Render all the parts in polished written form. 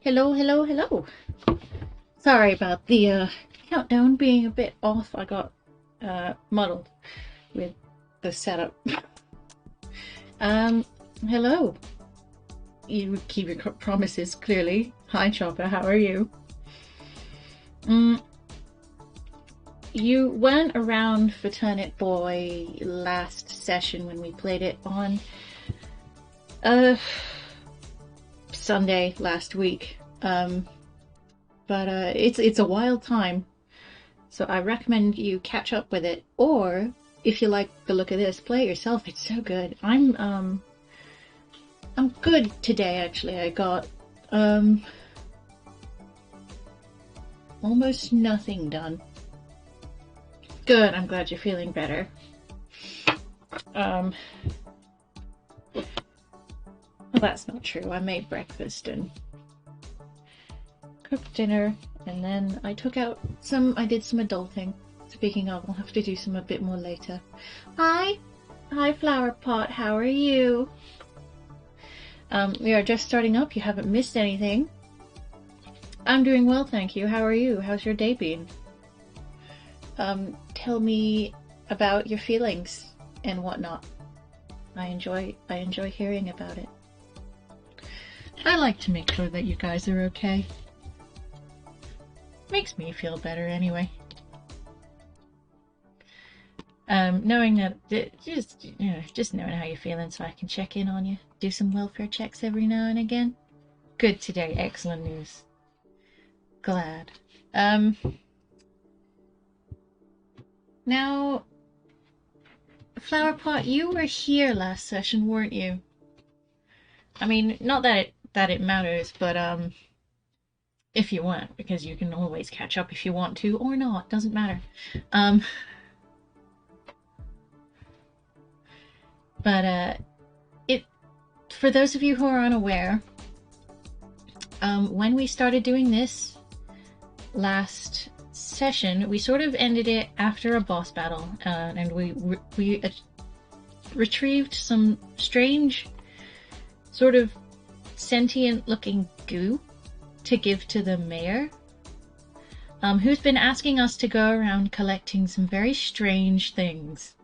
Hello, hello, hello. Sorry about the countdown being a bit off. I got muddled with the setup. Um, Hello. You keep your promises clearly. Hi, Chopper. How are you? Mm, you weren't around for Turnip Boy last session when we played it on uh Sunday last week. But it's a wild time. So I recommend you catch up with it, or if you like the look of this, play it yourself. It's so good. I'm good today actually. I got um almost nothing done. Good. I'm glad you're feeling better. Um well, that's not true. I made breakfast and cooked dinner, and then I did some adulting. Speaking of, I'll have to do some a bit more later. Hi. Hi, Flower Pot. How are you? We are just starting up. You haven't missed anything. I'm doing well, thank you. How are you? How's your day been? Tell me about your feelings and whatnot. I enjoy hearing about it. I like to make sure that you guys are okay. Makes me feel better anyway. Knowing that just knowing how you're feeling, so I can check in on you, do some welfare checks every now and again. Good today, excellent news. Glad. Now, Flowerpot, you were here last session, weren't you? I mean, not that it matters, but if you weren't, because you can always catch up if you want to, or not, doesn't matter. Um, but it for those of you who are unaware, when we started doing this last session, we sort of ended it after a boss battle, and we retrieved some strange, sort of sentient-looking goo to give to the mayor, who's been asking us to go around collecting some very strange things.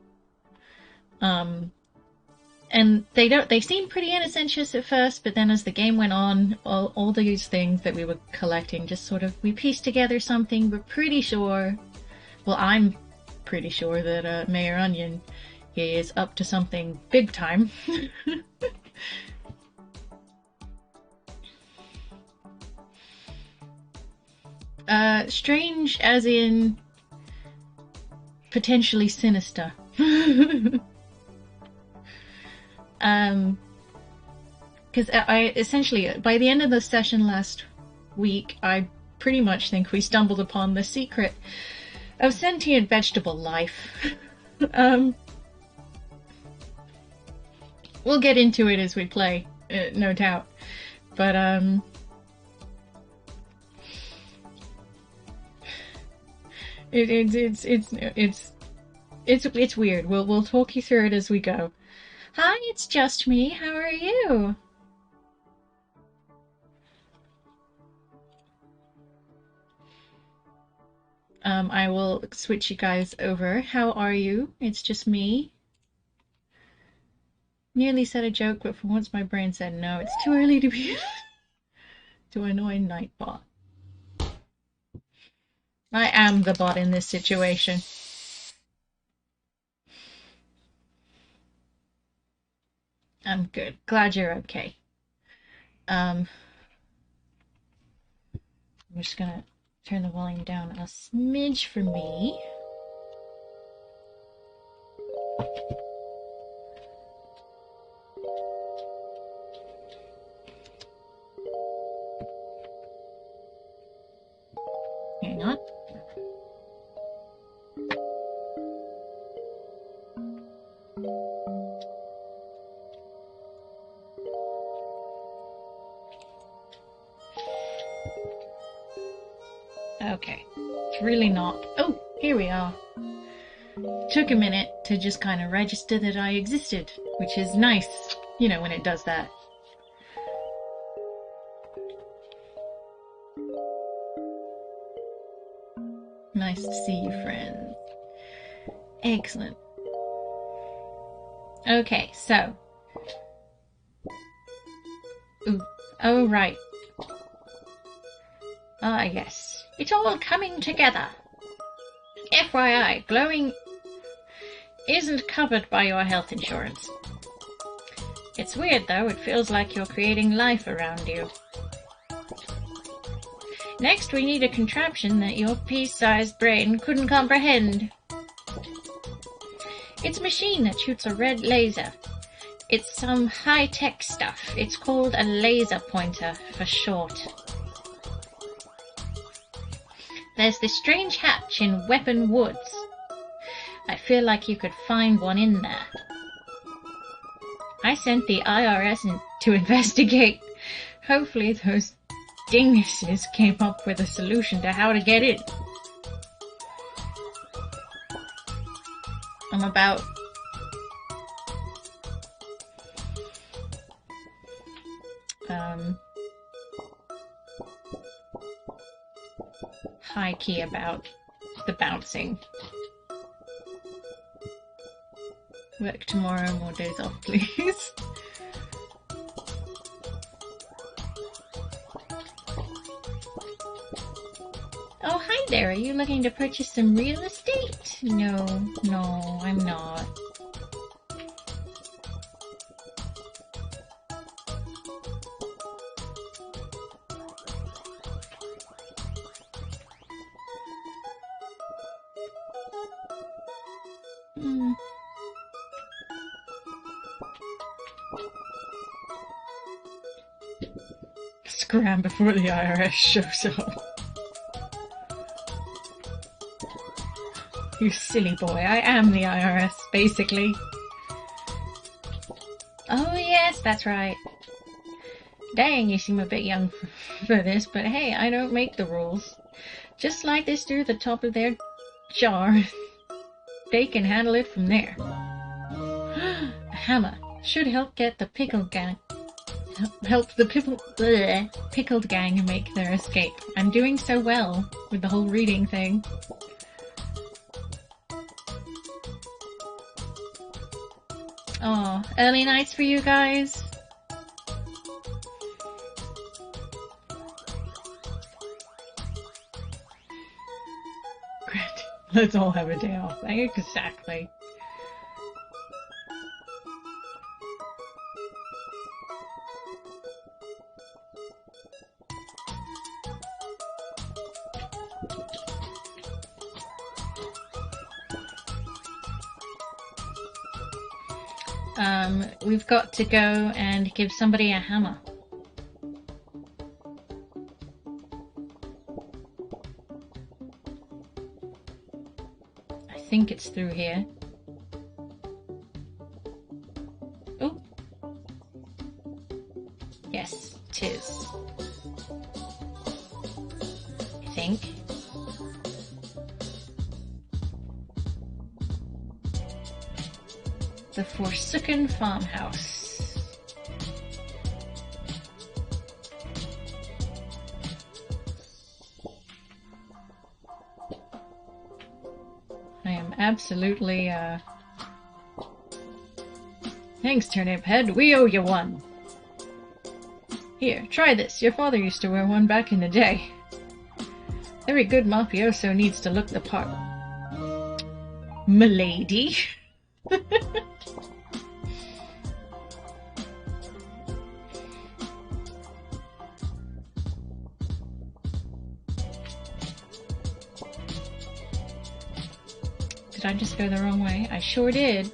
And they seem pretty inessentious at first, but then as the game went on, all these things that we were collecting just sort of, we pieced together something. We're pretty sure, well, I'm pretty sure that Mayor Onion is up to something big time. Strange as in potentially sinister. Because I essentially, by the end of the session last week, I pretty much think we stumbled upon the secret of sentient vegetable life. We'll get into it as we play, no doubt. But it's weird. We'll talk you through it as we go. Hi, it's just me. How are you? I will switch you guys over. How are you? It's just me. Nearly said a joke, but for once my brain said no. It's too early to be to annoy Nightbot. I am the bot in this situation. I'm good. Glad you're okay. I'm just gonna turn the volume down a smidge for me. Hang on. Okay. It's really not. Oh, here we are. Took a minute to just kind of register that I existed, which is nice, you know, when it does that. Nice to see you, friends. Excellent. Okay, so. Ooh. Oh, right. Ah, yes. It's all coming together. FYI, glowing isn't covered by your health insurance. It's weird, though. It feels like you're creating life around you. Next, we need a contraption that your pea-sized brain couldn't comprehend. It's a machine that shoots a red laser. It's some high-tech stuff. It's called a laser pointer for short. There's this strange hatch in Weapon Woods. I feel like you could find one in there. I sent the IRS to investigate. Hopefully those dinguses came up with a solution to how to get in. I'm about... high key about the bouncing. Work tomorrow, more days off, please. Oh, hi there. Are you looking to purchase some real estate? No, I'm not. Scram before the IRS shows up. You silly boy, I am the IRS, basically. Oh yes, that's right. Dang, you seem a bit young for this, but hey, I don't make the rules. Just slide this through the top of their jar. They can handle it from there. A hammer should help get the pickled gang. Help the pickled gang make their escape. I'm doing so well with the whole reading thing. Oh, early nights for you guys. Great. Let's all have a day off. Exactly. We've got to go and give somebody a hammer. I think it's through here. Oh. Yes, 'tis. I think. The Forsaken Farmhouse. I am absolutely, Thanks, Turnip Head. We owe you one. Here, try this. Your father used to wear one back in the day. Every good mafioso needs to look the part. Milady. Did I just go the wrong way? I sure did.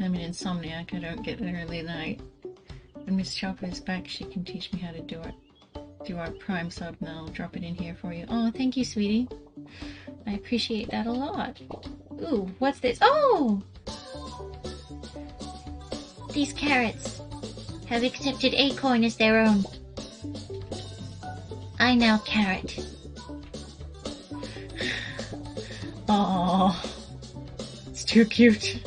I'm an insomniac. I don't get there early night. When Miss Chopper is back, she can teach me how to do it. Do our Prime sub, and I'll drop it in here for you. Oh, thank you, sweetie. I appreciate that a lot. Ooh, what's this? Oh! These carrots have accepted Acorn as their own. I now carrot. Aww. It's too cute.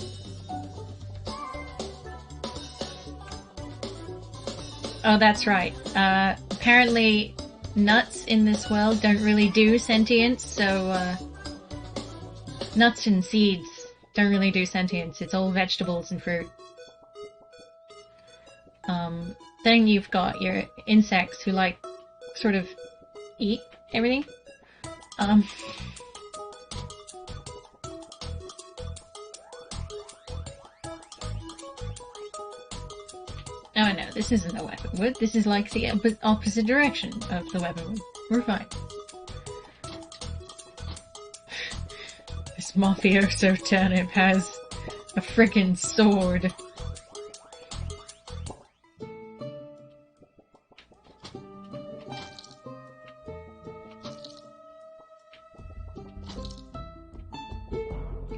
Oh, that's right. Apparently nuts in this world don't really do sentience, so, nuts and seeds don't really do sentience. It's all vegetables and fruit. Then you've got your insects who like, sort of, eat everything. Oh no, this isn't a weapon wood. This is like the opposite direction of the weapon wood. We're fine. This mafioso turnip has a frickin' sword.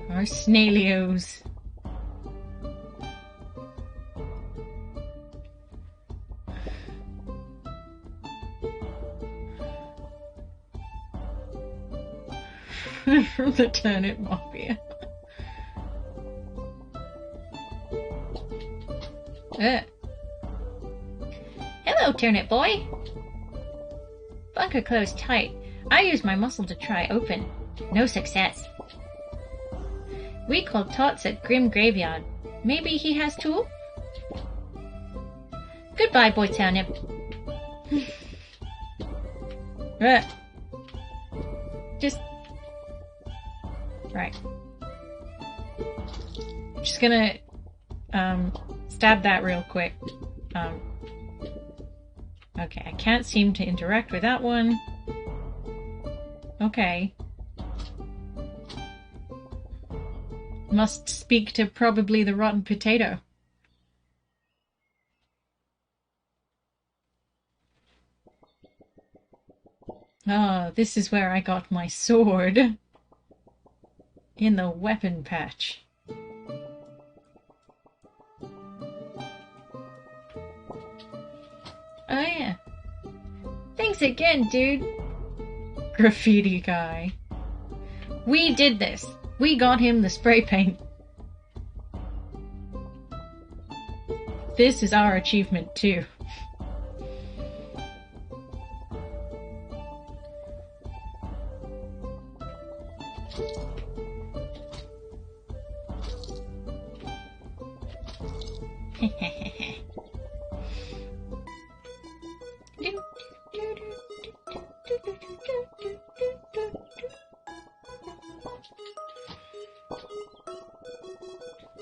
Our snailios. From the Turnip Mafia. Hello, Turnip Boy! Bunker closed tight. I used my muscle to try open. No success. We called Tots at Grim Graveyard. Maybe he has tool? Goodbye, Boy Turnip. Just... Right. Just gonna, stab that real quick. Okay, I can't seem to interact with that one. Okay. Must speak to probably the rotten potato. Ah, this is where I got my sword. In the weapon patch. Oh yeah. Thanks again, dude. Graffiti guy. We did this. We got him the spray paint. This is our achievement too.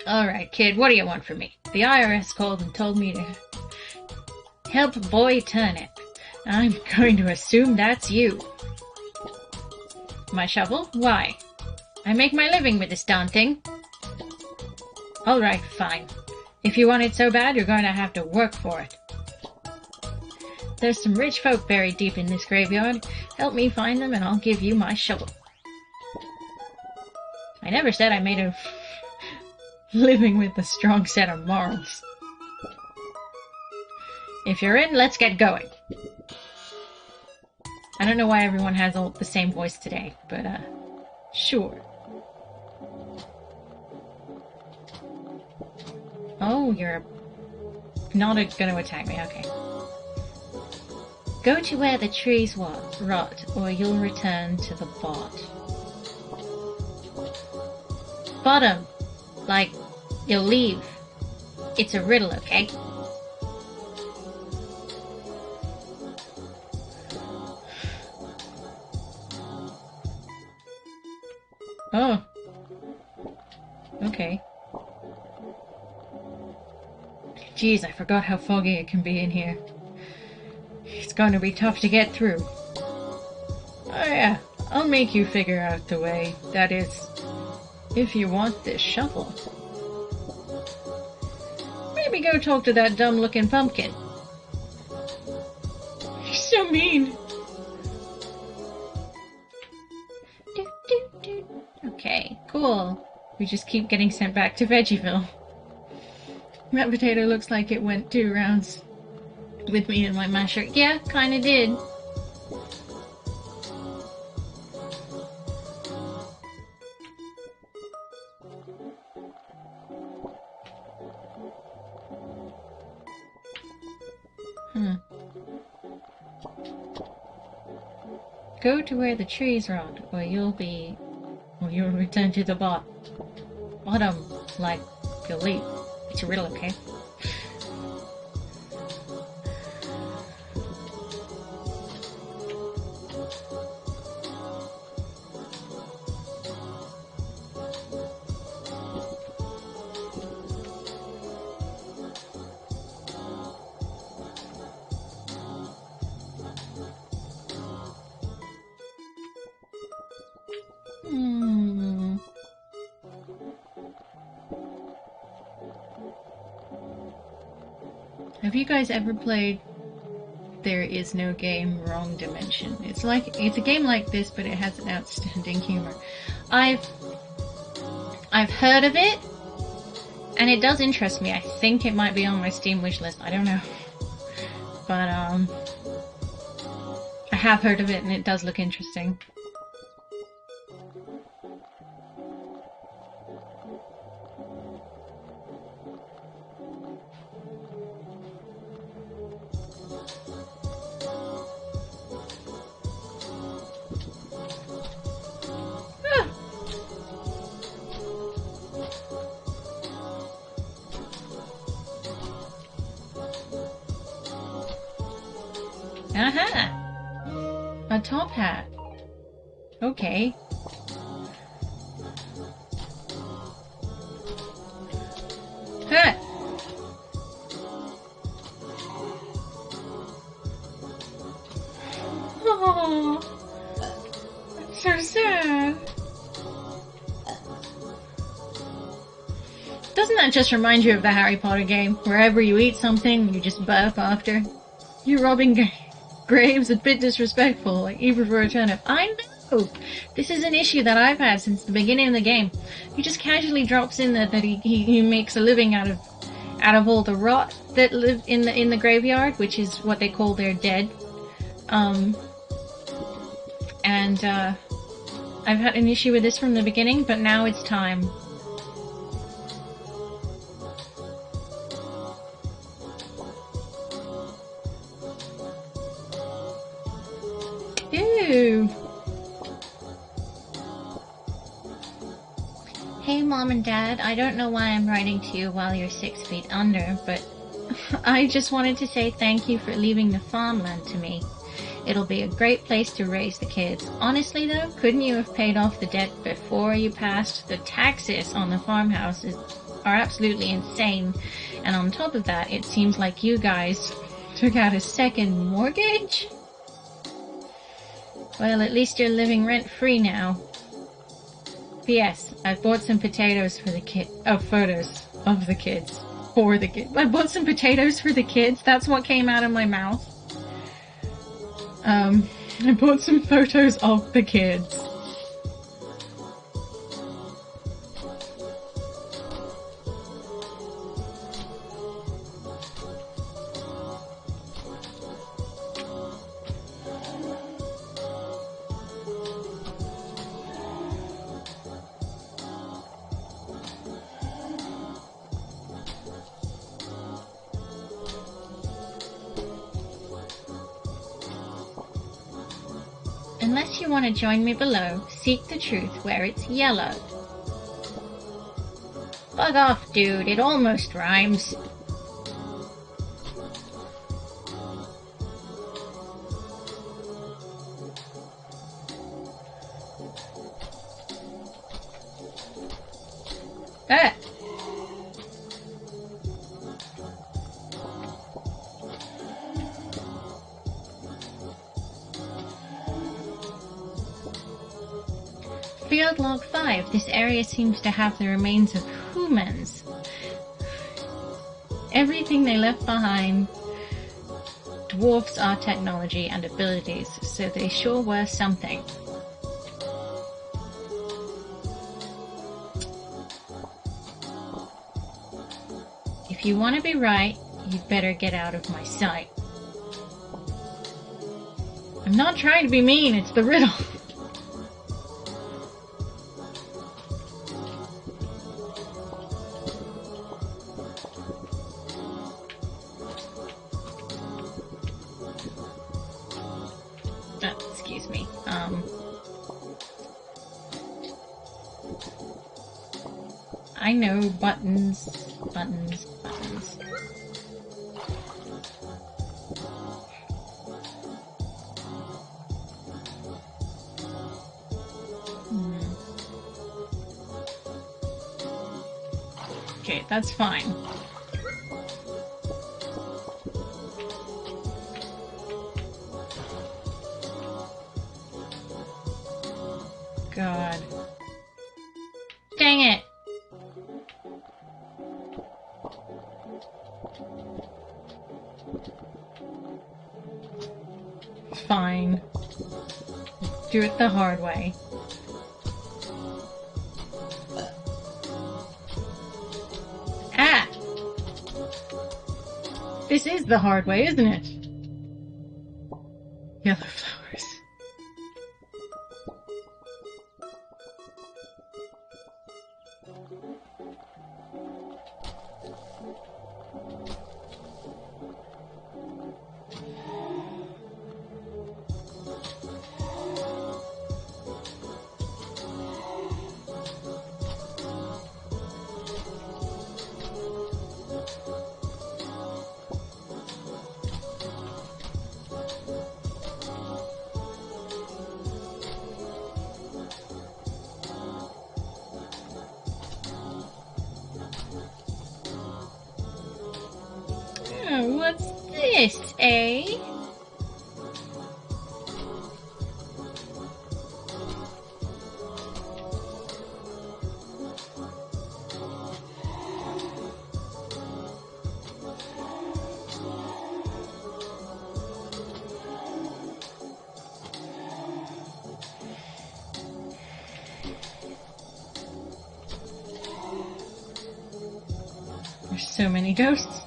Alright, kid, what do you want from me? The IRS called and told me to help Boy Turnip. I'm going to assume that's you. My shovel? Why? I make my living with this darn thing. Alright, fine. If you want it so bad, you're going to have to work for it. There's some rich folk buried deep in this graveyard. Help me find them and I'll give you my shovel. I never said I made a living with a strong set of morals. If you're in, let's get going. I don't know why everyone has all the same voice today, but sure. Oh, you're not gonna attack me, okay. Go to where the trees rot, or you'll return to the bottom. Like, you'll leave. It's a riddle, okay? Oh. Okay. Jeez, I forgot how foggy it can be in here. It's going to be tough to get through. Oh yeah, I'll make you figure out the way. That is, if you want this shovel. Maybe go talk to that dumb-looking pumpkin. You're so mean. Okay, cool. We just keep getting sent back to Veggieville. That potato looks like it went 2 rounds with me and my masher. Yeah, kinda did. Hmm. Go to where the trees rot, or you'll return to the bottom, like you'll leave. It's a riddle, okay? Have you guys ever played There Is No Game, Wrong Dimension? It's a game like this, but it has an outstanding humor. I've heard of it, and it does interest me. I think it might be on my Steam wishlist. I don't know, but I have heard of it, and it does look interesting. Aha! A top hat. Okay. Ha! Oh, that's so sad. Doesn't that just remind you of the Harry Potter game? Wherever you eat something, you just burp after? You're robbing graves, a bit disrespectful, like even for a turnip. I know! This is an issue that I've had since the beginning of the game. He just casually drops in that he makes a living out of all the rot that live in the graveyard, which is what they call their dead. I've had an issue with this from the beginning, but now it's time. Ew. Hey Mom and Dad, I don't know why I'm writing to you while you're 6 feet under, but I just wanted to say thank you for leaving the farmland to me. It'll be a great place to raise the kids. Honestly though, couldn't you have paid off the debt before you passed? The taxes on the farmhouse are absolutely insane. And on top of that, it seems like you guys took out a second mortgage? Well, at least you're living rent-free now. P.S. I bought some potatoes for the kid. Oh, photos of the kids. For the kids. I bought some potatoes for the kids. That's what came out of my mouth. I bought some photos of the kids. Unless you want to join me below, seek the truth where it's yellow. Bug off, dude. It almost rhymes. Ah! Field log 5. This area seems to have the remains of humans. Everything they left behind dwarfs our technology and abilities, so they sure were something. If you want to be right, you'd better get out of my sight. I'm not trying to be mean, it's the riddle. Excuse me. I know buttons. Buttons. Buttons. Okay, that's fine. God. Dang it! Fine. Do it the hard way. Ah! This is the hard way, isn't it? Yellow flowers. Oh, what's this, eh? There's so many ghosts.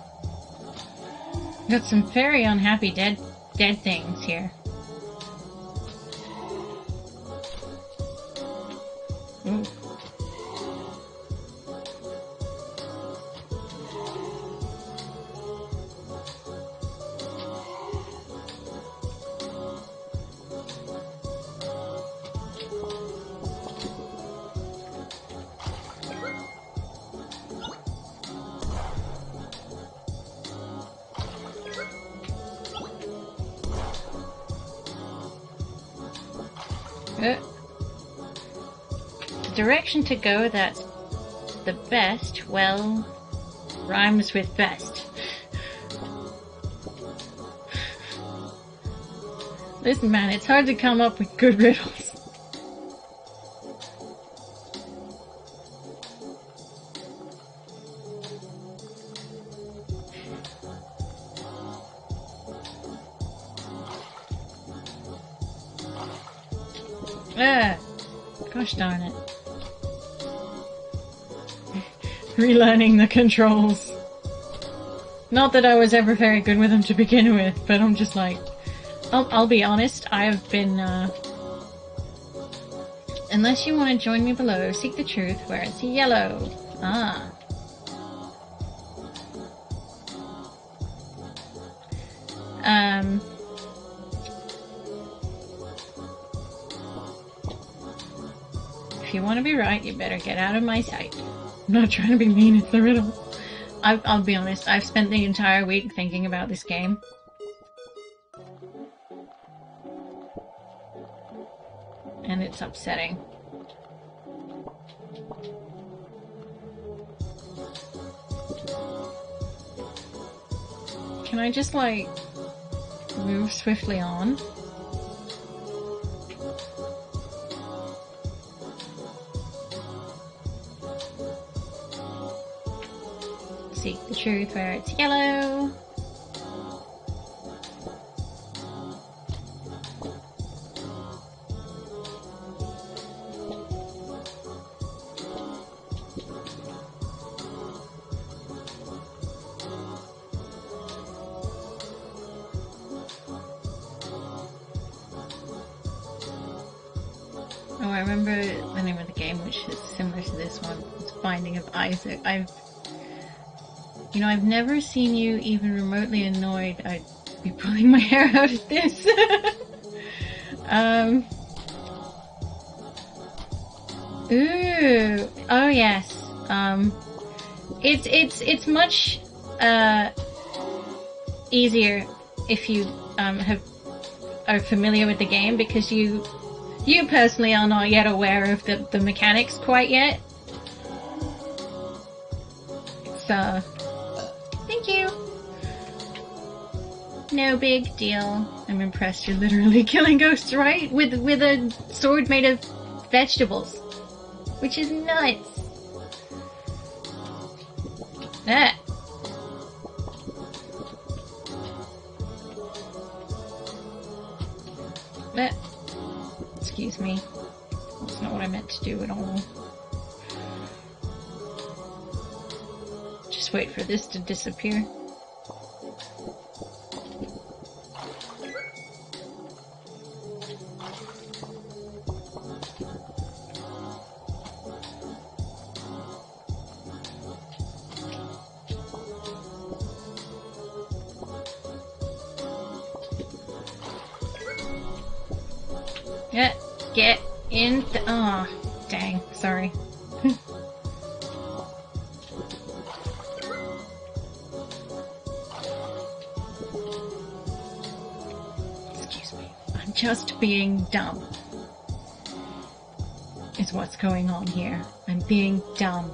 Got some very unhappy dead things here. Ooh. The direction to go that's the best, well, rhymes with best. Listen, man, it's hard to come up with good riddles. Gosh darn it. Relearning the controls. Not that I was ever very good with them to begin with, but I'm just like... I'll be honest, I've been, Unless you want to join me below, seek the truth where it's yellow. Ah. If you want to be right, you better get out of my sight. I'm not trying to be mean, it's the riddle. I'll be honest, I've spent the entire week thinking about this game. And it's upsetting. Can I just, like, move swiftly on? Seek the truth where it's yellow. Oh, I remember the name of the game, which is similar to this one. It's Binding of Isaac. I've never seen you even remotely annoyed I'd be pulling my hair out at this. Ooh. Oh yes. It's much easier if you are familiar with the game, because you personally are not yet aware of the mechanics quite yet. It's thank you. No big deal. I'm impressed you're literally killing ghosts, right? With a sword made of vegetables. Which is nuts. Ah. Excuse me. That's not what I meant to do at all. Just wait for this to disappear. Yeah, get in the... Oh, dang, sorry. Excuse me. I'm just being dumb. Is what's going on here. I'm being dumb.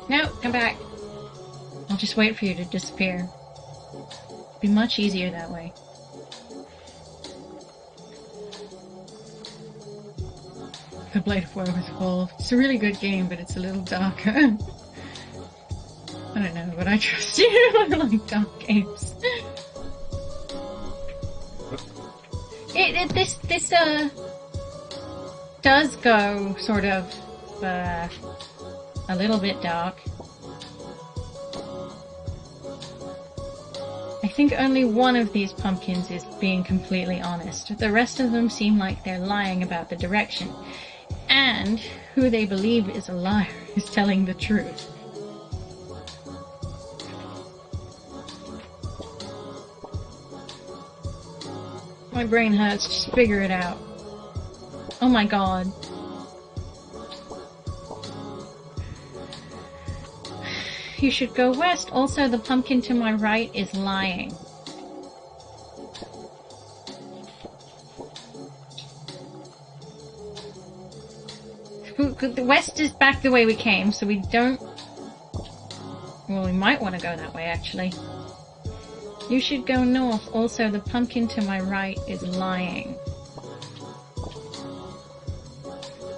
No, come back. I'll just wait for you to disappear. It'll be much easier that way. The Blade of Woe is full. It's a really good game, but it's a little darker. I don't know, but I trust you. I like dark games. This does go sort of a little bit dark. I think only one of these pumpkins is being completely honest. The rest of them seem like they're lying about the direction. And who they believe is a liar is telling the truth. My brain hurts, just figure it out. Oh my god. You should go west. Also, the pumpkin to my right is lying. The west is back the way we came, so we don't... Well, we might want to go that way, actually. You should go north. Also, the pumpkin to my right is lying.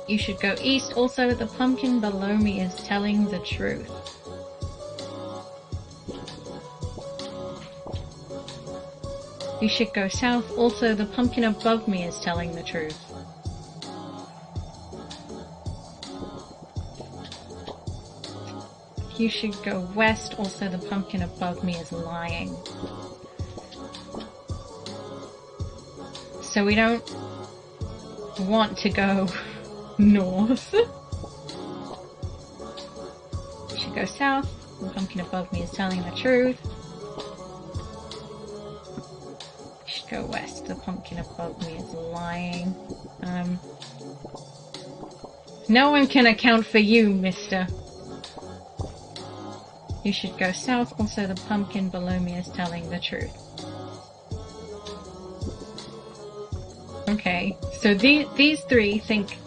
You should go east. Also, the pumpkin below me is telling the truth. You should go south. Also, the pumpkin above me is telling the truth. You should go west. Also, the pumpkin above me is lying. So we don't want to go north. You should go south. The pumpkin above me is telling the truth. You should go west. The pumpkin above me is lying. No one can account for you, mister. You should go south. Also, the pumpkin below me is telling the truth. Okay, so these three think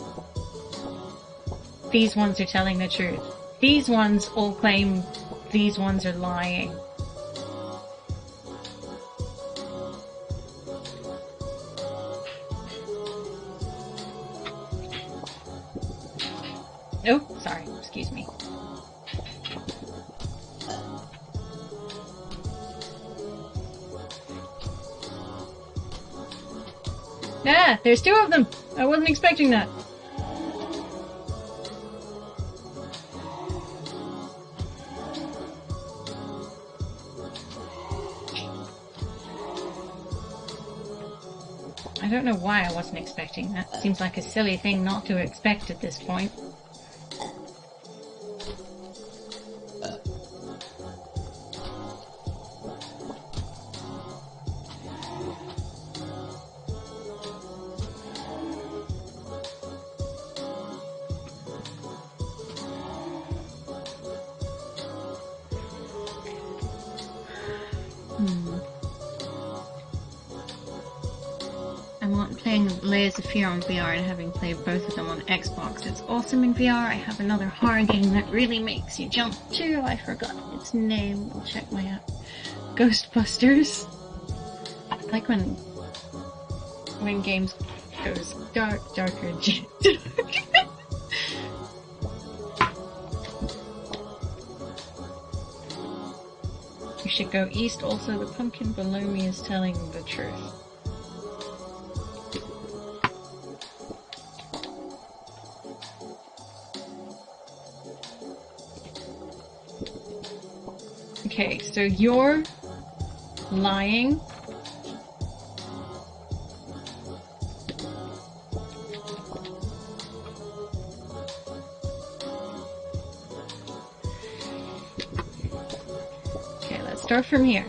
these ones are telling the truth. These ones all claim these ones are lying. Oh, sorry, excuse me. Ah, there's two of them! I wasn't expecting that. I don't know why I wasn't expecting that. Seems like a silly thing not to expect at this point. I'm playing Layers of Fear on VR and having played both of them on Xbox. It's awesome in VR. I have another horror game that really makes you jump too. I forgot its name. I'll check my app. Ghostbusters. I like when games goes darker. You should go east. Also, the pumpkin below me is telling the truth. Okay, so you're lying. Okay, let's start from here.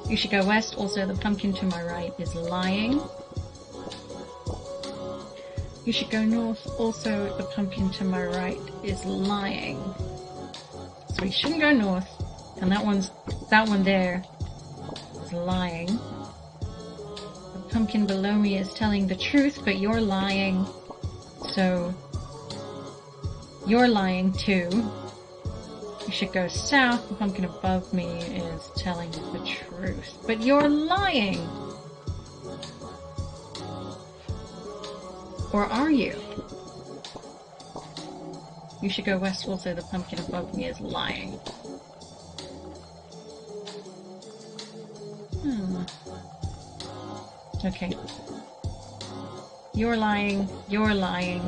You should go west. Also, the pumpkin to my right is lying. You should go north. Also, the pumpkin to my right is lying. So we shouldn't go north. And that one there is lying. The pumpkin below me is telling the truth, but you're lying. So you're lying too. You should go south. The pumpkin above me is telling the truth, but you're lying. Or are you? You should go west. Also, the pumpkin above me is lying. Okay. You're lying. You're lying.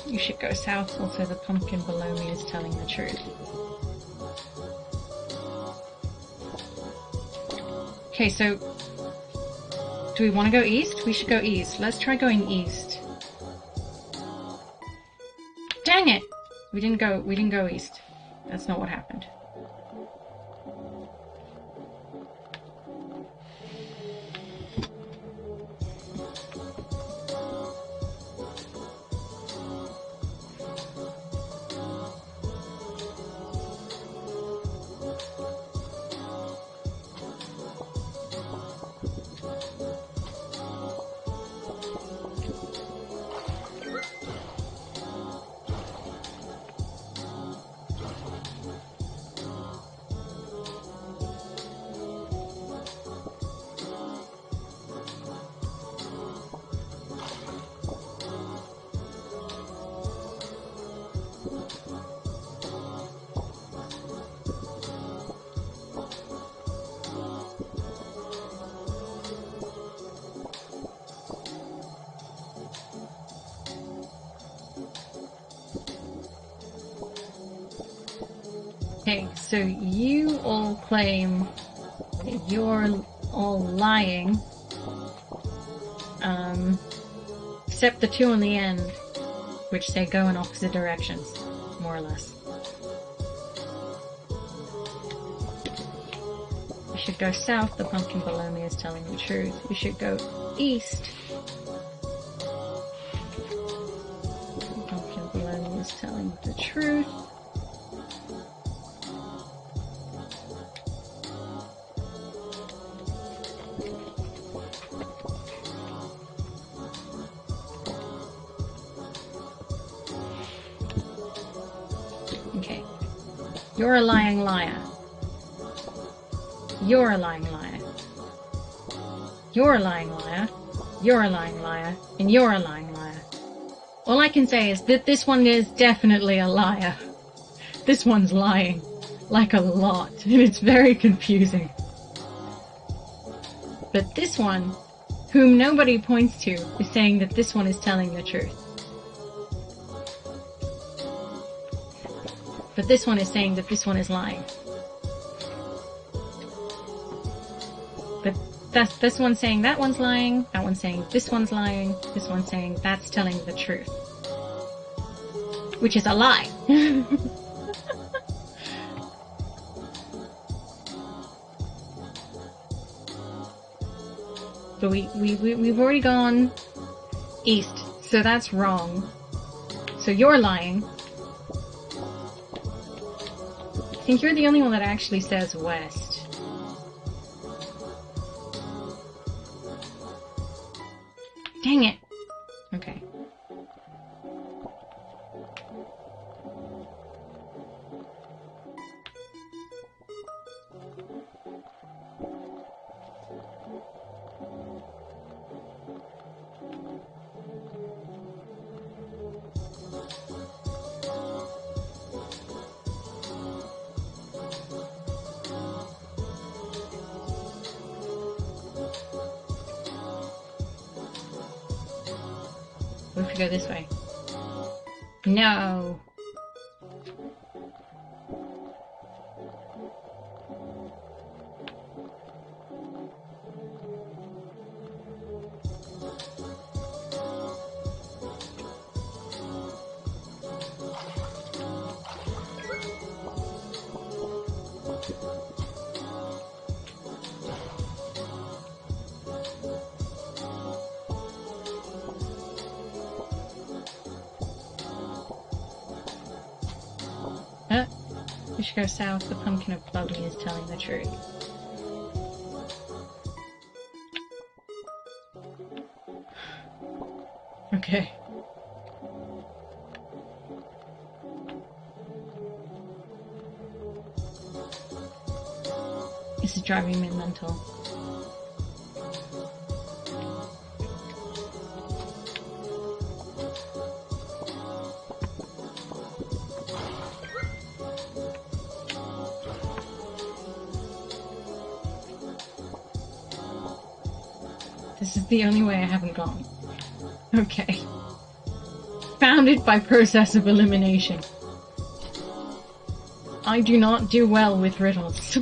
You should go south. Also, the pumpkin below me is telling the truth. Okay, so do we want to go east? We should go east. Let's try going east. Dang it! We didn't go east. That's not what happened. Okay, so you all claim that you're all lying, except the two on the end, which say go in opposite directions, more or less. You should go south, the pumpkin below me is telling the truth. You should go east. The pumpkin below me is telling the truth. Okay. You're a lying liar. You're a lying liar. You're a lying liar. You're a lying liar. And you're a lying liar. All I can say is that this one is definitely a liar. This one's lying. Like a lot. And it's very confusing. But this one, whom nobody points to, is saying that this one is telling the truth. But this one is saying that this one is lying. But this one's saying that one's lying, that one's saying this one's lying, this one's saying that's telling the truth. Which is a lie. But we've already gone east, so that's wrong. So you're lying. I think you're the only one that actually says west. Dang it! Okay. We have to go this way. No! We should go south. The pumpkin of floating is telling the truth. Okay. This is driving me mental. This is the only way I haven't gone. Okay. Founded by process of elimination. I do not do well with riddles.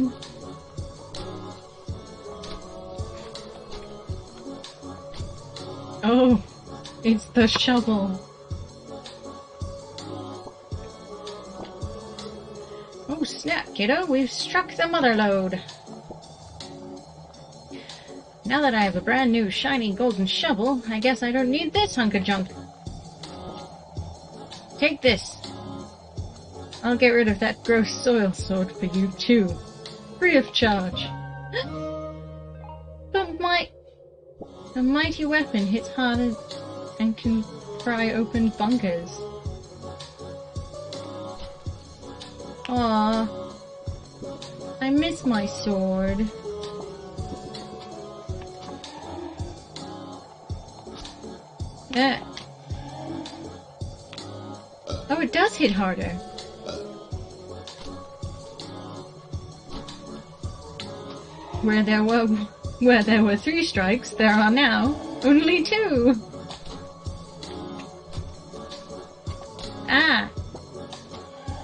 Oh, it's the shovel. Oh snap, kiddo, we've struck the mother lode. Now that I have a brand new shiny golden shovel, I guess I don't need this hunk of junk. Take this. I'll get rid of that gross soil sword for you too. Free of charge. But the mighty weapon hits hard and can pry open bunkers. Aww. I miss my sword. Oh, it does hit harder. Where there were 3 strikes, there are now only 2. Ah,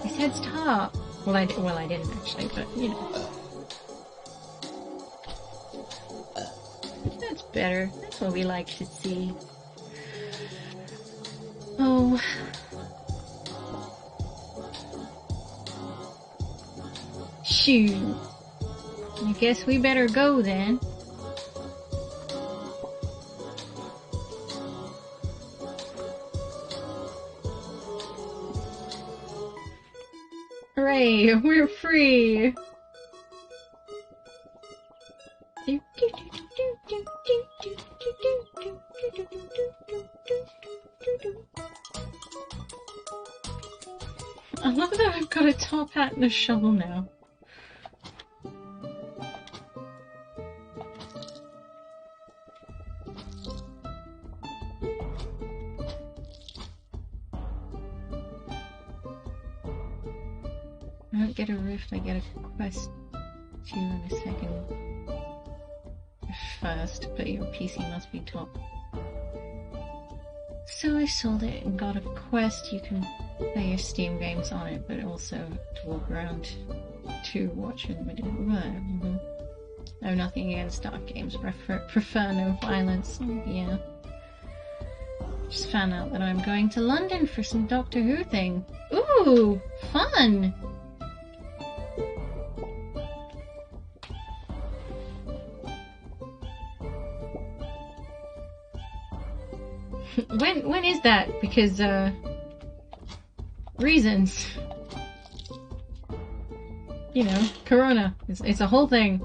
I said stop. Well, I didn't actually, but you know, that's better. That's what we like to see. Oh. Shoot. I guess we better go then. Hooray, we're free! I love that I've got a top hat and a shovel now. I don't get a rift, I get a quest too in a second. First, but your PC must be top. So I sold it and got a quest. You can play your Steam games on it, but also to walk around to watch in the middle. I have nothing against dark games, but I prefer no violence. Oh, yeah. Just found out that I'm going to London for some Doctor Who thing. Ooh, fun! When is that? Because, reasons. You know, Corona. It's a whole thing.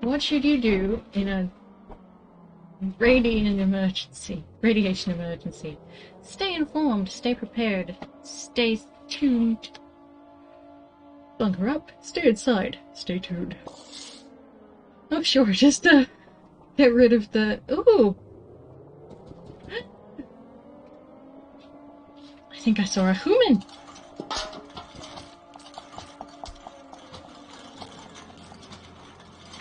What should you do in a radiation emergency? Stay informed, stay prepared, stay tuned. Bunker up, stay inside, stay tuned. Oh sure, just get rid of the... Ooh! I think I saw a human!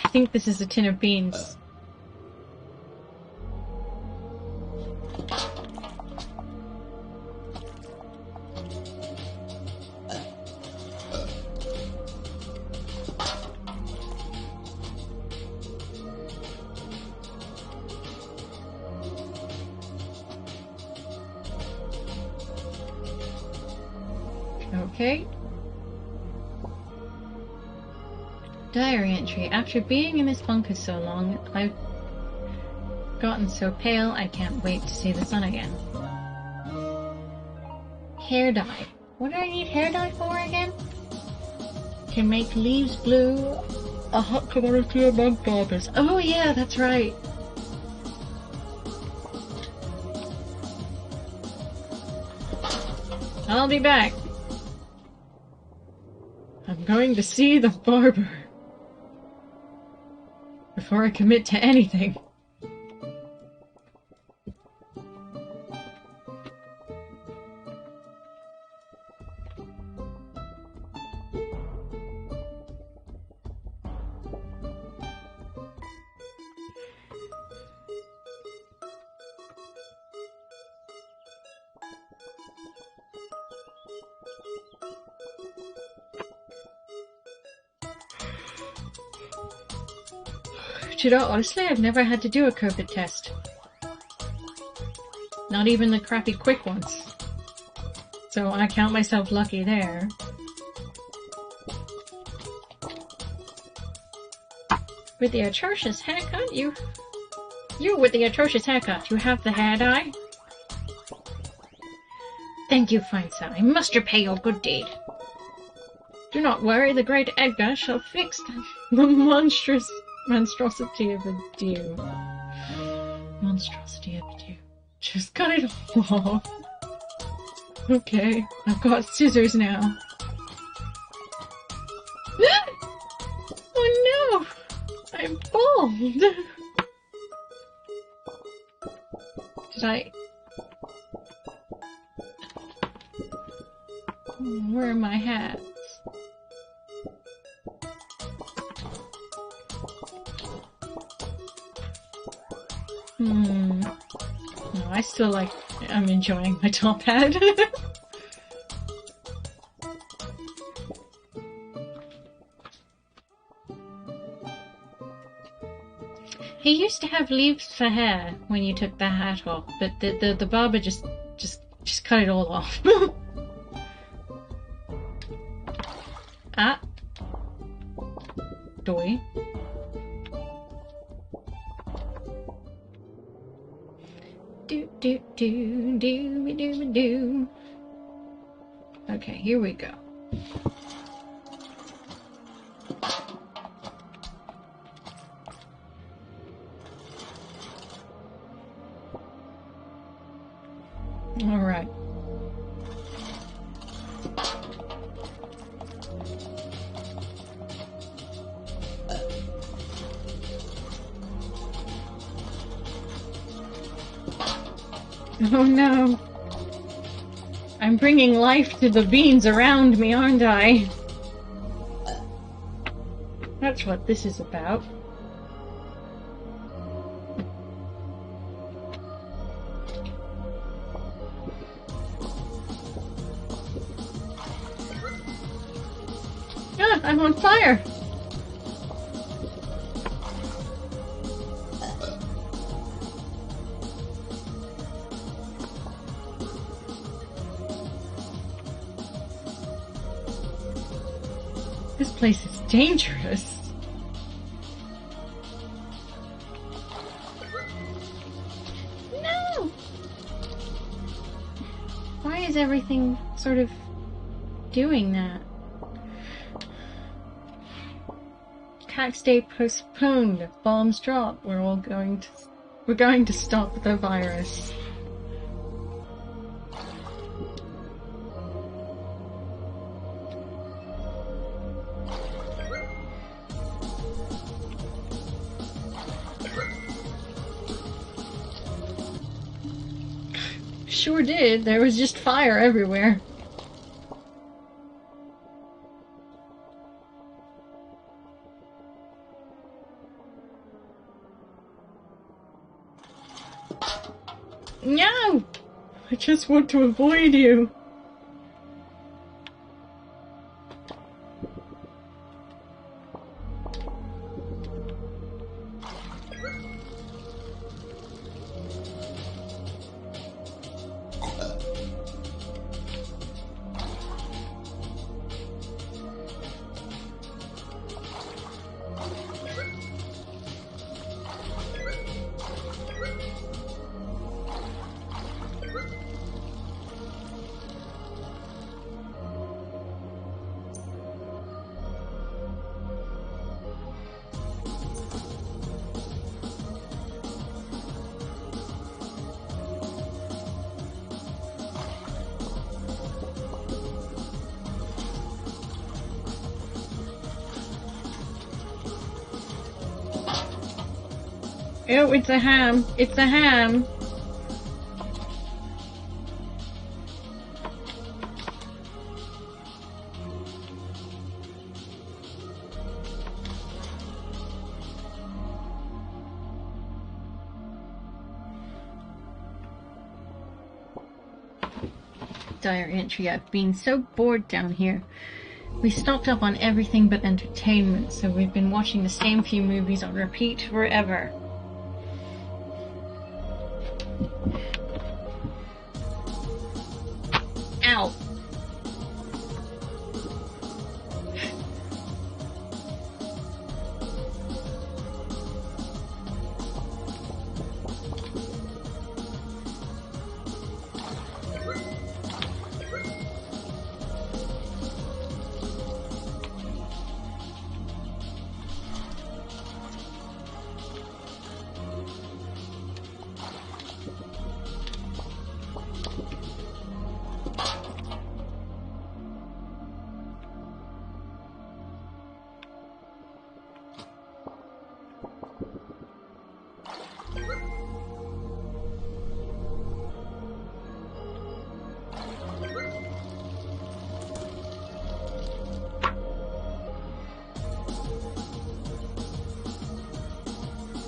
I think this is a tin of beans. Okay. Diary entry. After being in this bunker so long, I've gotten so pale I can't wait to see the sun again. Hair dye. What do I need hair dye for again? Can make leaves blue. A hot commodity among barbers. Oh yeah, that's right. I'll be back. I'm going to see the barber before I commit to anything. You know, honestly, I've never had to do a COVID test. Not even the crappy quick ones. So I count myself lucky there. With the atrocious haircut, you with the atrocious haircut, you have the hair dye? Thank you, fine sir. I must repay your good deed. Do not worry, the great Edgar shall fix the monstrosity of a dew. Monstrosity of a dew. Just cut it off. Okay, I've got scissors now. Oh no! I'm bald! Did I... Where are my hats? No, I still I'm enjoying my top hat. He used to have leaves for hair when you took the hat off, but the barber just cut it all off. Ah. Doy. Do. Okay, here we go. All right. Oh no. I'm bringing life to the beans around me, aren't I? That that's what this is about. Ah, I'm on fire! This place is dangerous. No! Why is everything sort of doing that? Tax day postponed. Bombs drop. We're going to stop the virus. Sure did. There was just fire everywhere. No! I just want to avoid you. Oh, it's a ham. It's a ham. Diary entry. I've been so bored down here. We stocked up on everything but entertainment, so we've been watching the same few movies on repeat forever. Ow.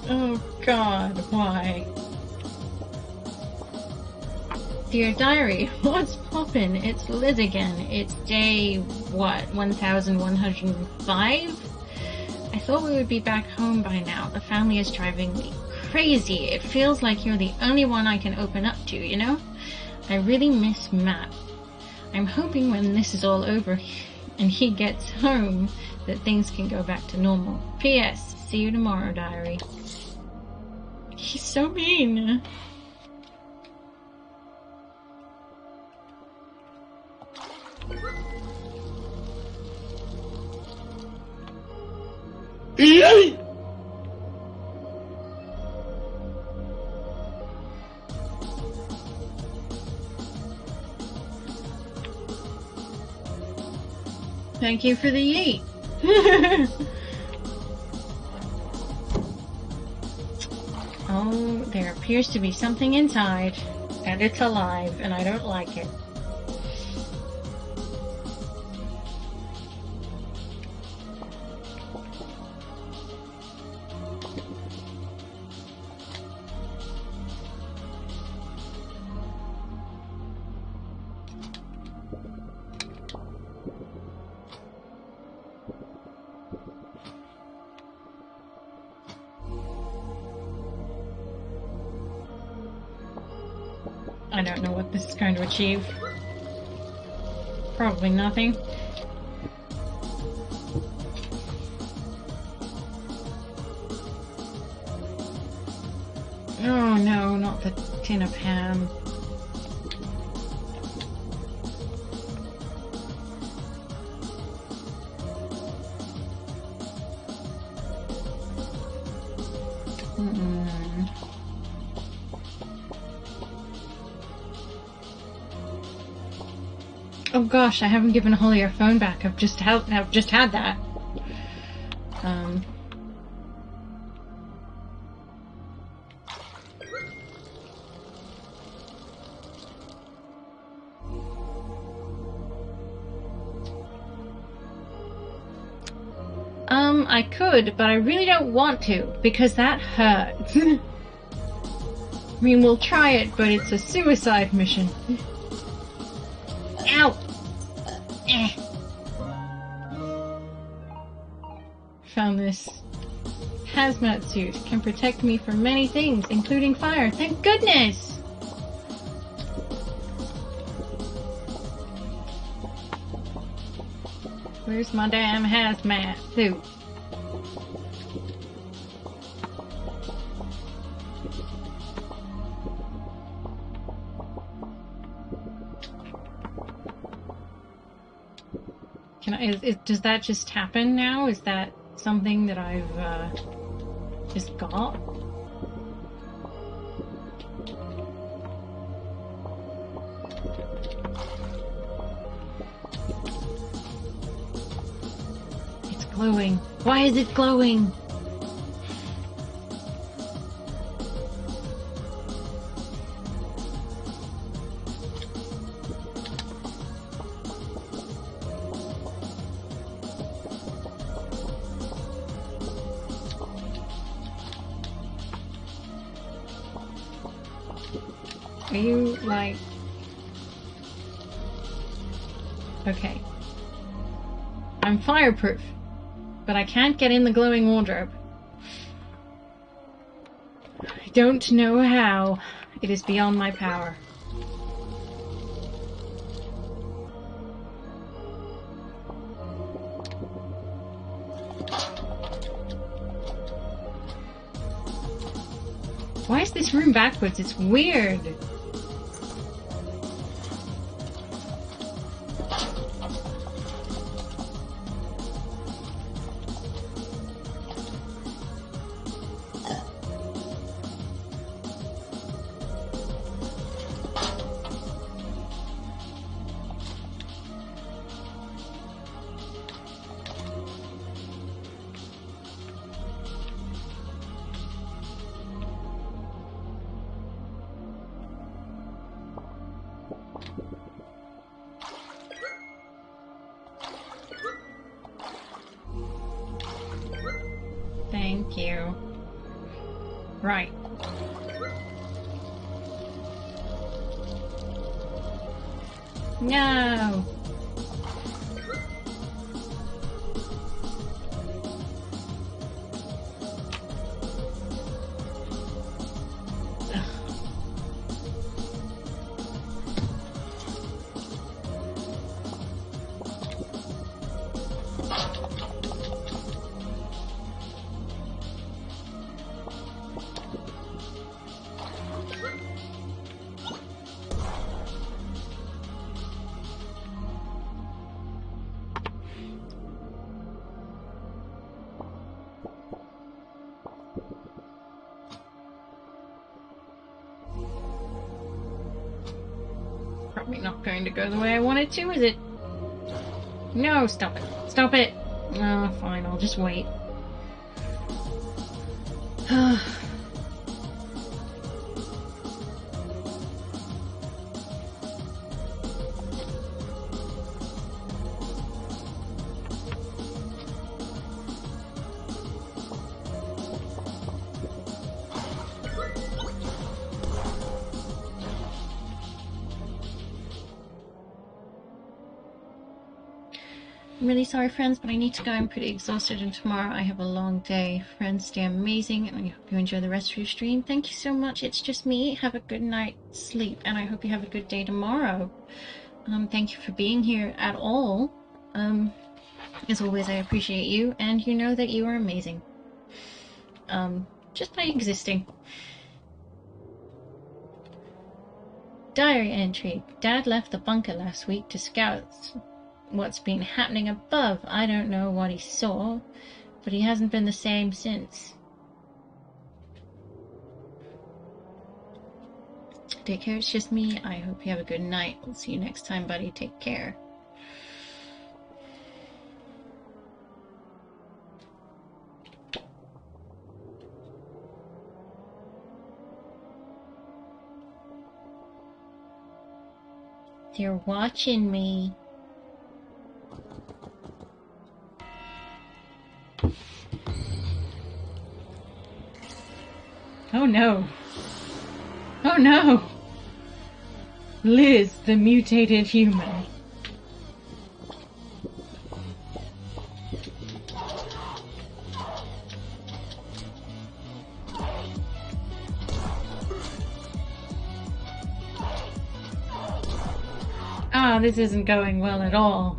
Oh God, why? Dear Diary, what's poppin'? It's Liz again. It's day, what, 1105? I thought we would be back home by now. The family is driving me crazy. It feels like you're the only one I can open up to, you know? I really miss Matt. I'm hoping when this is all over and he gets home that things can go back to normal. P.S. See you tomorrow, Diary. He's so mean. Thank you for the yeet. Oh, there appears to be something inside, and it's alive, and I don't like it. I don't know what this is going to achieve. Probably nothing. Oh no, not the tin of ham. Oh gosh, I haven't given Holly her phone back. I've just had that. I could, but I really don't want to, because that hurts. I mean, we'll try it, but it's a suicide mission. Ow! Found this hazmat suit. Can protect me from many things, including fire. Thank goodness! Where's my damn hazmat suit? Does that just happen now? Is that something that I've just got? It's glowing. Why is it glowing? Are you, like... Okay. I'm fireproof, but I can't get in the glowing wardrobe. I don't know how. It is beyond my power. Why is this room backwards? It's weird. Thank you. Right. No! Probably not going to go the way I want it to, is it? No, stop it. Stop it! Oh, fine, I'll just wait. I'm really sorry, friends, but I need to go. I'm pretty exhausted, and tomorrow I have a long day. Friends, stay amazing, and I hope you enjoy the rest of your stream. Thank you so much. It's just me. Have a good night's sleep, and I hope you have a good day tomorrow. Thank you for being here at all. As always, I appreciate you, and you know that you are amazing. Just by existing. Diary entry. Dad left the bunker last week to scout what's been happening above. I don't know what he saw, but he hasn't been the same since. Take care, it's just me. I hope you have a good night. We'll see you next time, buddy. Take care. They're watching me. Oh no. Oh no! Liz, the mutated human. Ah, this isn't going well at all.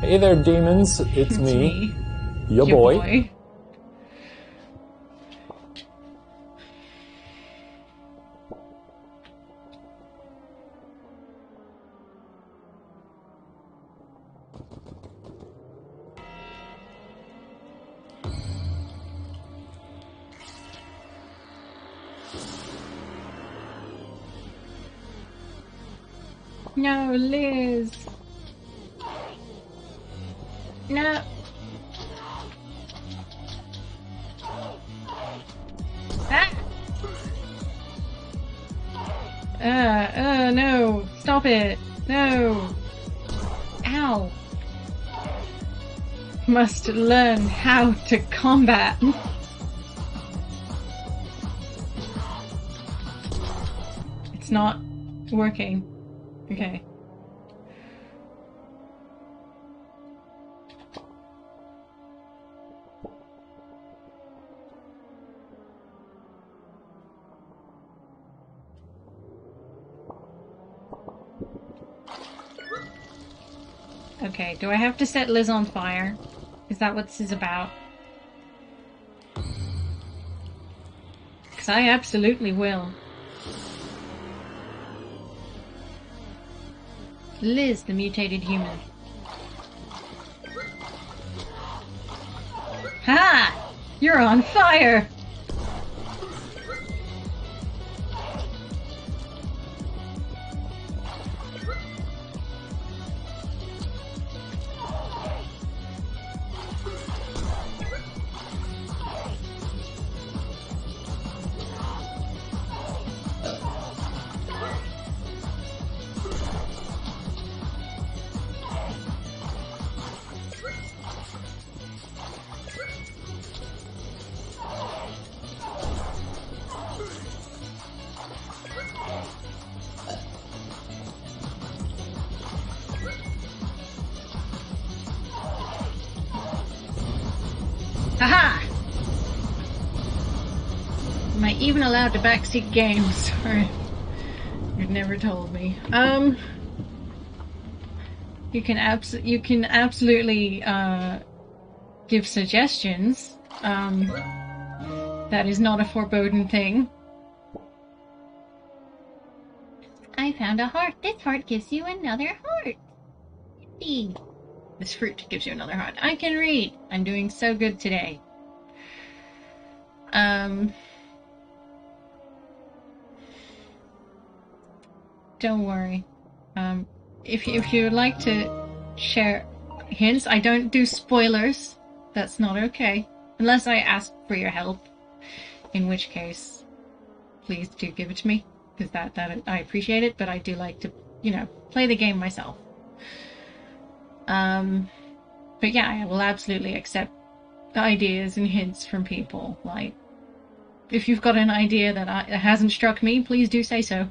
Hey there, demons. It's me. Your boy. No, Liz. No. Ah! No. Stop it. No. Ow. Must learn how to combat. It's not working. Okay. Okay, do I have to set Liz on fire? Is that what this is about? Because I absolutely will. Liz, the mutated human. Ha! You're on fire! Haha! Am I even allowed to backseat games? Sorry. You've never told me. You can absolutely give suggestions. That is not a foreboding thing. I found a heart. This heart gives you another heart. Yippee. This fruit gives you another heart. I can read. I'm doing so good today. Don't worry. If you would like to share hints, I don't do spoilers. That's not okay. Unless I ask for your help. In which case, please do give it to me. Because that I appreciate it, but I do like to, play the game myself. But yeah, I will absolutely accept ideas and hints from people. Like, if you've got an idea that hasn't struck me, please do say so.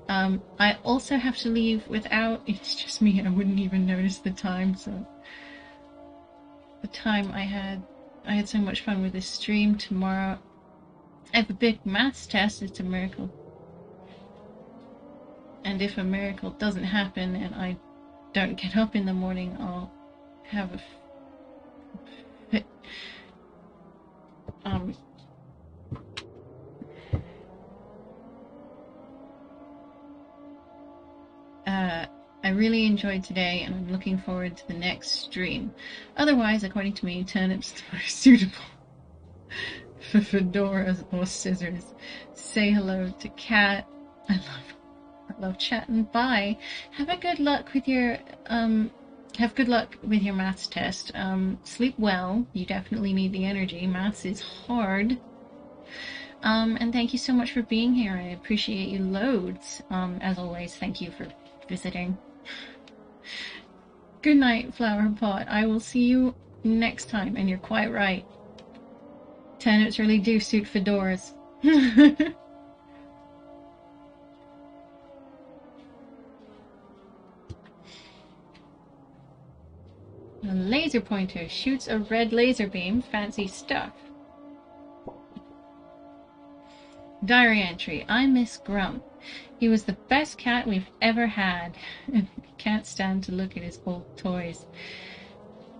I also have to leave without... It's just me, I wouldn't even notice the time, so... The time I had so much fun with this stream. Tomorrow I have a big maths test. It's a miracle. And if a miracle doesn't happen and I don't get up in the morning, I'll have a fit. I really enjoyed today, and I'm looking forward to the next stream. Otherwise, according to me, Turnip's the most suitable for fedoras or scissors. Say hello to Kat. I love chatting. Bye. Have good luck with your maths test. Sleep well. You definitely need the energy. Maths is hard. And thank you so much for being here. I appreciate you loads. As always, thank you for visiting. Good night, Flower Pot. I will see you next time, and you're quite right. Turnips really do suit fedoras. The laser pointer shoots a red laser beam. Fancy stuff. Diary entry. I miss Grump. He was the best cat we've ever had. Can't stand to look at his old toys.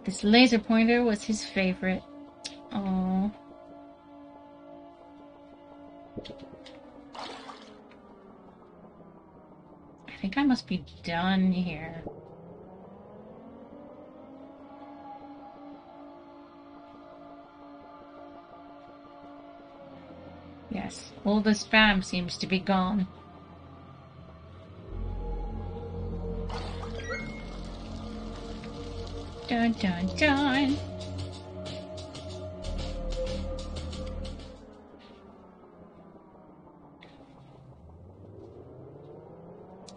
This laser pointer was his favorite. Oh. I think I must be done here. Yes, all the spam seems to be gone. Dun dun dun.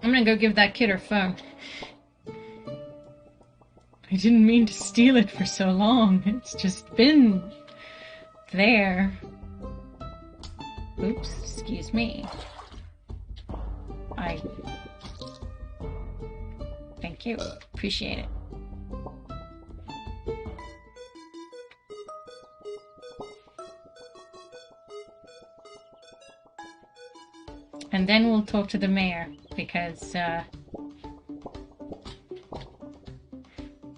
I'm gonna go give that kid her phone. I didn't mean to steal it for so long. It's just been there. Oops, excuse me. Thank you. Appreciate it. And then we'll talk to the mayor, because,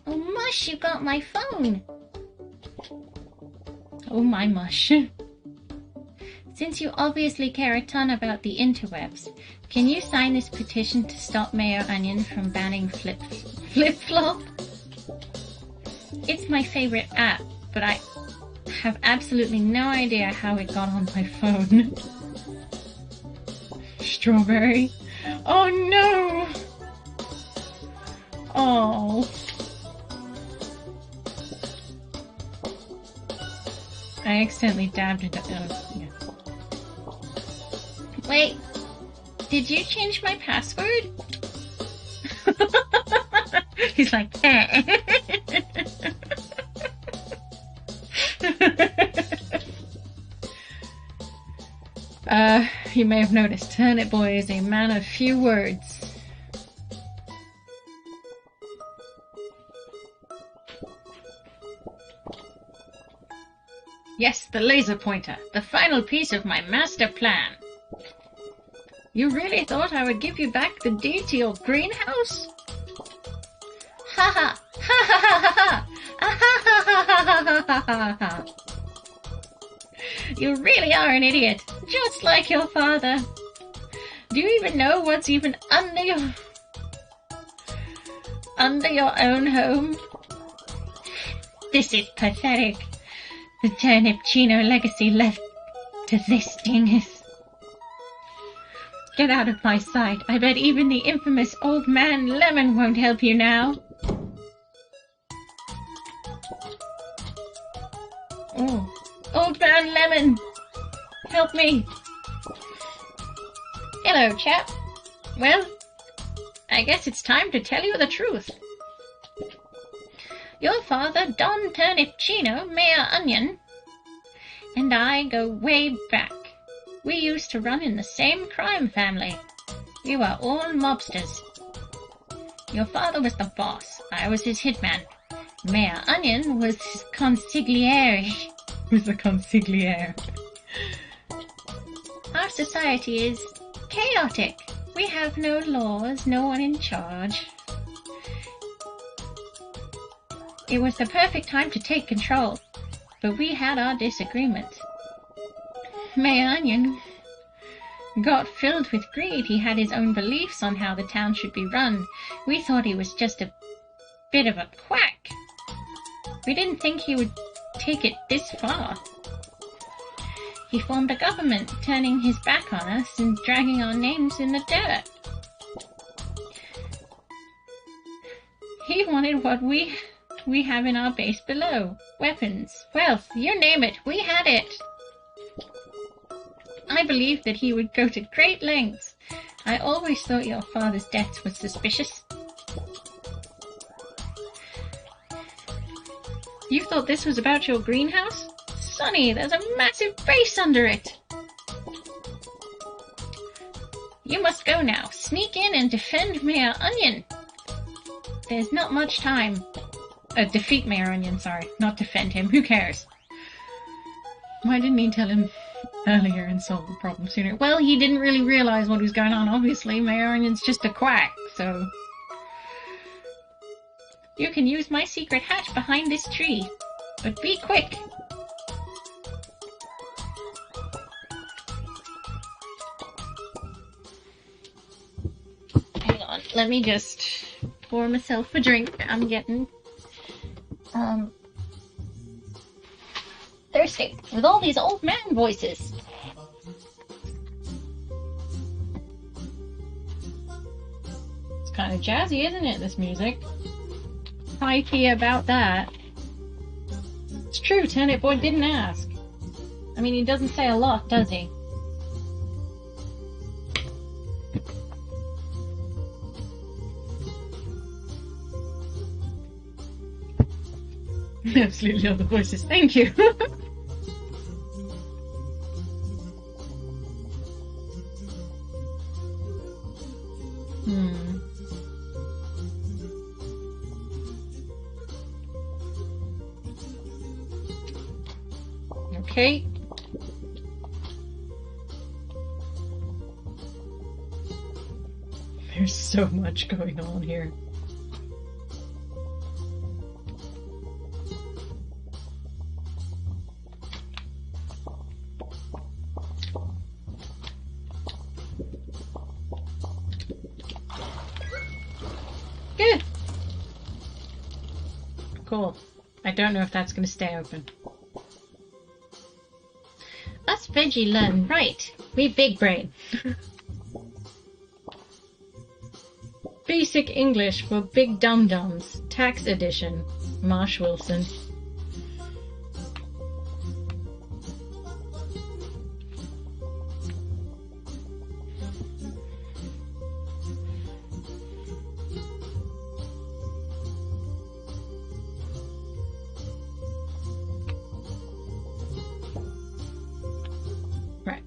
Oh, Mush, you got my phone! Oh, my Mush. Since you obviously care a ton about the interwebs, can you sign this petition to stop Mayor Onion from banning Flip-Flop? It's my favorite app, but I have absolutely no idea how it got on my phone. Strawberry? Oh no! Oh. I accidentally dabbed it. Yeah. Wait, did you change my password? He's like, you may have noticed, Turnip Boy is a man of few words. Yes, the laser pointer, the final piece of my master plan. You really thought I would give you back the deed to your greenhouse? Ha ha! Ha ha ha ha! Ha ha ha ha ha ha! You really are an idiot, just like your father. Do you even know what's even under your own home? This is pathetic. The Turnipchino legacy left to this dingus. Get out of my sight. I bet even the infamous Old Man Lemon won't help you now. Oh, Old Man Lemon! Help me! Hello, chap. Well, I guess it's time to tell you the truth. Your father, Don Turnip Chino, Mayor Onion, and I go way back. We used to run in the same crime family. We were all mobsters. Your father was the boss. I was his hitman. Mayor Onion was his consigliere. Who's the consigliere? Our society is chaotic. We have no laws, no one in charge. It was the perfect time to take control, but we had our disagreements. Mayor Onion got filled with greed. He had his own beliefs on how the town should be run. We thought he was just a bit of a quack. We didn't think he would take it this far. He formed a government, turning his back on us and dragging our names in the dirt. He wanted what we have in our base below. Weapons, wealth, you name it, we had it. I believed that he would go to great lengths. I always thought your father's death was suspicious. You thought this was about your greenhouse? Sonny, there's a massive base under it. You must go now. Sneak in and defend Mayor Onion. There's not much time. Defeat Mayor Onion, sorry. Not defend him. Who cares? Why didn't he tell him earlier and solve the problem sooner? Well, he didn't really realize what was going on, obviously. Mayor Onion's just a quack, so... You can use my secret hatch behind this tree. But be quick! Hang on, let me just pour myself a drink. I'm getting... thirsty with all these old man voices. It's kind of jazzy, isn't it, this music? Pipey about that. It's true, Turnip Boy didn't ask. I mean, he doesn't say a lot, does he? Absolutely love the voices. Thank you. Okay. There's so much going on here. Good. Cool. I don't know if that's going to stay open. Us veggie learn right. We big brain. Basic English for Big Dum-Dums. Tax Edition. Marsh Wilson. Right.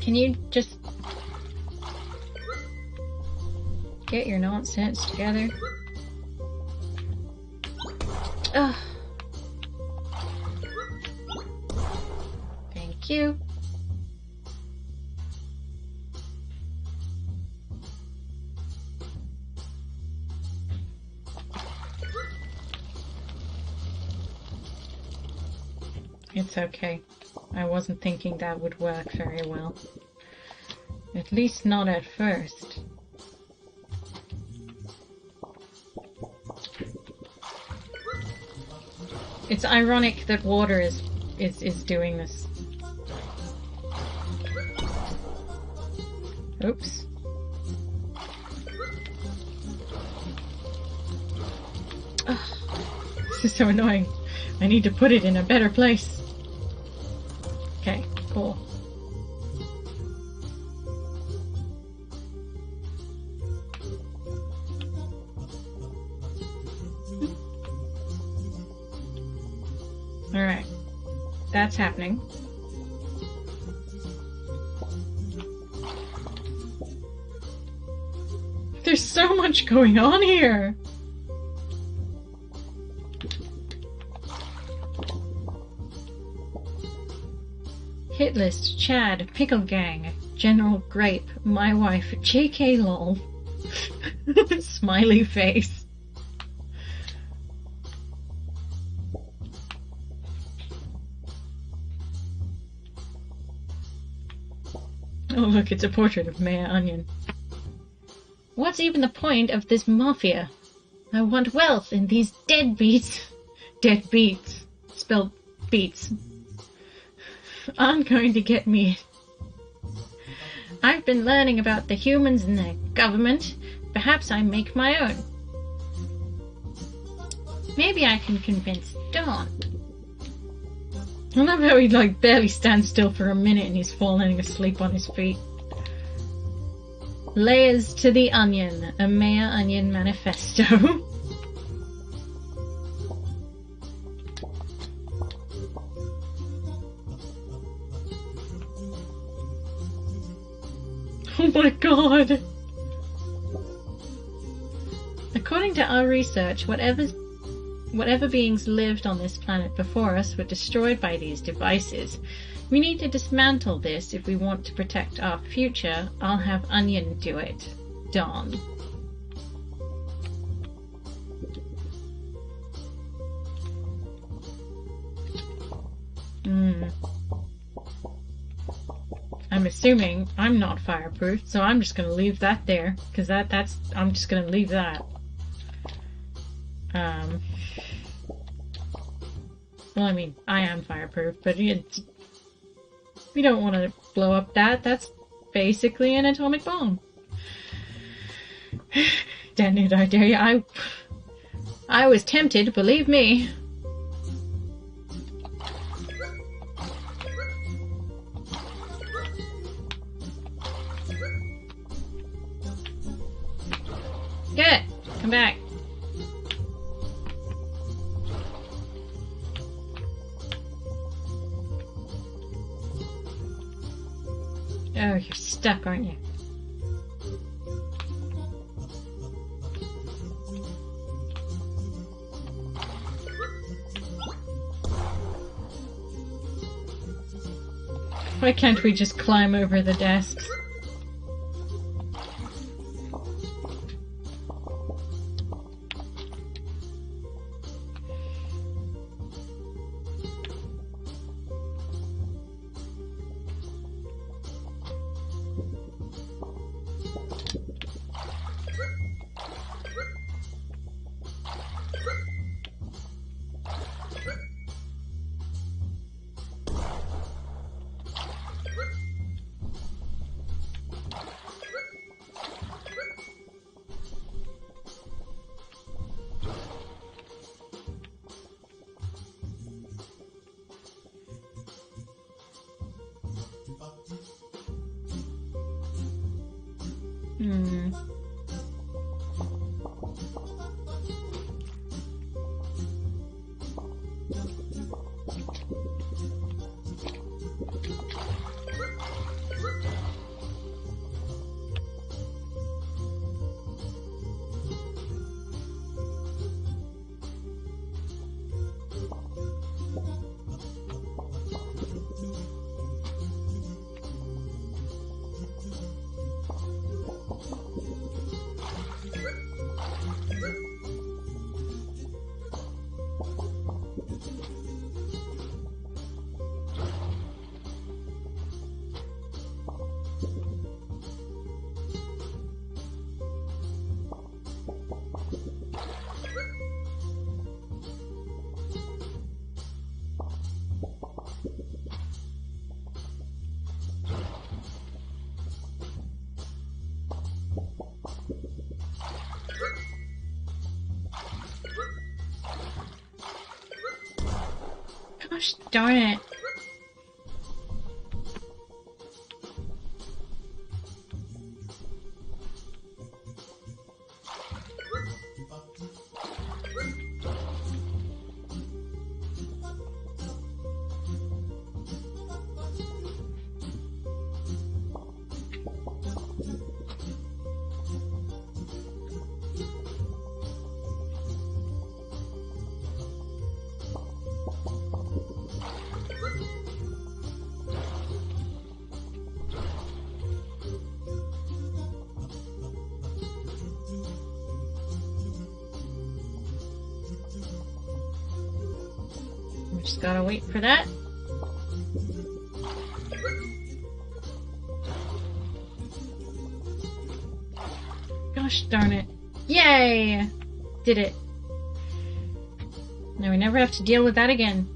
Can you just get your nonsense together? Ugh. Thank you. It's okay. I wasn't thinking that would work very well. At least not at first. It's ironic that water is doing this. Oops. This is so annoying. I need to put it in a better place. Okay, cool. Alright. That's happening. There's so much going on here! Hit list, Chad, Pickle Gang, General Grape, my wife, JK lol. Smiley face. Oh look, it's a portrait of Mayor Onion. What's even the point of this mafia? I want wealth and these deadbeats. Deadbeats. Spelled beats. Aren't going to get me. I've been learning about the humans and their government. Perhaps I make my own. Maybe I can convince Dawn. I love how he barely stands still for a minute and he's falling asleep on his feet. Layers to the Onion, a Mayor Onion manifesto. Oh my god! According to our research, whatever beings lived on this planet before us were destroyed by these devices. We need to dismantle this if we want to protect our future. I'll have Onion do it. Dawn. I'm assuming I'm not fireproof, so I'm just gonna leave that there, because I'm just gonna leave that. Well, I mean, I am fireproof, but we don't want to blow up that. That's basically an atomic bomb. Detonate, I dare you. I was tempted, believe me. Good. Come back. Oh, you're stuck, aren't you? Why can't we just climb over the desks? Gosh darn it. Just gotta wait for that. Gosh darn it. Yay! Did it. Now we never have to deal with that again.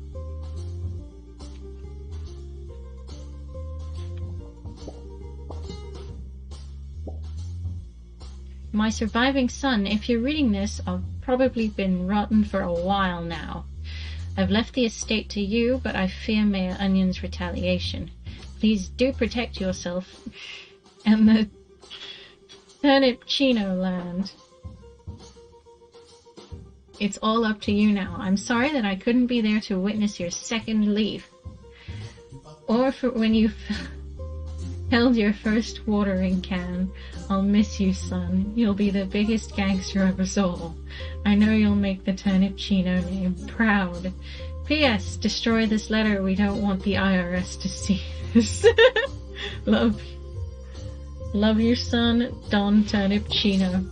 My surviving son, if you're reading this, I've probably been rotten for a while now. I've left the estate to you, but I fear Mayor Onion's retaliation. Please do protect yourself and the Turnip Chino land. It's all up to you now. I'm sorry that I couldn't be there to witness your second leaf. Or for when you held your first watering can. I'll miss you, son. You'll be the biggest gangster of us all. I know you'll make the Turnip Chino name proud. P.S. Destroy this letter. We don't want the IRS to see this. Love your son, Don Turnip Chino.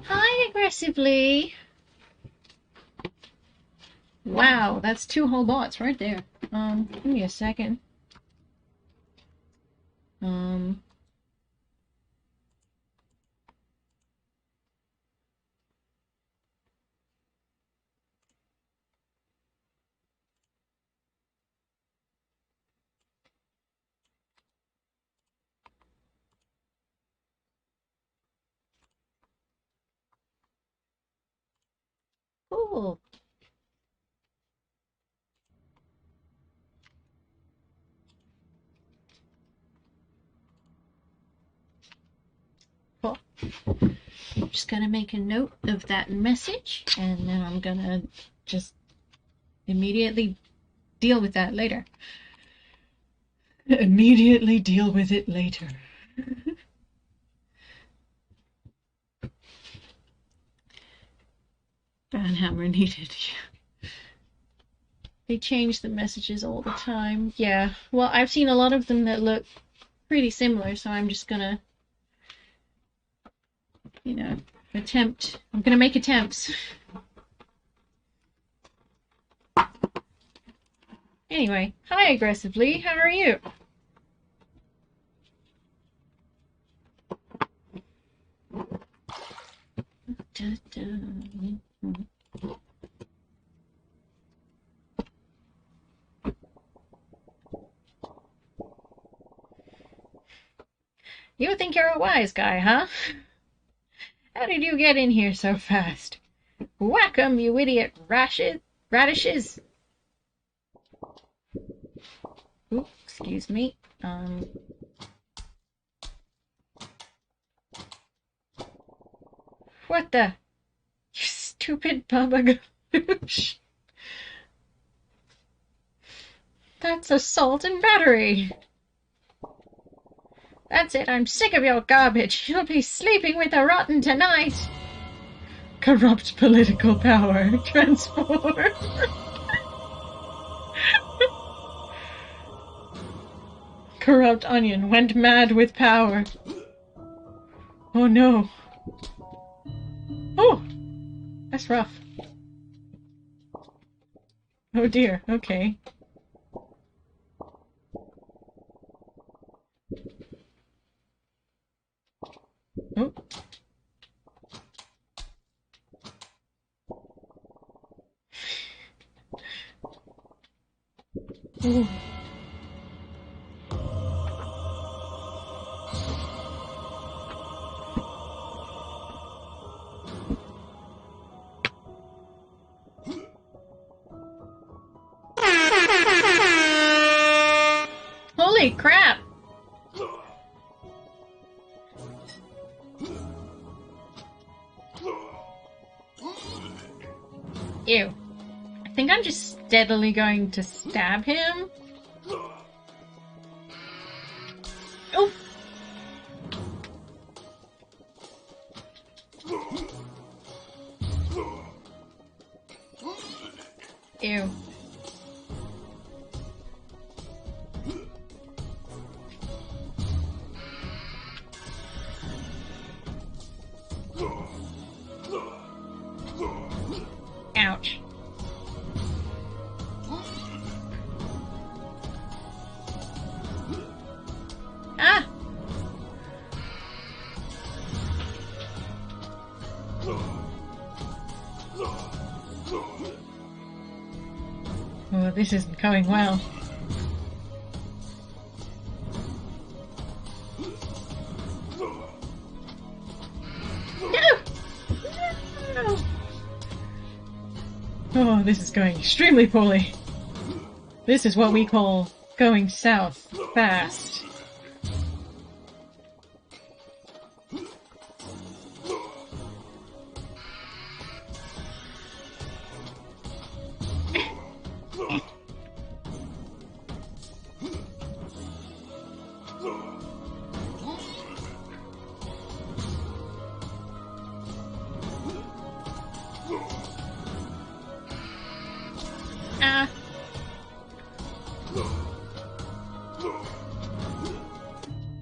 Hi, aggressively. Wow, that's 2 whole bots right there. Give me a second. Cool. Cool. I'm just gonna make a note of that message, and then I'm gonna just immediately deal with that later. Immediately deal with it later. Banhammer needed. They change the messages all the time. Yeah, well, I've seen a lot of them that look pretty similar, so I'm just gonna, you know, attempt. I'm gonna make attempts. Anyway, hi, aggressively. How are you? You think you're a wise guy, huh? How did you get in here so fast? Whack 'em, you idiot radishes! Ooh, excuse me. What the? You stupid Baba Ganoush. That's assault and battery. That's it, I'm sick of your garbage. You'll be sleeping with a rotten tonight. Corrupt political power. Transform. Corrupt Onion went mad with power. Oh no. Oh! That's rough. Oh dear, okay. Oh. Ooh. Ew. I think I'm just steadily going to stab him. Oh! Ew. Ouch. Ah! Oh, this isn't going well. No! No! Oh, this is going extremely poorly. This is what we call going south fast. Ah.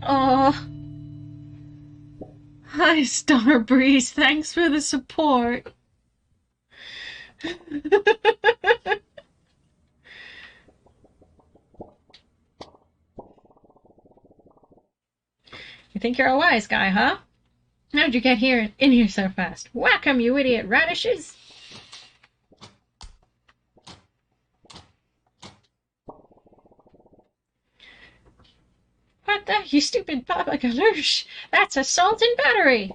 Oh. Hi, Star Breeze. Thanks for the support. You think you're a wise guy, huh? How'd you get in here so fast? Whack 'em, you idiot radishes! What the? You stupid Papa Galoosh! That's assault and battery!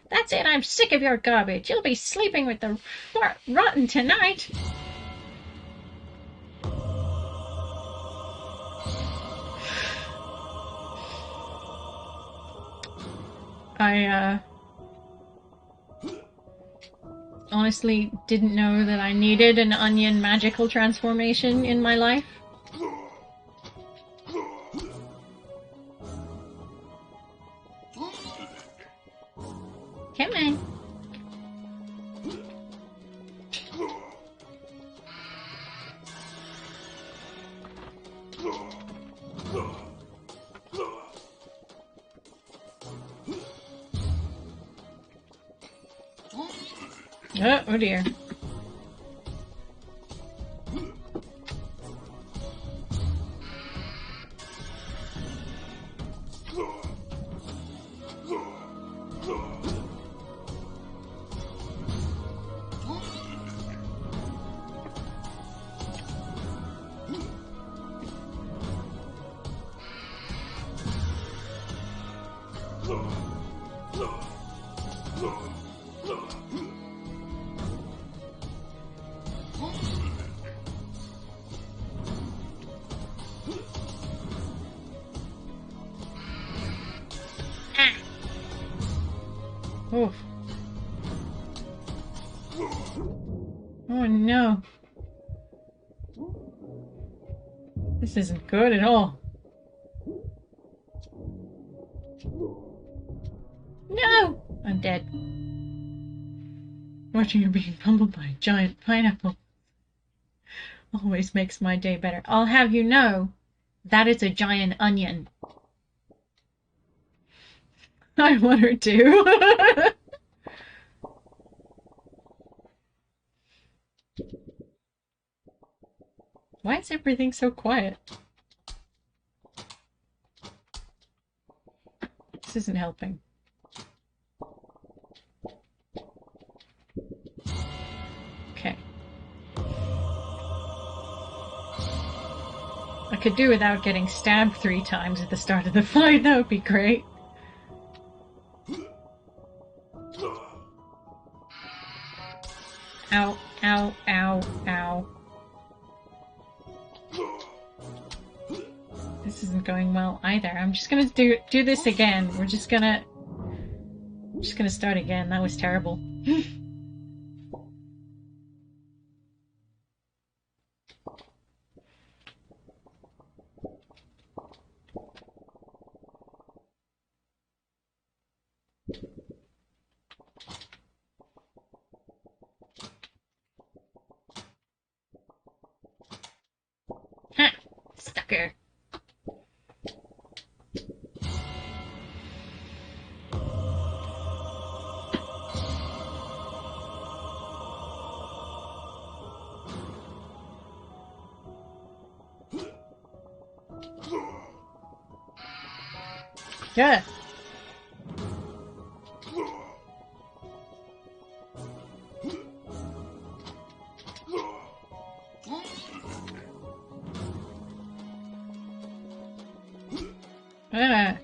That's it, I'm sick of your garbage. You'll be sleeping with the rotten tonight. I honestly didn't know that I needed an onion magical transformation in my life. Come on. Oh dear. Oof. Oh no. This isn't good at all. No! I'm dead. Watching her being pummeled by a giant pineapple always makes my day better. I'll have you know, that is a giant onion. I want her to. Why is everything so quiet? This isn't helping. Okay. I could do without getting stabbed 3 times at the start of the fight. That would be great. Ow, ow, ow, ow. This isn't going well either. I'm just gonna do this again. I'm just gonna start again. That was terrible. Okay. Yeah. Ah.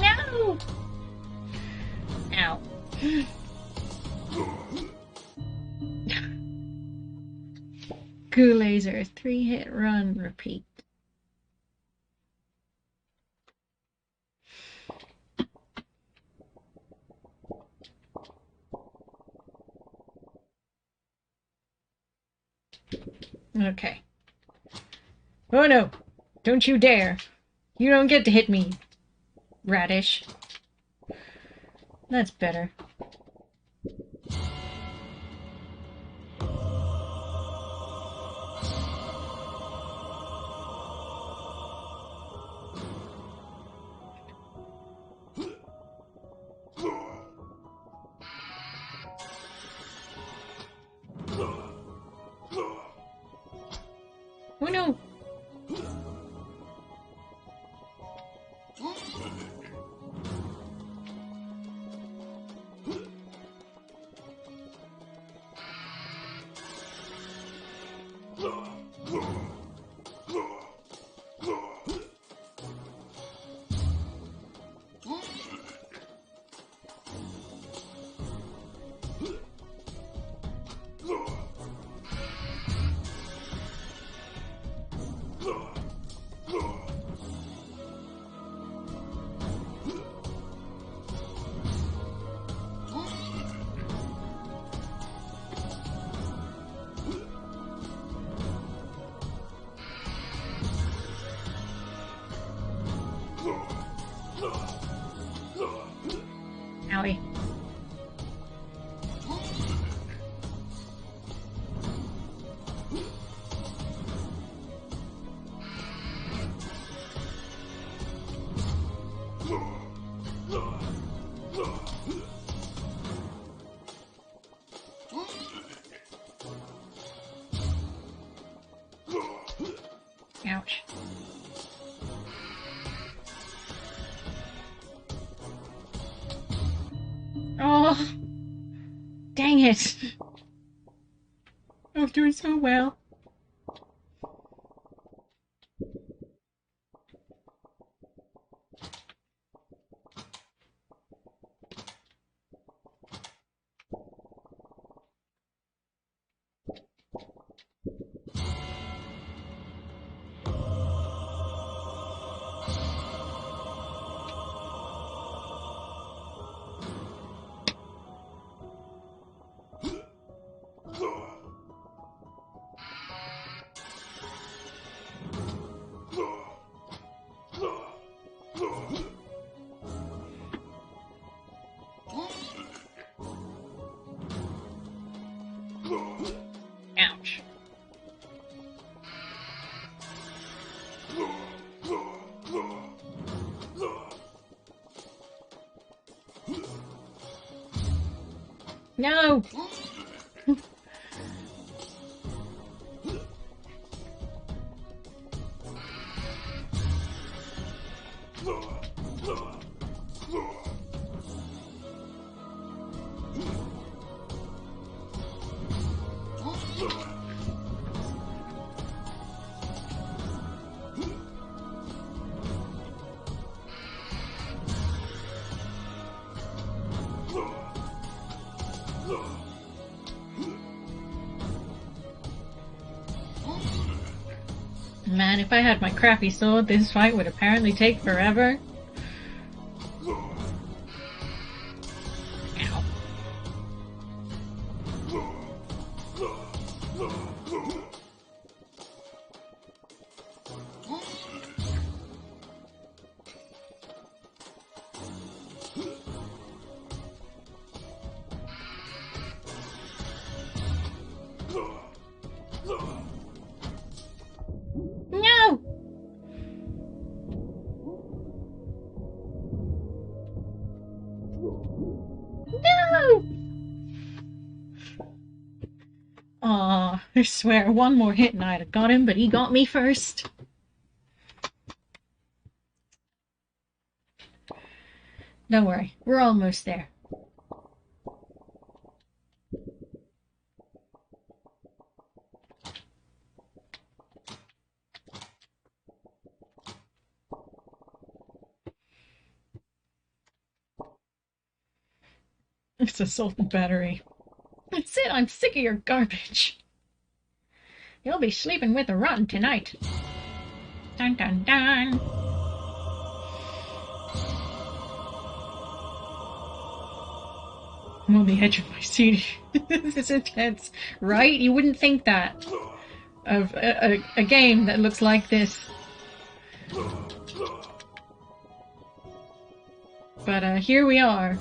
No! Ow. Goo laser, 3-hit run, repeat. Okay. Oh no! Don't you dare! You don't get to hit me, radish. That's better. Oh no! Owie. Ouch. Oh! Dang it! I was doing so well. Ouch. No! Man, if I had my crappy sword, this fight would apparently take forever. Ow. No! No! Aw, I swear, one more hit and I'd have got him, but he got me first. Don't worry, we're almost there. It's assault and battery. That's it, I'm sick of your garbage. You'll be sleeping with a rotten tonight. Dun dun dun. I'm on the edge of my seat. This is intense, right? You wouldn't think that of a game that looks like this. But here we are.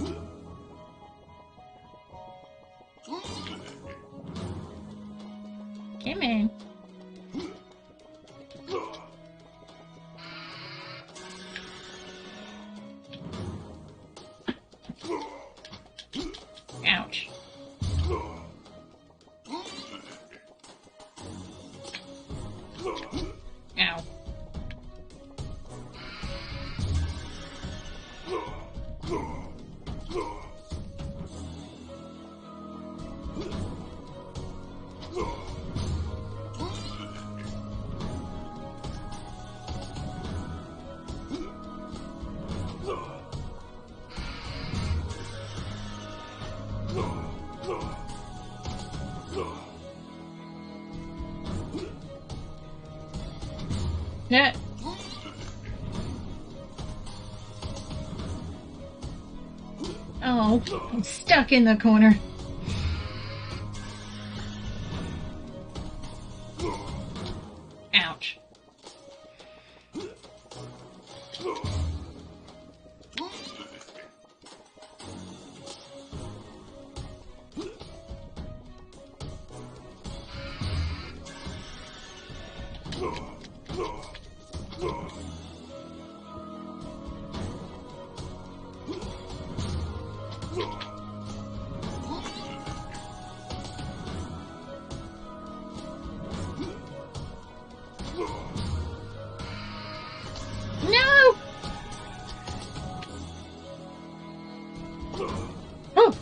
Come in. Ouch. Ow. Yeah. Oh, I'm stuck in the corner. Ouch. No! Oh!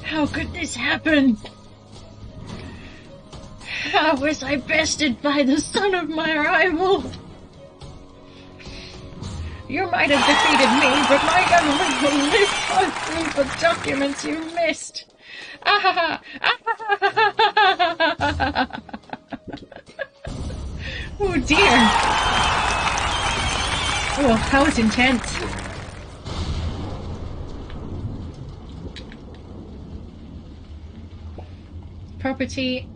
How could this happen? How was I bested by the son of my rival? You might have defeated me, but my government will list our proof of documents you missed. Ah, oh dear. Oh, that was intense. Property,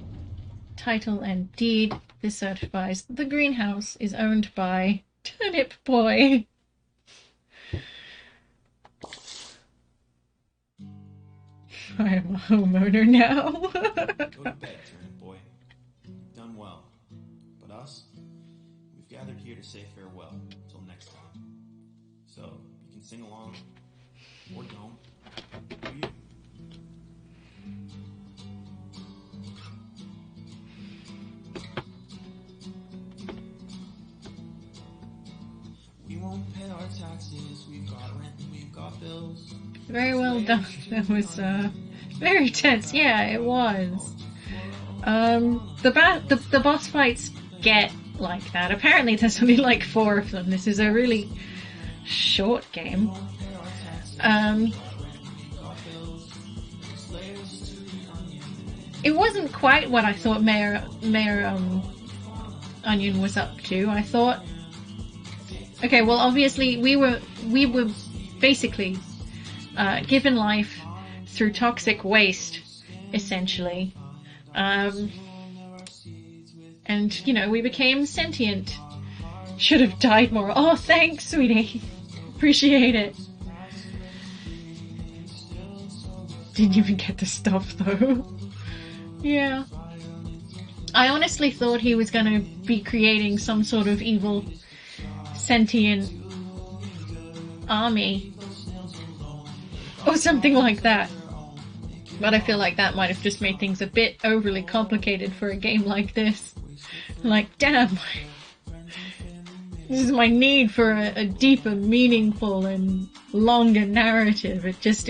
title, and deed. This certifies the greenhouse is owned by Turnip Boy. I am a homeowner now. Go to bed, Turnip Boy. You've done well. But us, we've gathered here to say farewell until next time. So, you can sing along, or don't. Do you? We won't pay our taxes, we've got rent and we've got bills. Very well done. That was very tense. Yeah, it was. The boss fights get like that. Apparently, there's only like 4 of them. This is a really short game. It wasn't quite what I thought Mayor Onion was up to. I thought, okay, well, obviously we were basically given life through toxic waste, essentially. And, you know, we became sentient. Should have died more. Oh, thanks, sweetie. Appreciate it. Didn't even get the stuff, though. Yeah. I honestly thought he was going to be creating some sort of evil, sentient army. Or something like that. But I feel like that might have just made things a bit overly complicated for a game like this. Like, damn. This is my need for a deeper, meaningful, and longer narrative. It just...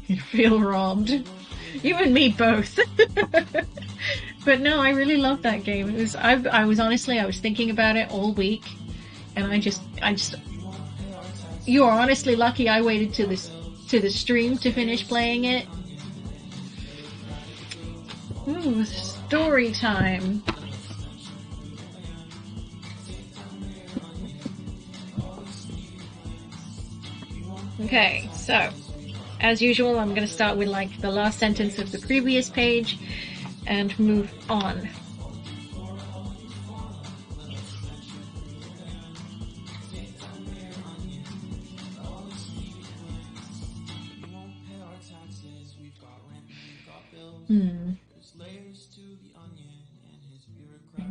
You feel robbed. You and me both. But no, I really loved that game. It was, I was thinking about it all week, and I just, you are honestly lucky I waited to the stream to finish playing it. Ooh, story time. Okay, so, as usual, I'm going to start with, like, the last sentence of the previous page and move on.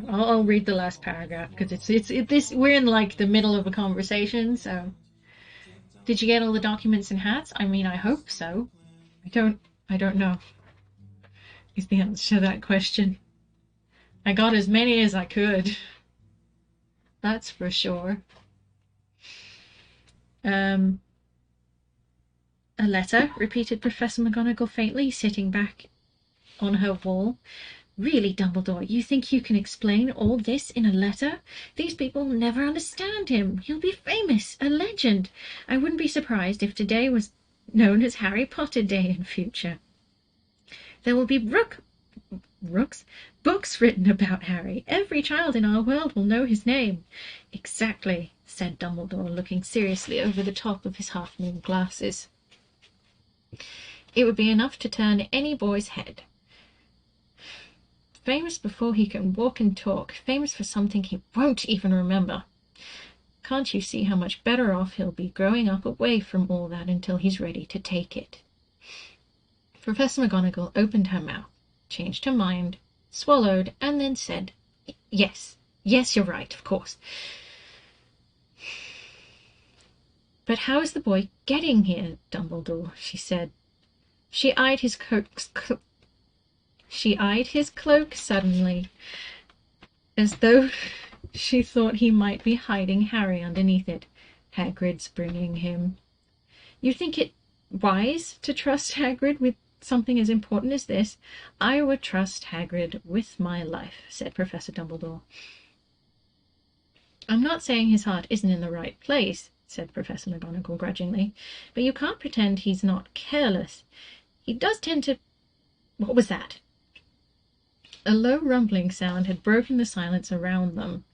I'll read the last paragraph, because we're in, like, the middle of a conversation, so... Did you get all the documents and hats? I mean, I hope so. I don't know, is the answer to that question. I got as many as I could. That's for sure. A letter, repeated Professor McGonagall faintly, sitting back on her wall. Really, Dumbledore, you think you can explain all this in a letter? These people never understand him. He'll be famous, a legend. I wouldn't be surprised if today was known as Harry Potter Day in future. There will be books written about Harry. Every child in our world will know his name. Exactly, said Dumbledore, looking seriously over the top of his half-moon glasses. It would be enough to turn any boy's head. Famous before he can walk and talk, famous for something he won't even remember. Can't you see how much better off he'll be growing up away from all that until he's ready to take it? Professor McGonagall opened her mouth, changed her mind, swallowed, and then said, Yes, you're right, of course. But how is the boy getting here, Dumbledore? She said. She eyed his cloak suddenly, as though she thought he might be hiding Harry underneath it. Hagrid's bringing him. You think it wise to trust Hagrid with something as important as this? I would trust Hagrid with my life, said Professor Dumbledore. I'm not saying his heart isn't in the right place, said Professor McGonagall grudgingly, but you can't pretend he's not careless. He does tend to... What was that? A low rumbling sound had broken the silence around them.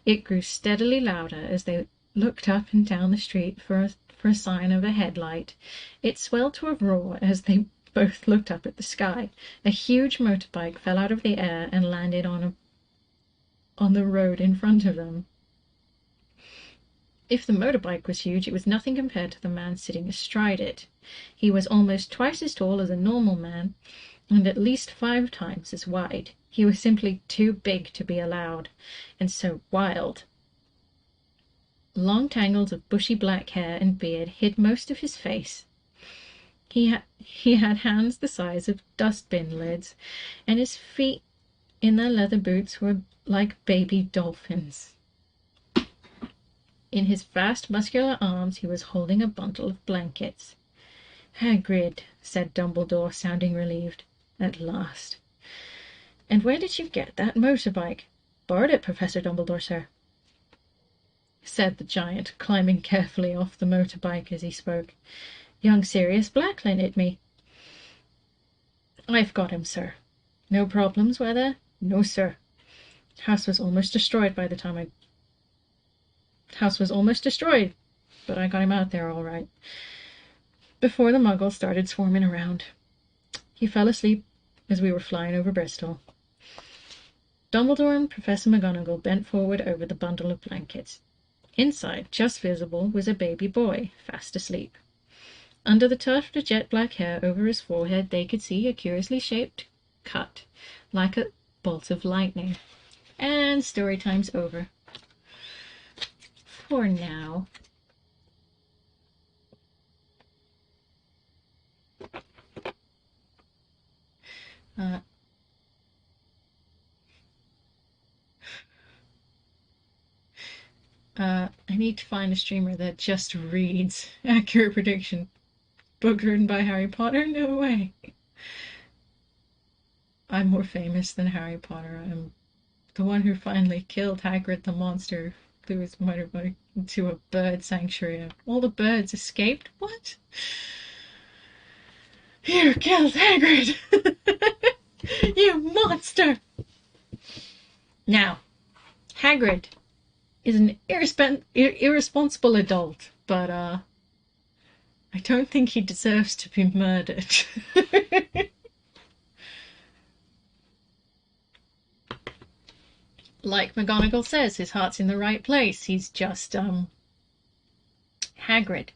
It grew steadily louder as they looked up and down the street for a sign of a headlight. It swelled to a roar as they both looked up at the sky. A huge motorbike fell out of the air and landed on the road in front of them. If the motorbike was huge, it was nothing compared to the man sitting astride it. He was almost twice as tall as a normal man, and at least 5 times as wide. He was simply too big to be allowed, and so wild. Long tangles of bushy black hair and beard hid most of his face. He had hands the size of dustbin lids, and his feet in their leather boots were like baby dolphins. In his vast muscular arms he was holding a bundle of blankets. Hagrid, said Dumbledore, sounding relieved. At last. And where did you get that motorbike? Borrowed it, Professor Dumbledore, sir, said the giant, climbing carefully off the motorbike as he spoke. Young Sirius Black lent it me. I've got him, sir. No problems, were there? No, sir. House was almost destroyed by the time I... House was almost destroyed, but I got him out there all right. Before the muggles started swarming around. He fell asleep as we were flying over Bristol. Dumbledore and Professor McGonagall bent forward over the bundle of blankets. Inside, just visible, was a baby boy, fast asleep. Under the tuft of jet-black hair over his forehead, they could see a curiously shaped cut, like a bolt of lightning. And story time's over. For now. I need to find a streamer that just reads accurate prediction. Book written by Harry Potter? No way. I'm more famous than Harry Potter. I'm the one who finally killed Hagrid the monster through his motorbike into a bird sanctuary. All the birds escaped? What? You killed Hagrid! You monster! Now, Hagrid is an irresponsible adult, but I don't think he deserves to be murdered. Like McGonagall says, his heart's in the right place. He's just Hagrid.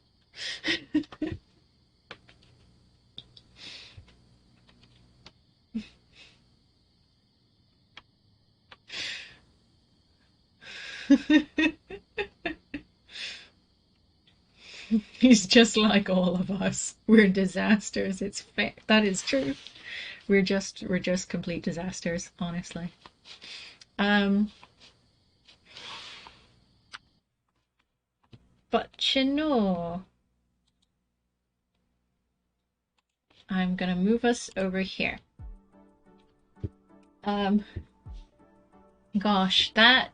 He's just like all of us. We're disasters. It's fair. That is true. We're just complete disasters, honestly. But you know, I'm gonna move us over here. Gosh, that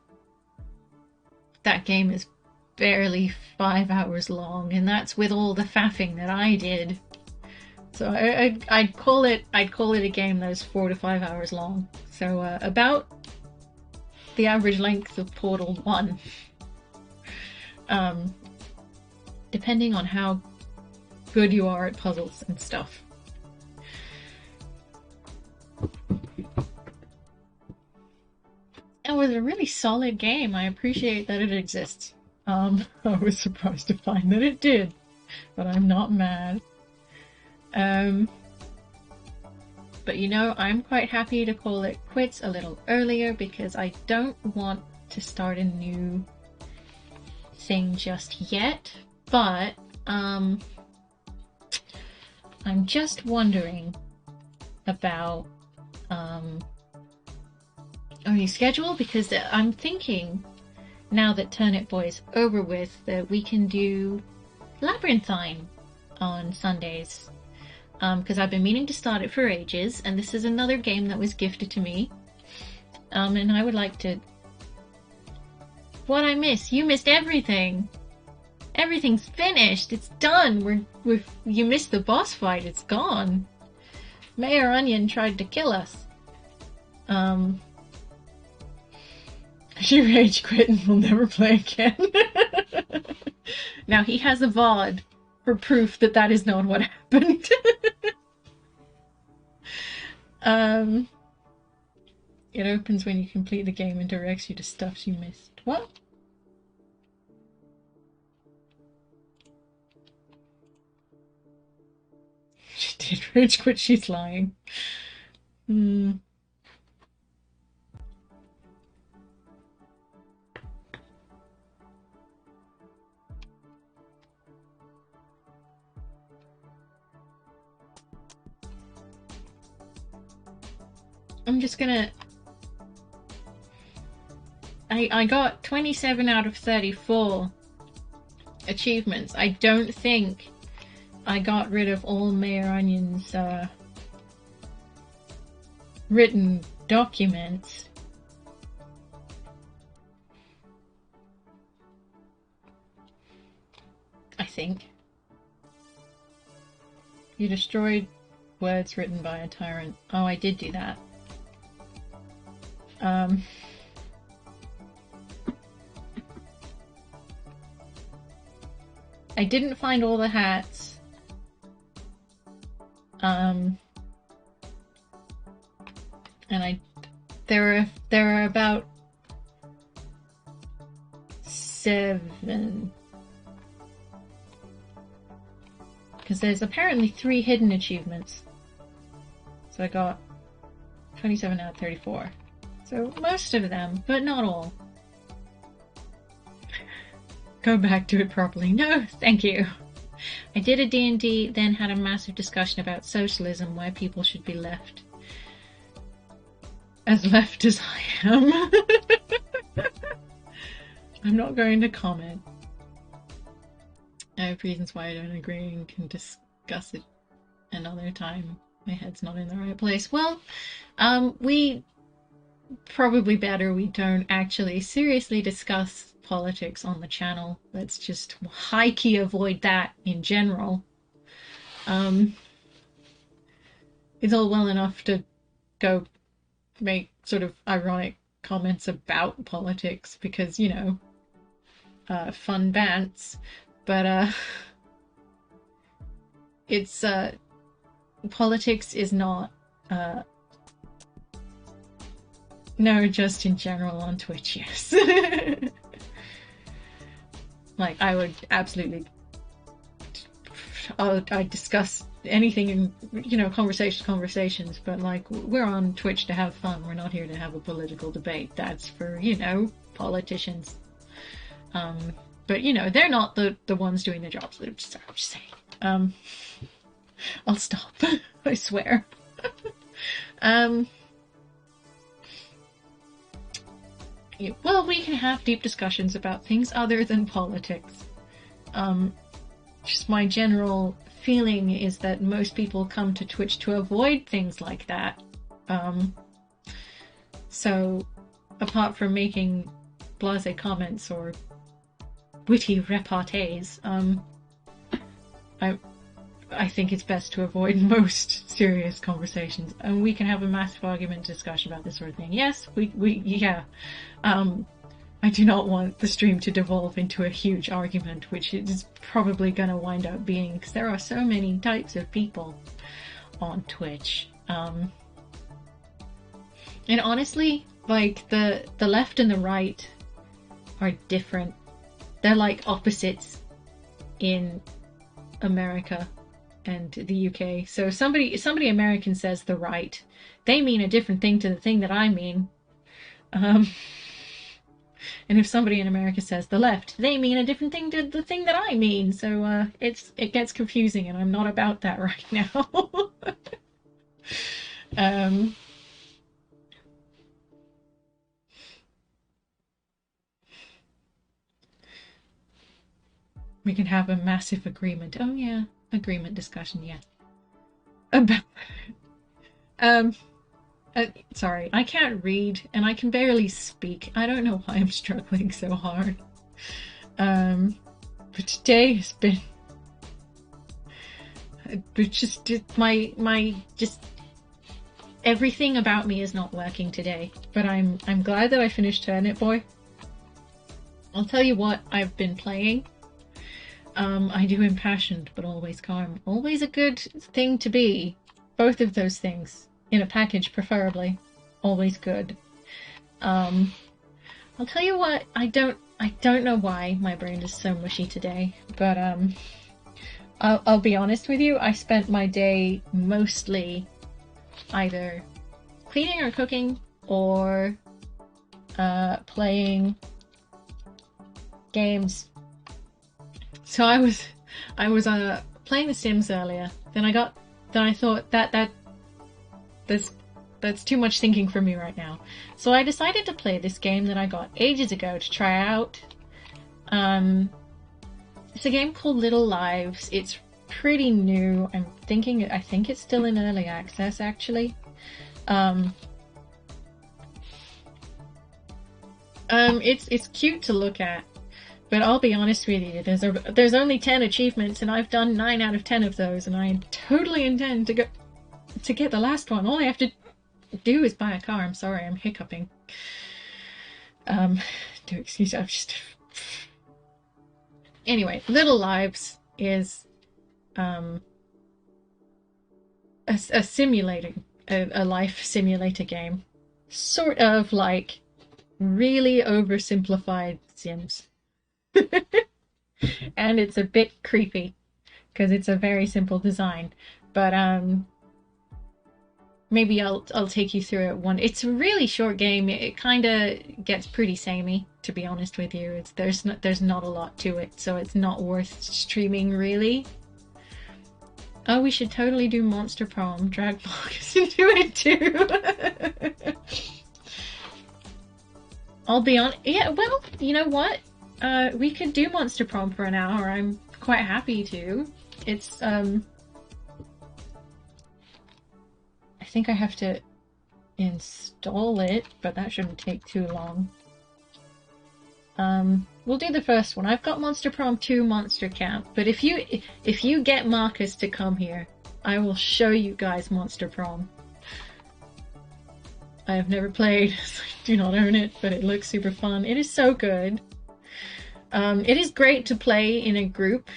game is barely 5 hours long, and that's with all the faffing that I did. So I'd call it a game that is 4 to 5 hours long. So about the average length of Portal 1. Depending on how good you are at puzzles and stuff. It was a really solid game. I appreciate that it exists. I was surprised to find that it did, but I'm not mad. But you know, I'm quite happy to call it quits a little earlier because I don't want to start a new thing just yet, but I'm just wondering about our new schedule, because I'm thinking now that Turnip Boy's over with that we can do Labyrinthine on Sundays, because I've been meaning to start it for ages, and this is another game that was gifted to me, and I would like to... What I miss? You missed everything! Everything's finished! It's done! You missed the boss fight, it's gone! Mayor Onion tried to kill us. She rage quit and will never play again. Now he has a VOD for proof that that is not what happened. It opens when you complete the game and directs you to stuff you missed. What? She did rage quit, she's lying. I'm just gonna... I got 27 out of 34 achievements. I don't think I got rid of all Mayor Onion's written documents. I think. You destroyed words written by a tyrant. Oh, I did do that. I didn't find all the hats. And there are about 7. Because there's apparently 3 hidden achievements. So I got 27 out of 34. So most of them, but not all. Go back to it properly. No, thank you. I did a D&D, then had a massive discussion about socialism, why people should be left. As left as I am. I'm not going to comment. I have reasons why I don't agree and can discuss it another time. My head's not in the right place. Well, we probably better we don't actually seriously discuss politics on the channel. Let's just high-key avoid that in general. It's all well enough to go make sort of ironic comments about politics because, you know, fun bants, but it's politics is not no, just in general on Twitch, yes. Like, I would absolutely I discuss anything in, you know, conversations, but like, we're on Twitch to have fun. We're not here to have a political debate. That's for, you know, politicians. But you know, they're not the ones doing their jobs. I'm just saying. I'll stop. I swear. Yeah, well, we can have deep discussions about things other than politics. Just my general feeling is that most people come to Twitch to avoid things like that. So, apart from making blasé comments or witty repartees, I think it's best to avoid most serious conversations, and we can have a massive argument discussion about this sort of thing. Yes, yeah. I do not want the stream to devolve into a huge argument, which it is probably going to wind up being, because there are so many types of people on Twitch. And honestly, like, the left and the right are different. They're like opposites in America and the UK. So if somebody American says the right, they mean a different thing to the thing that I mean. And if somebody in America says the left, they mean a different thing to the thing that I mean. So it gets confusing, and I'm not about that right now. We can have a massive agreement. Oh yeah, agreement discussion, yeah. About sorry, I can't read and I can barely speak. I don't know why I'm struggling so hard. But today has been just everything about me is not working today. But I'm glad that I finished Turnip Boy. I'll tell you what I've been playing. I do Impassioned, but always calm. Always a good thing to be. Both of those things. In a package, preferably. Always good. I'll tell you what, I don't know why my brain is so mushy today, but I'll be honest with you, I spent my day mostly either cleaning or cooking or playing games. So I was playing The Sims earlier. Then I thought that's too much thinking for me right now. So I decided to play this game that I got ages ago to try out. It's a game called Little Lives. It's pretty new. I think it's still in early access, actually. It's cute to look at, but I'll be honest with you, there's only 10 achievements, and I've done 9 out of 10 of those, and I totally intend to get the last one. All I have to do is buy a car. I'm sorry, I'm hiccuping. Do excuse me, I'm just... Anyway, Little Lives is a simulating, a life simulator game. Sort of like really oversimplified Sims. And it's a bit creepy because it's a very simple design. But maybe I'll take you through it one. It's a really short game. It kind of gets pretty samey, to be honest with you. There's not a lot to it, so it's not worth streaming really. Oh, we should totally do Monster Prom. Drag Marcus into it too. I'll be on. Yeah, well, you know what? We could do Monster Prom for an hour. I'm quite happy to. It's I think I have to install it, but that shouldn't take too long. We'll do the first one. I've got Monster Prom 2 Monster Camp, but if you get Marcus to come here, I will show you guys Monster Prom. I have never played, so I do not own it, but it looks super fun. It is so good. It is great to play in a group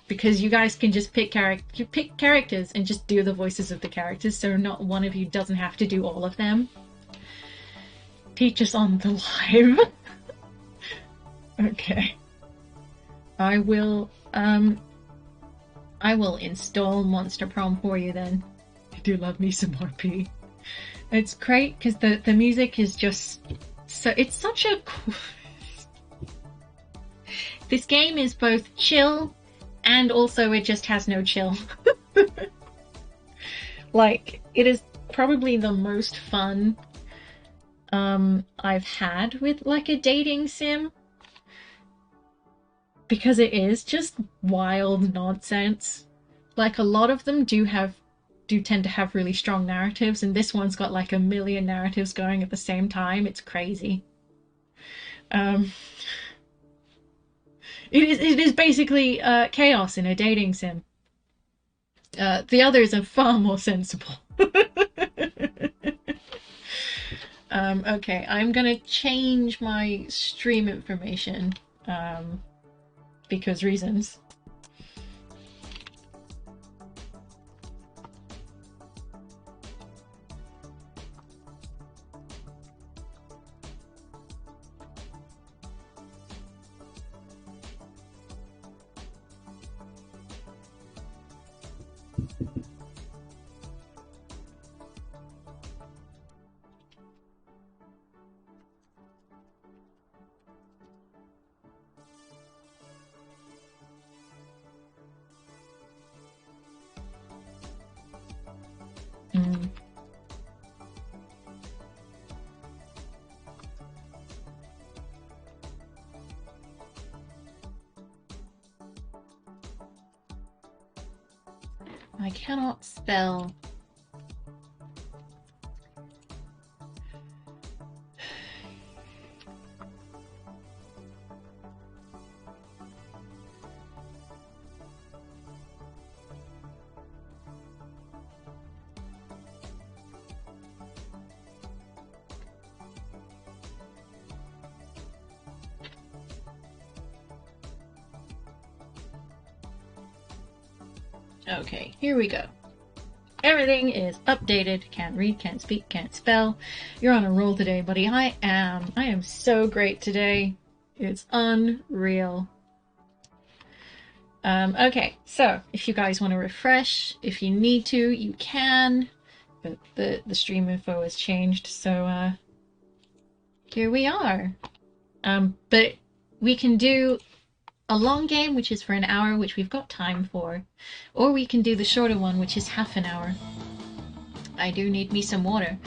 because you guys can just pick characters and just do the voices of the characters, so not one of you doesn't have to do all of them. Teach us on the live. Okay. I will install Monster Prom for you then. I do love me some RP. It's great because the music is just so, it's such a cool... This game is both chill and also it just has no chill. Like, it is probably the most fun I've had with like a dating sim. Because it is just wild nonsense. Like, a lot of them do tend to have really strong narratives, and this one's got like a million narratives going at the same time. It's crazy. It is basically chaos in a dating sim. The others are far more sensible. Okay, I'm gonna change my stream information because reasons. I cannot spell. Okay, here we go. Everything is updated. Can't read, can't speak, can't spell. You're on a roll today, buddy. I am so great today. It's unreal. Okay, so if you guys want to refresh, if you need to, you can. But the stream info has changed, so here we are. But we can do a long game, which is for an hour, which we've got time for, or we can do the shorter one, which is half an hour. I do need me some water.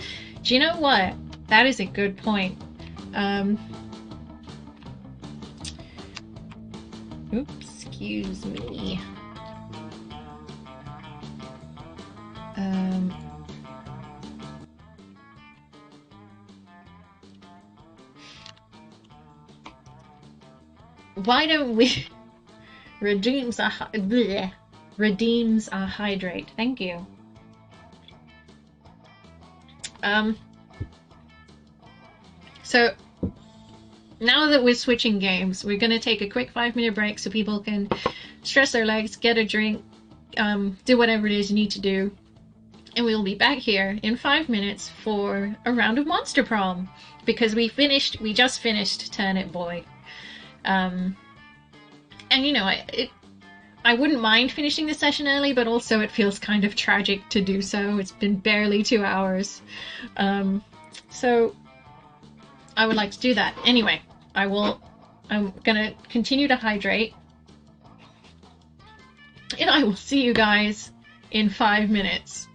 Do you know what? That is a good point. Oops, excuse me. Why don't we... Redeems a hydrate. Thank you. So now that we're switching games, we're going to take a quick 5-minute break so people can stretch their legs, get a drink, do whatever it is you need to do. And we'll be back here in 5 minutes for a round of Monster Prom. Because we just finished Turnip Boy. And you know, I wouldn't mind finishing the session early, but also it feels kind of tragic to do so. It's been barely 2 hours. So I would like to do that. Anyway, I'm gonna continue to hydrate. And I will see you guys in 5 minutes.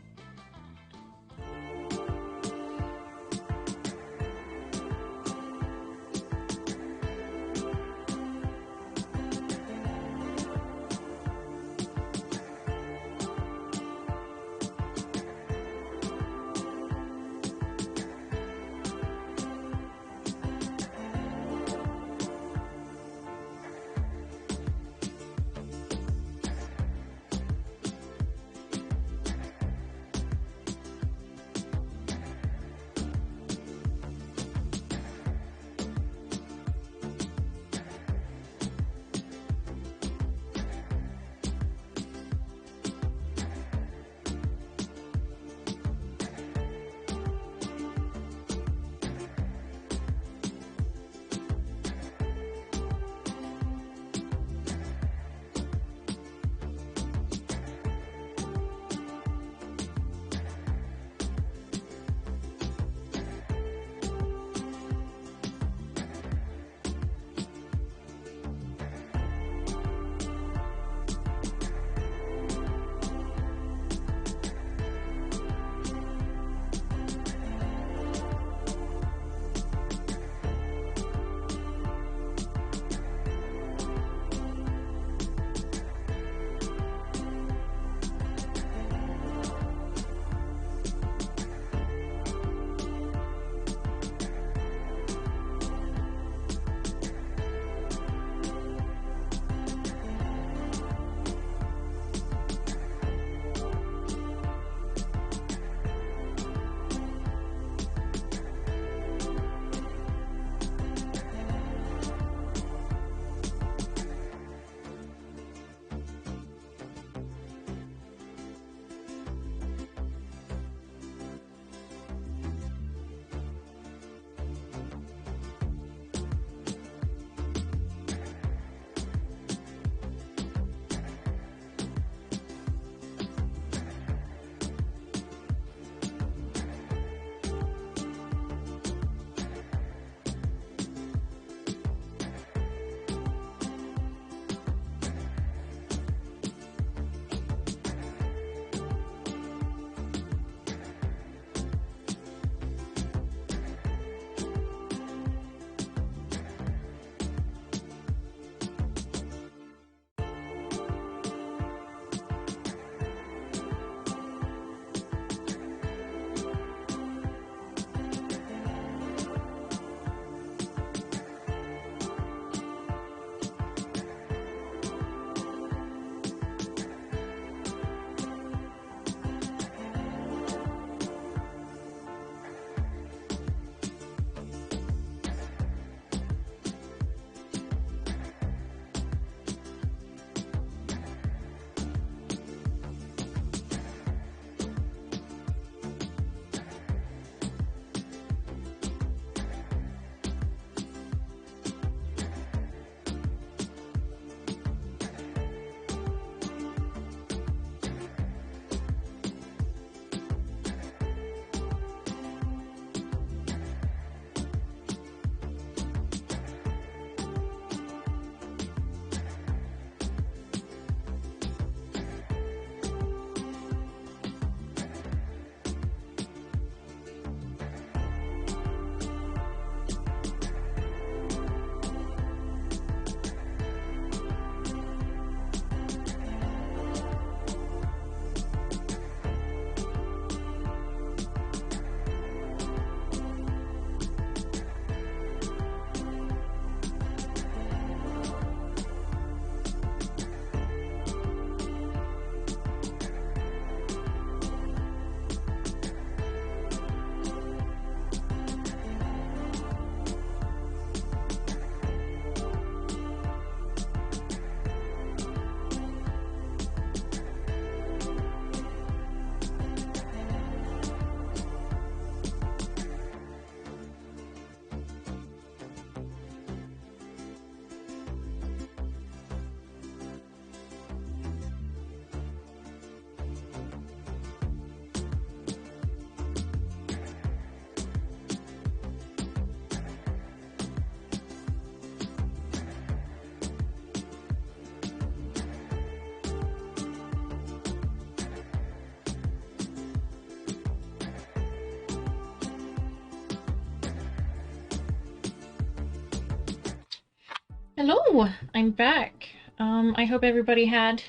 Hello, I'm back. I hope everybody had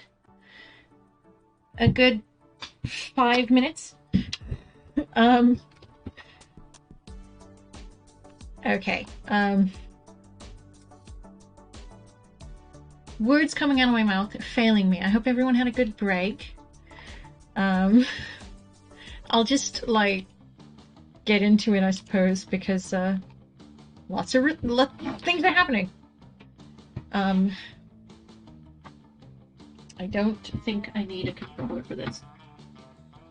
a good 5 minutes. Um, okay. Words coming out of my mouth failing me. I hope everyone had a good break. I'll just, like, get into it, I suppose, because, lots of things are happening. I don't think I need a controller for this.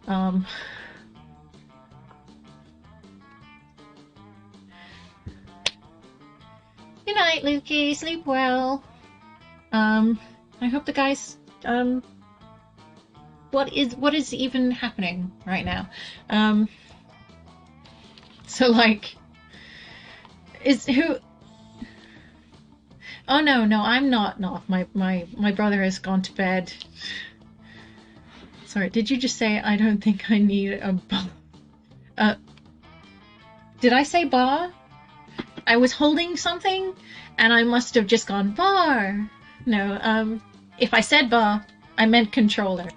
Good night, Lukey. Sleep well. I hope the guys, what is even happening right now? So, like, is who... Oh, no, I'm not. No, my brother has gone to bed. Sorry, did you just say I don't think I need a bar? Did I say bar? I was holding something, and I must have just gone bar. No, if I said bar, I meant controller.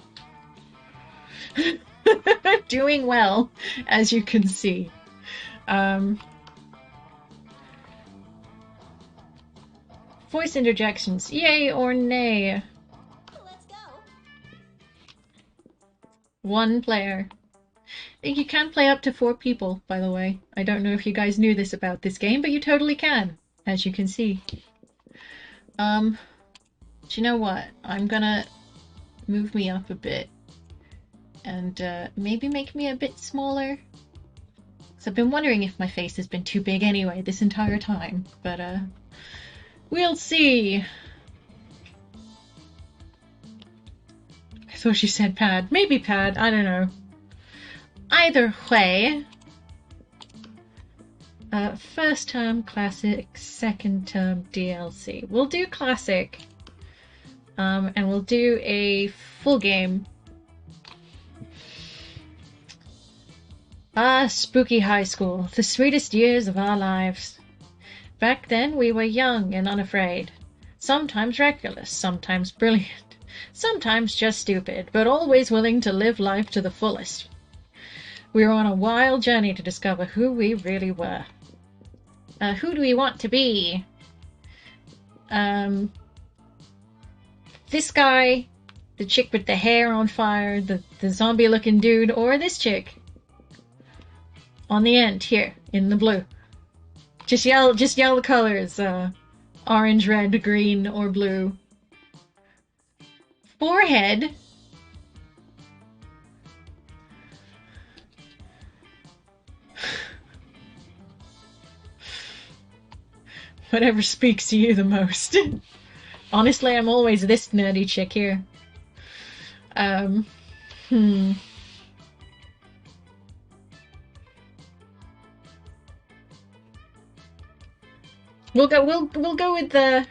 Doing well, as you can see. Voice interjections, yay or nay? Let's go. One player. You can play up to 4 people, by the way. I don't know if you guys knew this about this game, but you totally can, as you can see. Do you know what? I'm gonna move me up a bit and maybe make me a bit smaller. Because I've been wondering if my face has been too big anyway this entire time, but we'll see. I thought she said pad. Maybe pad, I don't know. Either way, first term classic, second term DLC. We'll do classic, and we'll do a full game. Ah, spooky high school, the sweetest years of our lives. Back then we were young and unafraid, sometimes reckless, sometimes brilliant, sometimes just stupid, but always willing to live life to the fullest. We were on a wild journey to discover who we really were. Who do we want to be? This guy, the chick with the hair on fire, the zombie-looking dude, or this chick? On the end, here, in the blue. Just yell the colors. Orange, red, green, or blue. Forehead. Whatever speaks to you the most. Honestly, I'm always this nerdy chick here. We'll go with the...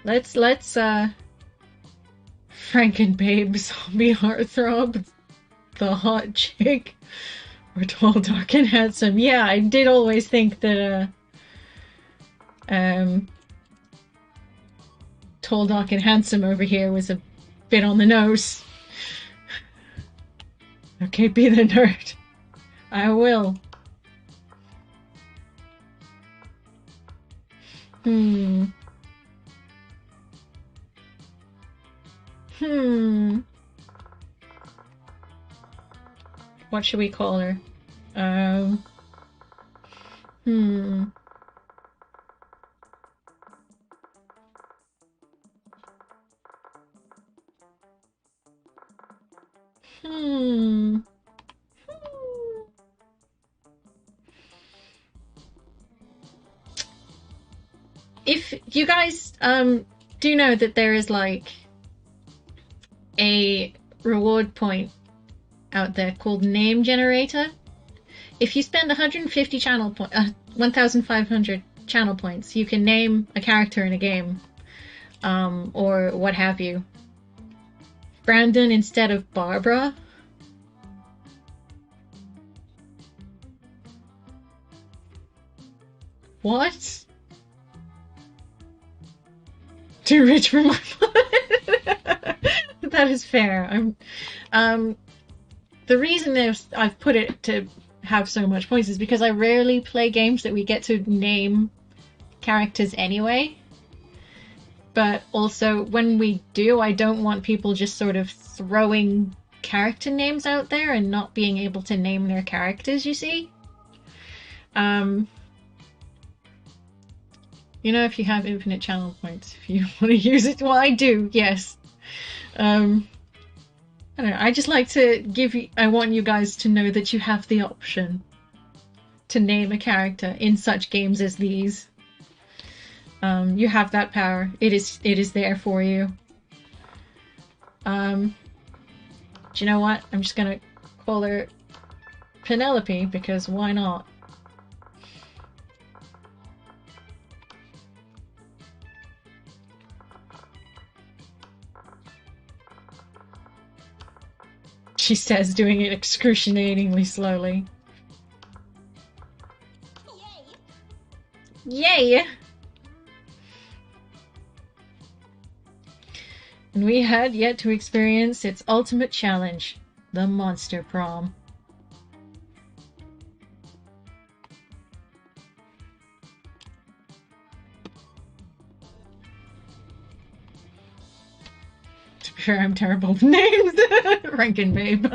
Let's Frankenbabe, zombie heartthrob, the hot chick, or tall, dark, and handsome. Yeah, I did always think that tall, dark, and handsome over here was a bit on the nose. Okay, be the nerd. I will. What should we call her? If you guys do know that there is like a reward point out there called Name Generator. If you spend 150 channel 1,500 channel points, you can name a character in a game, or what have you. Brandon instead of Barbara. What? Too rich for my blood. That is fair. The reason I've put it to have so much points is because I rarely play games that we get to name characters anyway. But also, when we do, I don't want people just sort of throwing character names out there and not being able to name their characters, you see? You know, if you have infinite channel points, if you want to use it, well, I do, yes. I don't know, I just like to give you, I want you guys to know that you have the option to name a character in such games as these. You have that power. It is there for you. Do you know what? I'm just gonna call her Penelope, because why not? She says, doing it excruciatingly slowly. Yay! Yay! And we had yet to experience its ultimate challenge, the Monster Prom. To be fair, I'm terrible with names. Rankin babe.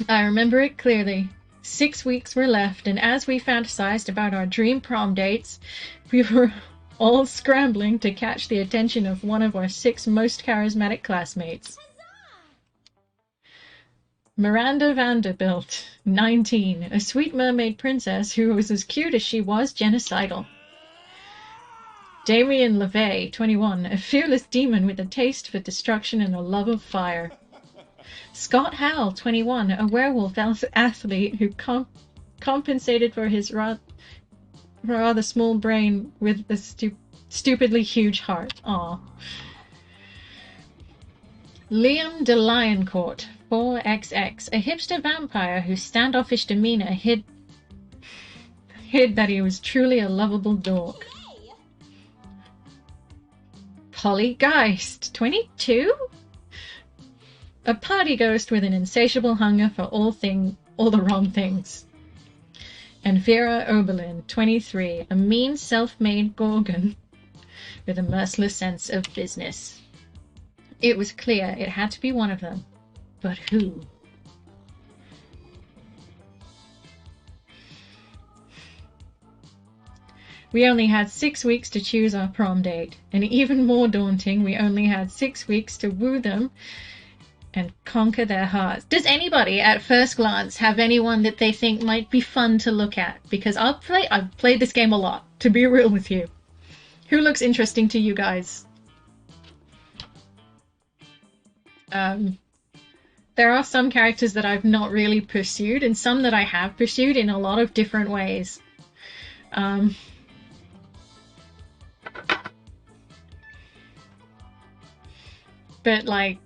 I remember it clearly. 6 weeks were left, and as we fantasized about our dream prom dates, we were all scrambling to catch the attention of one of our 6 most charismatic classmates. Miranda Vanderbilt, 19, a sweet mermaid princess who was as cute as she was genocidal. Damien LeVay, 21, a fearless demon with a taste for destruction and a love of fire. Scott Howell, 21, a werewolf athlete who compensated for his rather small brain with a stupidly huge heart. Aww. Liam de Lioncourt, 4XX, a hipster vampire whose standoffish demeanor hid that he was truly a lovable dork. Polly Geist, 22? A party ghost with an insatiable hunger for all the wrong things. And Vera Oberlin, 23, a mean self-made gorgon with a merciless sense of business. It was clear it had to be one of them, but who? We only had 6 weeks to choose our prom date, and even more daunting, we only had 6 weeks to woo them and conquer their hearts. Does anybody at first glance have anyone that they think might be fun to look at? Because I've played this game a lot, to be real with you. Who looks interesting to you guys? There are some characters that I've not really pursued, and some that I have pursued in a lot of different ways. But like,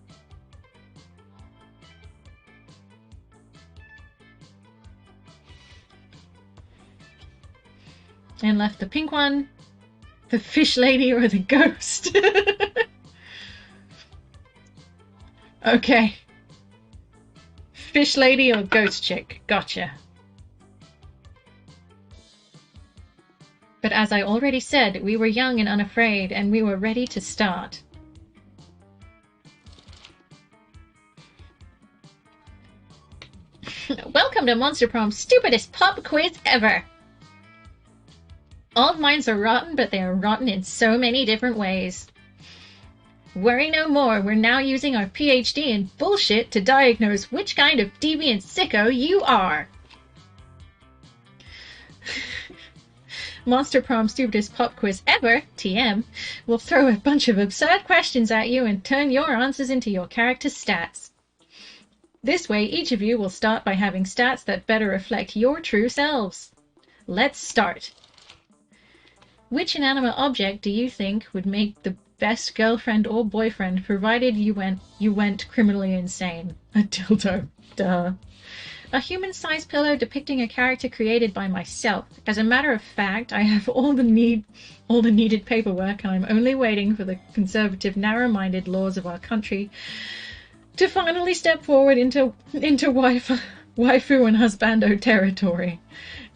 and left the pink one, the fish lady, or the ghost. Okay. Fish lady or ghost chick. Gotcha. But as I already said, we were young and unafraid, and we were ready to start. Welcome to Monster Prom's stupidest pop quiz ever! All minds are rotten, but they are rotten in so many different ways. Worry no more, we're now using our PhD in bullshit to diagnose which kind of deviant sicko you are. Monster Prom's stupidest pop quiz ever, TM, will throw a bunch of absurd questions at you and turn your answers into your character's stats. This way, each of you will start by having stats that better reflect your true selves. Let's start. Which inanimate object do you think would make the best girlfriend or boyfriend, provided you went criminally insane. A dildo. Duh. A human-sized pillow depicting a character created by myself. As a matter of fact, I have all the needed paperwork, and I'm only waiting for the conservative, narrow-minded laws of our country to finally step forward into waifu and husbando territory,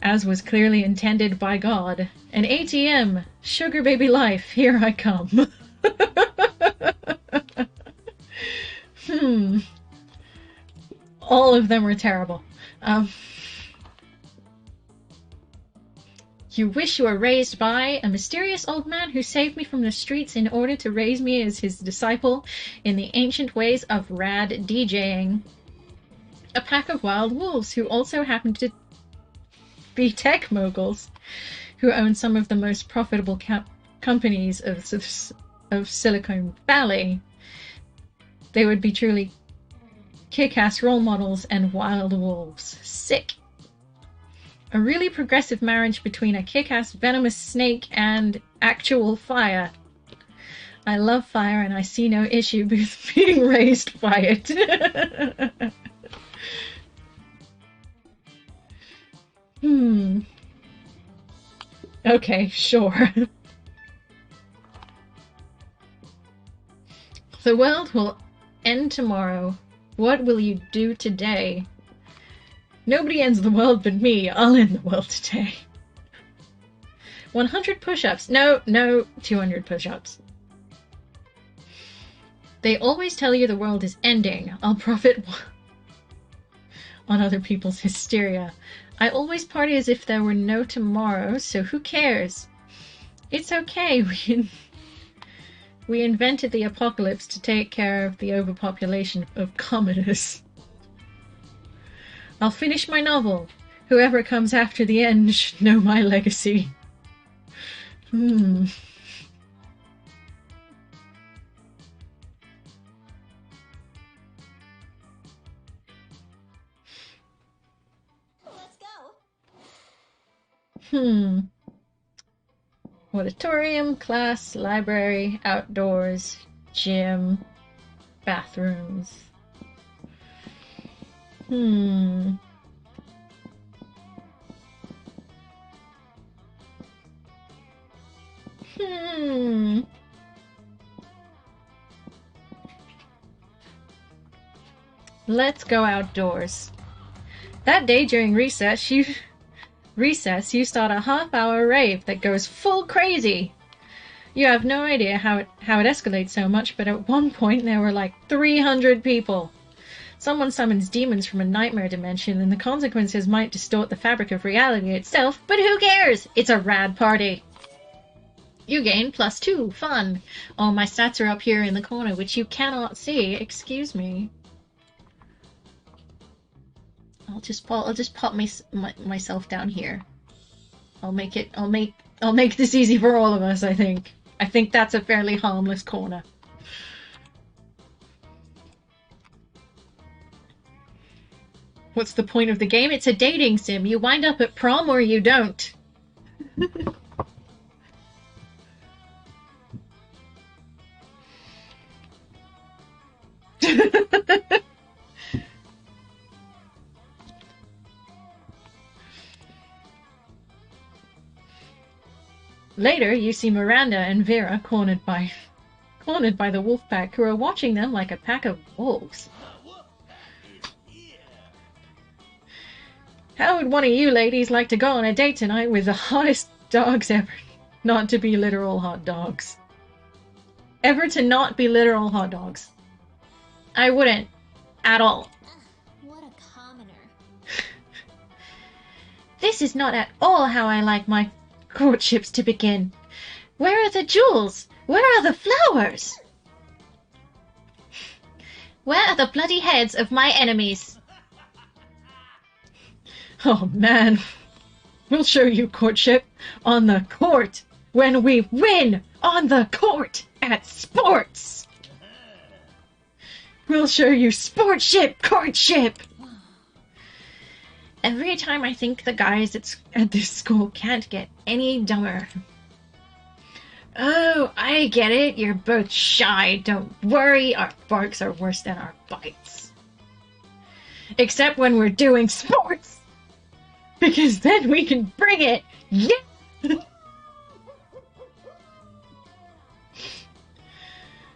as was clearly intended by God. An ATM, sugar baby life, here I come. All of them were terrible. You wish you were raised by a mysterious old man who saved me from the streets in order to raise me as his disciple in the ancient ways of rad DJing. A pack of wild wolves who also happen to be tech moguls who own some of the most profitable companies of Silicon Valley. They would be truly kick-ass role models and wild wolves. Sick. A really progressive marriage between a kick-ass venomous snake and actual fire. I love fire and I see no issue with being raised by it. Okay, sure. The world will end tomorrow. What will you do today? Nobody ends the world but me. I'll end the world today. 100 push-ups. No, 200 push-ups. They always tell you the world is ending. I'll profit on other people's hysteria. I always party as if there were no tomorrow, so who cares? It's okay. We invented the apocalypse to take care of the overpopulation of commoners. I'll finish my novel. Whoever comes after the end should know my legacy. Let's go. Auditorium, class, library, outdoors, gym, bathrooms. Let's go outdoors. That day during recess, you start a half-hour rave that goes full crazy. You have no idea how it escalates so much, but at one point there were like 300 people. Someone summons demons from a nightmare dimension, and the consequences might distort the fabric of reality itself, but who cares? It's a rad party. You gain +2, fun. Oh, my stats are up here in the corner, which you cannot see. Excuse me. I'll just pop myself down here. I'll make this easy for all of us, I think. I think that's a fairly harmless corner. What's the point of the game? It's a dating sim. You wind up at prom or you don't. Later, you see Miranda and Vera cornered by the wolf pack, who are watching them like a pack of wolves. How would one of you ladies like to go on a date tonight with the hottest dogs ever? Not to be literal hot dogs. Ever to not be literal hot dogs. I wouldn't. At all. What a commoner. This is not at all how I like my courtships to begin. Where are the jewels? Where are the flowers? Where are the bloody heads of my enemies? Oh man, we'll show you courtship on the court when we win on the court at sports. We'll show you sportship courtship. Every time I think the guys at this school can't get any dumber. Oh, I get it. You're both shy. Don't worry. Our barks are worse than our bites. Except when we're doing sports. Because then we can bring it. Yeah!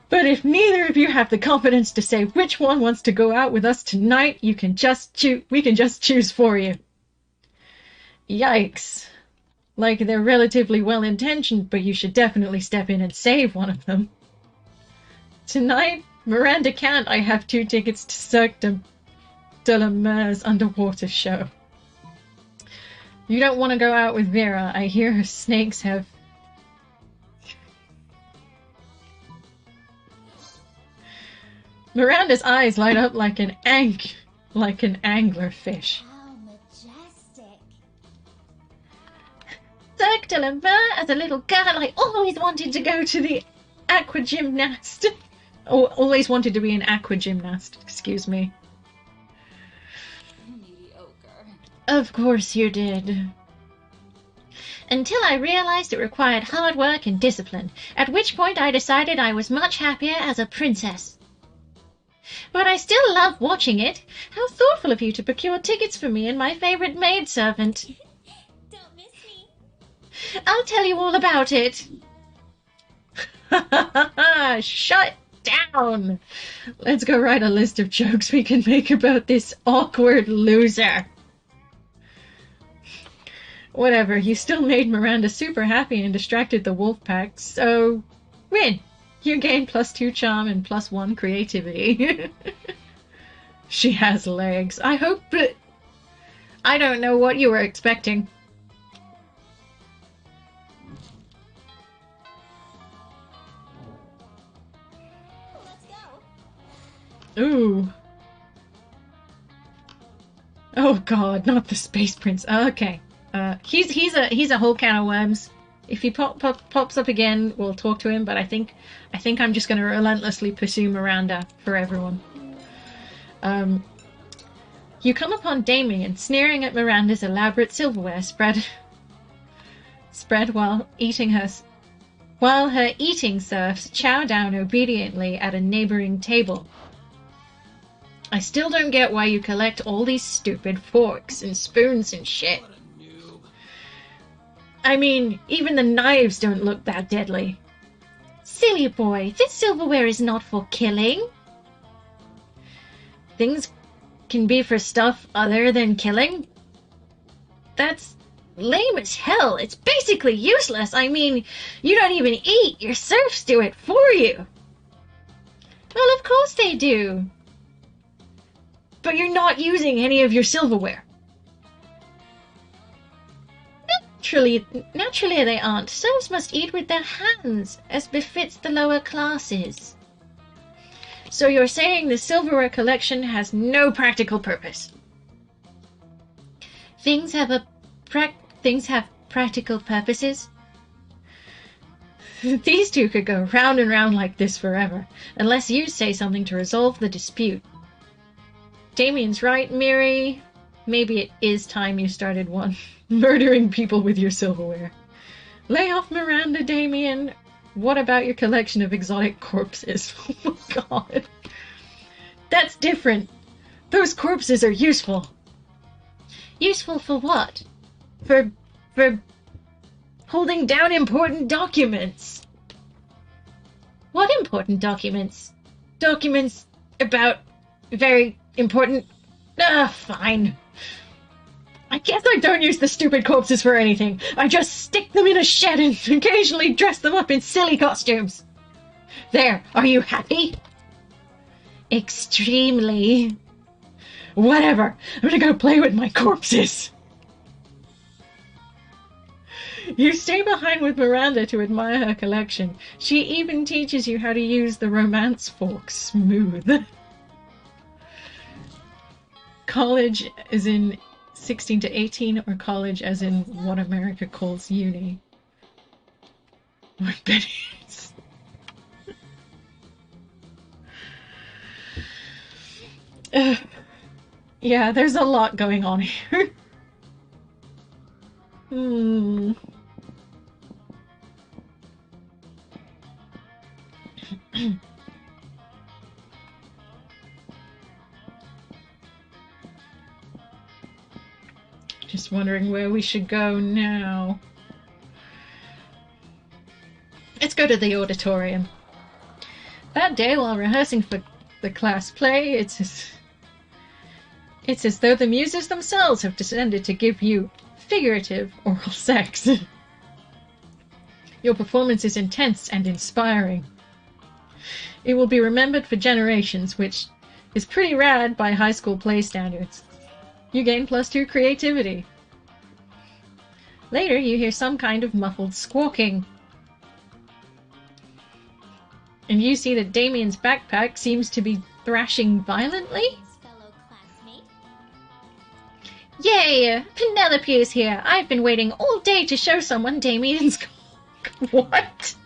But if neither of you have the confidence to say which one wants to go out with us tonight, we can just choose for you. Yikes. Like, they're relatively well-intentioned, but you should definitely step in and save one of them. Tonight, Miranda can't. I have 2 tickets to Cirque de la Mer's underwater show. You don't want to go out with Vera. I hear her snakes have... Miranda's eyes light up like an anglerfish. How majestic. Cirque de la Mer, as a little girl, I always wanted to go to the aqua gymnast. Always wanted to be an aqua gymnast, excuse me. Mediocre. Of course you did. Until I realized it required hard work and discipline, at which point I decided I was much happier as a princess. But I still love watching it. How thoughtful of you to procure tickets for me and my favorite maidservant. Don't miss me. I'll tell you all about it. Shut down. Let's go write a list of jokes we can make about this awkward loser. Whatever, you still made Miranda super happy and distracted the wolf pack, so win. You gain +2 charm and +1 creativity. She has legs. I hope, but I don't know what you were expecting. Let's go. Ooh. Oh god, not the space prince. Okay. He's a whole can of worms. If he pops up again, we'll talk to him, but I think I'm just going to relentlessly pursue Miranda for everyone. You come upon Damien sneering at Miranda's elaborate silverware spread while her eating serfs chow down obediently at a neighboring table. I still don't get why you collect all these stupid forks and spoons and shit. I mean, even the knives don't look that deadly. Silly boy, this silverware is not for killing. Things can be for stuff other than killing? That's lame as hell. It's basically useless. I mean, you don't even eat. Your serfs do it for you. Well, of course they do. But you're not using any of your silverware. Naturally they aren't. Serfs must eat with their hands, as befits the lower classes. So you're saying the silverware collection has no practical purpose? Things have practical purposes? These two could go round and round like this forever, unless you say something to resolve the dispute. Damien's right, Miri. Maybe it is time you started murdering people with your silverware. Lay off Miranda, Damien. What about your collection of exotic corpses? Oh my god. That's different. Those corpses are useful. Useful for what? For holding down important documents. What important documents? Documents about very important... fine. I guess I don't use the stupid corpses for anything. I just stick them in a shed and occasionally dress them up in silly costumes. There, are you happy? Extremely. Whatever, I'm gonna go play with my corpses. You stay behind with Miranda to admire her collection. She even teaches you how to use the romance fork smooth. College is in 16 to 18, or college as in what America calls uni. I bet it is. Yeah, there's a lot going on here. Just wondering where we should go now. Let's go to the auditorium. That day, while rehearsing for the class play, it's as though the muses themselves have descended to give you figurative oral sex. Your performance is intense and inspiring. It will be remembered for generations, which is pretty rad by high school play standards. You gain +2 creativity. Later, you hear some kind of muffled squawking. And you see that Damien's backpack seems to be thrashing violently. Fellow classmate. Yay! Penelope is here! I've been waiting all day to show someone Damien's cock. What?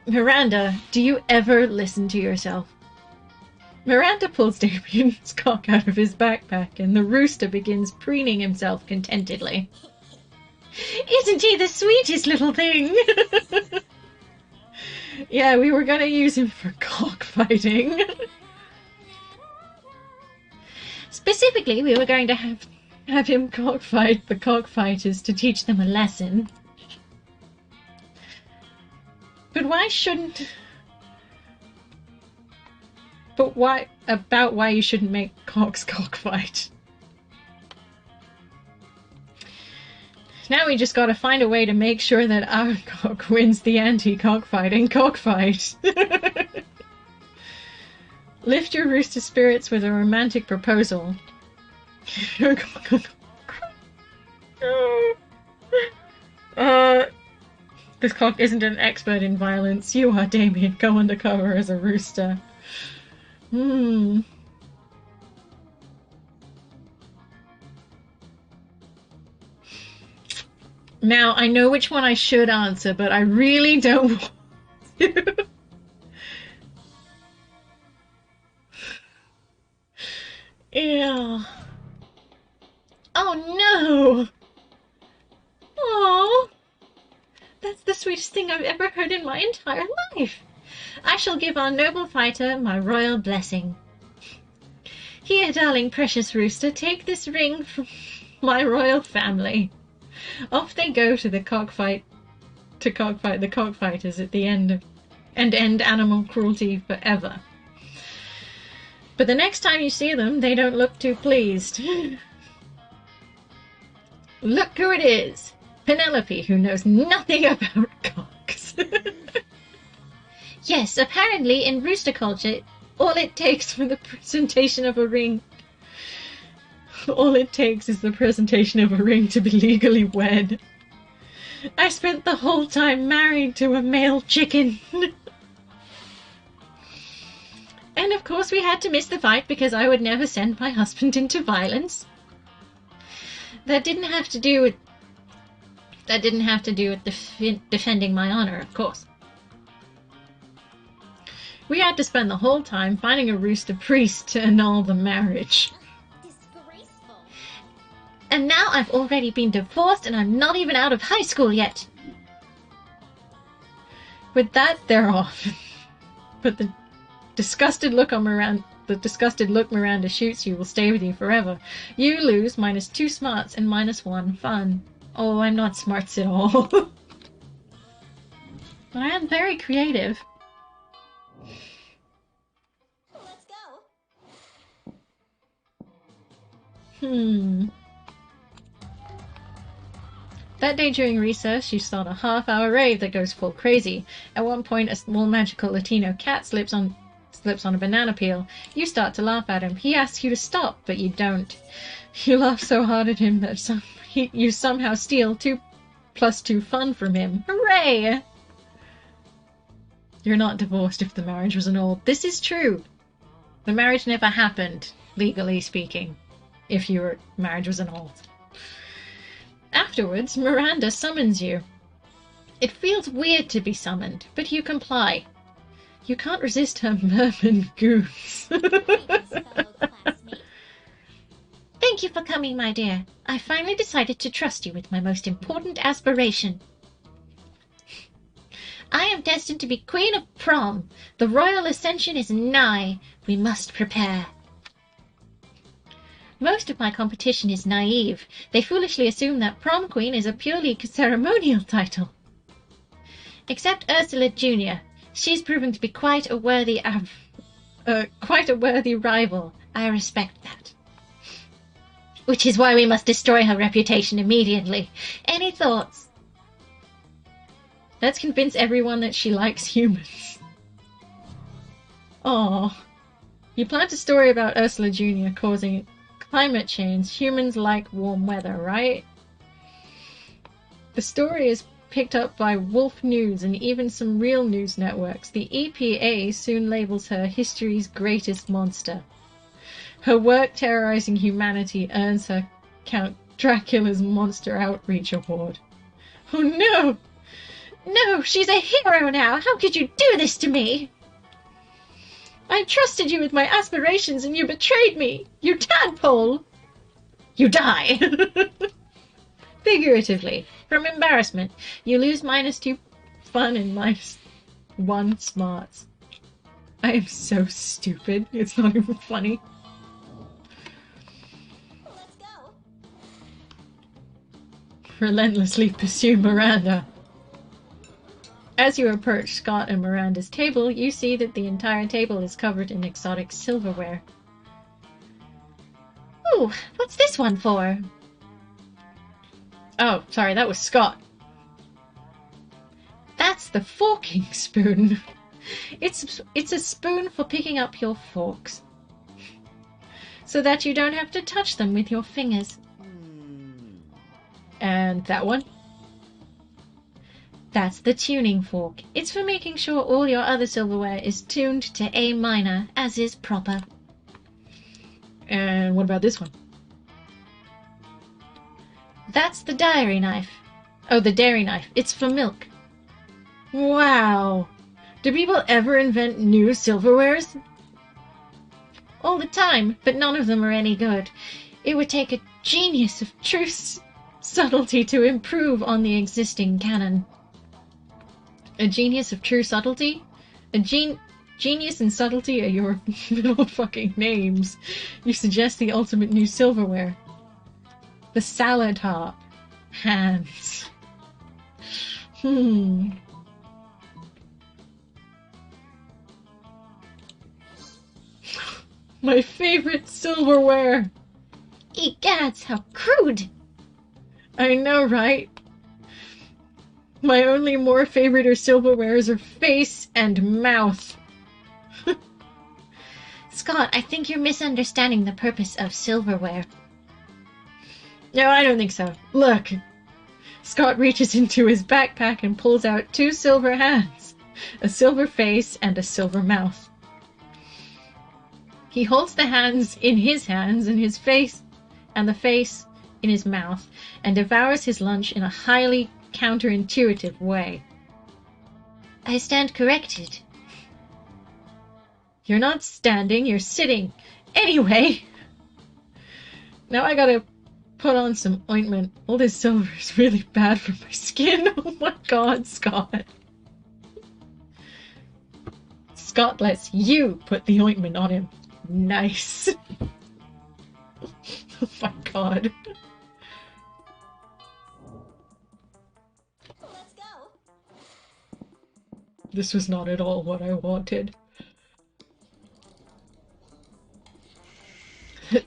Miranda, do you ever listen to yourself? Miranda pulls Damien's cock out of his backpack, and the rooster begins preening himself contentedly. Isn't he the sweetest little thing? Yeah, we were gonna use him for cockfighting. Specifically, we were going to have him cockfight the cockfighters to teach them a lesson. But why shouldn't... But why... About why you shouldn't make cocks cockfight. Now we just gotta find a way to make sure that our cock wins the anti-cockfighting cockfight. Lift your rooster spirits with a romantic proposal. This cock isn't an expert in violence. You are, Damien. Go undercover as a rooster. Now, I know which one I should answer, but I really don't want to. Yeah. Oh no! Oh, that's the sweetest thing I've ever heard in my entire life. I shall give our noble fighter my royal blessing. Here, darling, precious rooster, take this ring from my royal family. Off they go to the cockfight, the cockfighters at the end, and end animal cruelty forever. But the next time you see them, they don't look too pleased. Look who it is! Penelope, who knows nothing about cocks. Yes, apparently in rooster culture, all it takes for the presentation of a ring... All it takes is the presentation of a ring to be legally wed. I spent the whole time married to a male chicken. And of course we had to miss the fight because I would never send my husband into violence. That didn't have to do with defending my honor, of course. We had to spend the whole time finding a rooster priest to annul the marriage. Disgraceful. And now I've already been divorced and I'm not even out of high school yet. With that, they're off. But the disgusted look Miranda shoots you will stay with you forever. You lose -2 smarts and -1 fun. Oh, I'm not smarts at all. But I am very creative. Let's go. That day during recess, you start a half-hour rave that goes full crazy. At one point, a small magical Latino cat slips on a banana peel. You start to laugh at him. He asks you to stop, but you don't. You laugh so hard at him that you somehow steal 2 + 2 fun from him. Hooray! You're not divorced if the marriage was annulled. This is true. The marriage never happened, legally speaking, if your marriage was annulled. Afterwards, Miranda summons you. It feels weird to be summoned, but you comply. You can't resist her merman goons. Greetings, fellow classmate. Thank you for coming, my dear. I finally decided to trust you with my most important aspiration. I am destined to be Queen of Prom. The royal ascension is nigh. We must prepare. Most of my competition is naive. They foolishly assume that Prom Queen is a purely ceremonial title. Except Ursula Jr. She's proven to be quite a worthy rival. I respect that. Which is why we must destroy her reputation immediately. Any thoughts? Let's convince everyone that she likes humans. Aww. You planned a story about Ursula Jr. causing climate change. Humans like warm weather, right? The story is picked up by Wolf News and even some real news networks. The EPA soon labels her history's greatest monster. Her work terrorizing humanity earns her Count Dracula's Monster Outreach Award. Oh no! No, she's a hero now! How could you do this to me? I trusted you with my aspirations and you betrayed me! You tadpole! You die! Figuratively. From embarrassment, you lose -2 fun and -1 smarts. I am so stupid. It's not even funny. Let's go. Relentlessly pursue Miranda. As you approach Scott and Miranda's table, you see that the entire table is covered in exotic silverware. Ooh, what's this one for? Oh, sorry, that was Scott. That's the forking spoon. It's a spoon for picking up your forks, so that you don't have to touch them with your fingers. And that one? That's the tuning fork. It's for making sure all your other silverware is tuned to A minor, as is proper. And what about this one? That's the dairy knife. Oh, the dairy knife. It's for milk. Wow. Do people ever invent new silverwares? All the time, but none of them are any good. It would take a genius of true subtlety to improve on the existing canon. A genius of true subtlety? Genius and subtlety are your middle fucking names. You suggest the ultimate new silverware. The salad harp. Hands. My favorite silverware! Egads, how crude! I know, right? My only more favorite or silverwares are face and mouth. Scott, I think you're misunderstanding the purpose of silverware. No, I don't think so. Look. Scott reaches into his backpack and pulls out 2 silver hands, a silver face and a silver mouth. He holds the hands in his hands and his face, and the face in his mouth, and devours his lunch in a highly counterintuitive way. I stand corrected. You're not standing, you're sitting. Anyway, now I gotta put on some ointment. All this silver is really bad for my skin. Oh my god, Scott. Scott lets you put the ointment on him. Nice. Oh my god. Let's go. This was not at all what I wanted.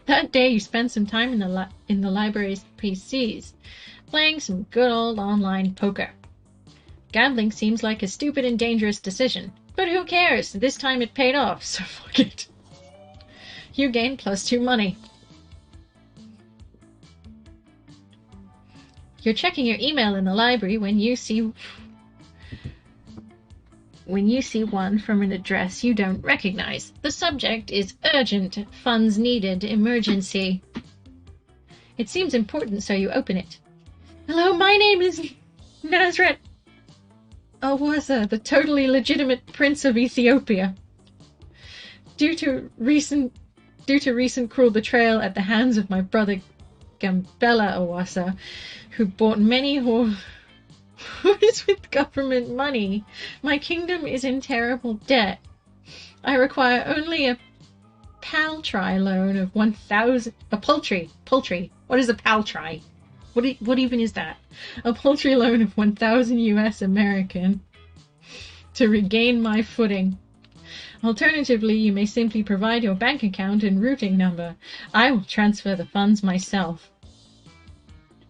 That day you spent some time in the library's PCs, playing some good old online poker. Gambling seems like a stupid and dangerous decision, but who cares? This time it paid off, so fuck it. You gained +2 money. You're checking your email in the library when you see one from an address you don't recognize. The subject is urgent, funds needed, emergency. It seems important, so you open it. Hello, my name is Nazret Alwaza, the totally legitimate Prince of Ethiopia. Due to recent cruel betrayal at the hands of my brother Gambella Awasa, who bought many What is with government money? My kingdom is in terrible debt. I require only a paltry loan of 1,000... A paltry. What is a paltry? What even is that? A paltry loan of 1,000 US American to regain my footing. Alternatively, you may simply provide your bank account and routing number. I will transfer the funds myself.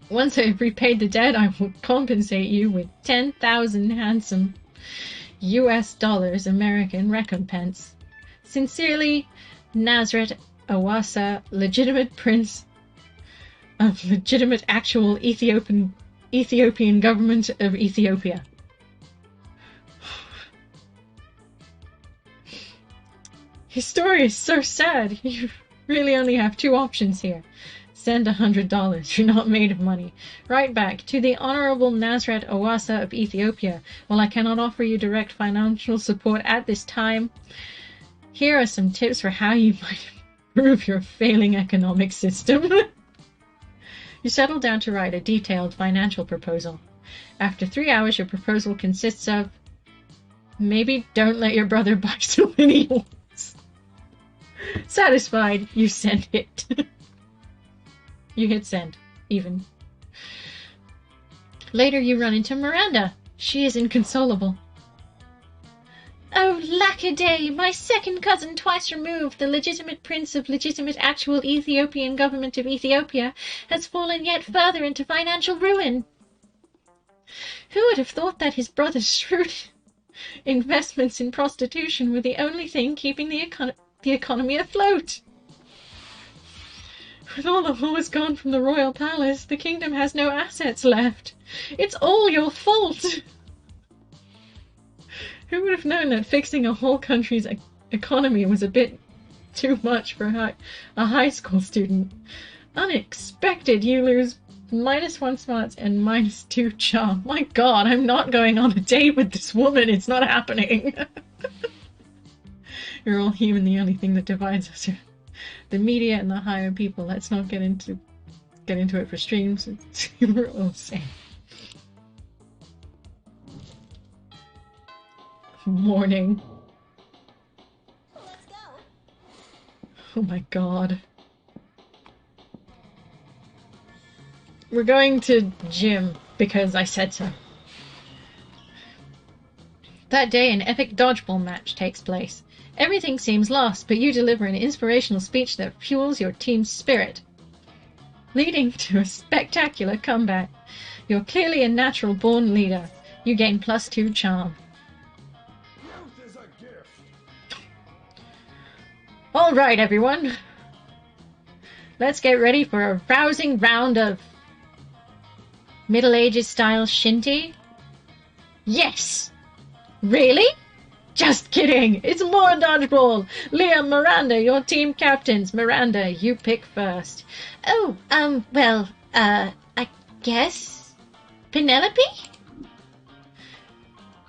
Once I have repaid the debt, I will compensate you with 10,000 handsome US dollars American recompense. Sincerely, Nazret Awasa, legitimate prince of legitimate actual Ethiopian government of Ethiopia. His story is so sad. You really only have two options here. Send $100. You're not made of money. Write back to the Honorable Nazret Awasa of Ethiopia. While I cannot offer you direct financial support at this time, here are some tips for how you might improve your failing economic system. You settle down to write a detailed financial proposal. After 3 hours, your proposal consists of: maybe don't let your brother buy so many horses. Satisfied, you send it. You hit send, even. Later you run into Miranda. She is inconsolable. Oh, lackaday! My second cousin, twice removed, the legitimate prince of legitimate actual Ethiopian government of Ethiopia, has fallen yet further into financial ruin. Who would have thought that his brother's shrewd investments in prostitution were the only thing keeping the economy afloat? With all the whores gone from the royal palace, the kingdom has no assets left. It's all your fault! Who would have known that fixing a whole country's economy was a bit too much for a high school student? Unexpected, you lose -1 smarts and -2 charm. My god, I'm not going on a date with this woman. It's not happening. You're all human. The only thing that divides us are the media and the higher people. Let's not get into it for streams. We're all the same. Morning. Let's go. Oh my god. We're going to gym because I said so. That day, an epic dodgeball match takes place. Everything seems lost, but you deliver an inspirational speech that fuels your team's spirit, leading to a spectacular comeback. You're clearly a natural-born leader. You gain +2 charm. Youth is a gift. All right, everyone. Let's get ready for a rousing round of Middle Ages style shinty. Yes! Really? Just kidding! It's more dodgeball! Liam, Miranda, your team captains. Miranda, you pick first. Oh, well, I guess? Penelope?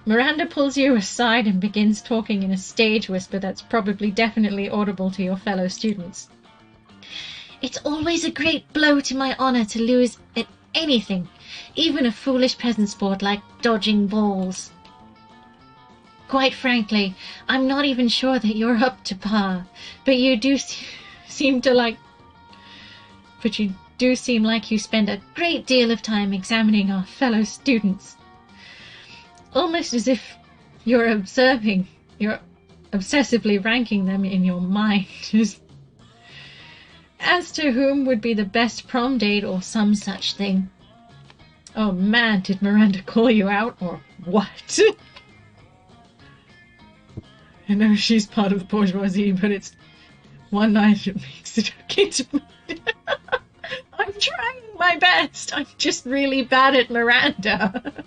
Miranda pulls you aside and begins talking in a stage whisper that's probably definitely audible to your fellow students. It's always a great blow to my honor to lose at anything, even a foolish peasant sport like dodging balls. Quite frankly, I'm not even sure that you're up to par, but you do seem like you spend a great deal of time examining our fellow students. Almost as if you're obsessively ranking them in your mind as to whom would be the best prom date or some such thing. Oh man, did Miranda call you out or what? I know she's part of the bourgeoisie, but it's one night that makes it okay to... I'm trying my best. I'm just really bad at Miranda.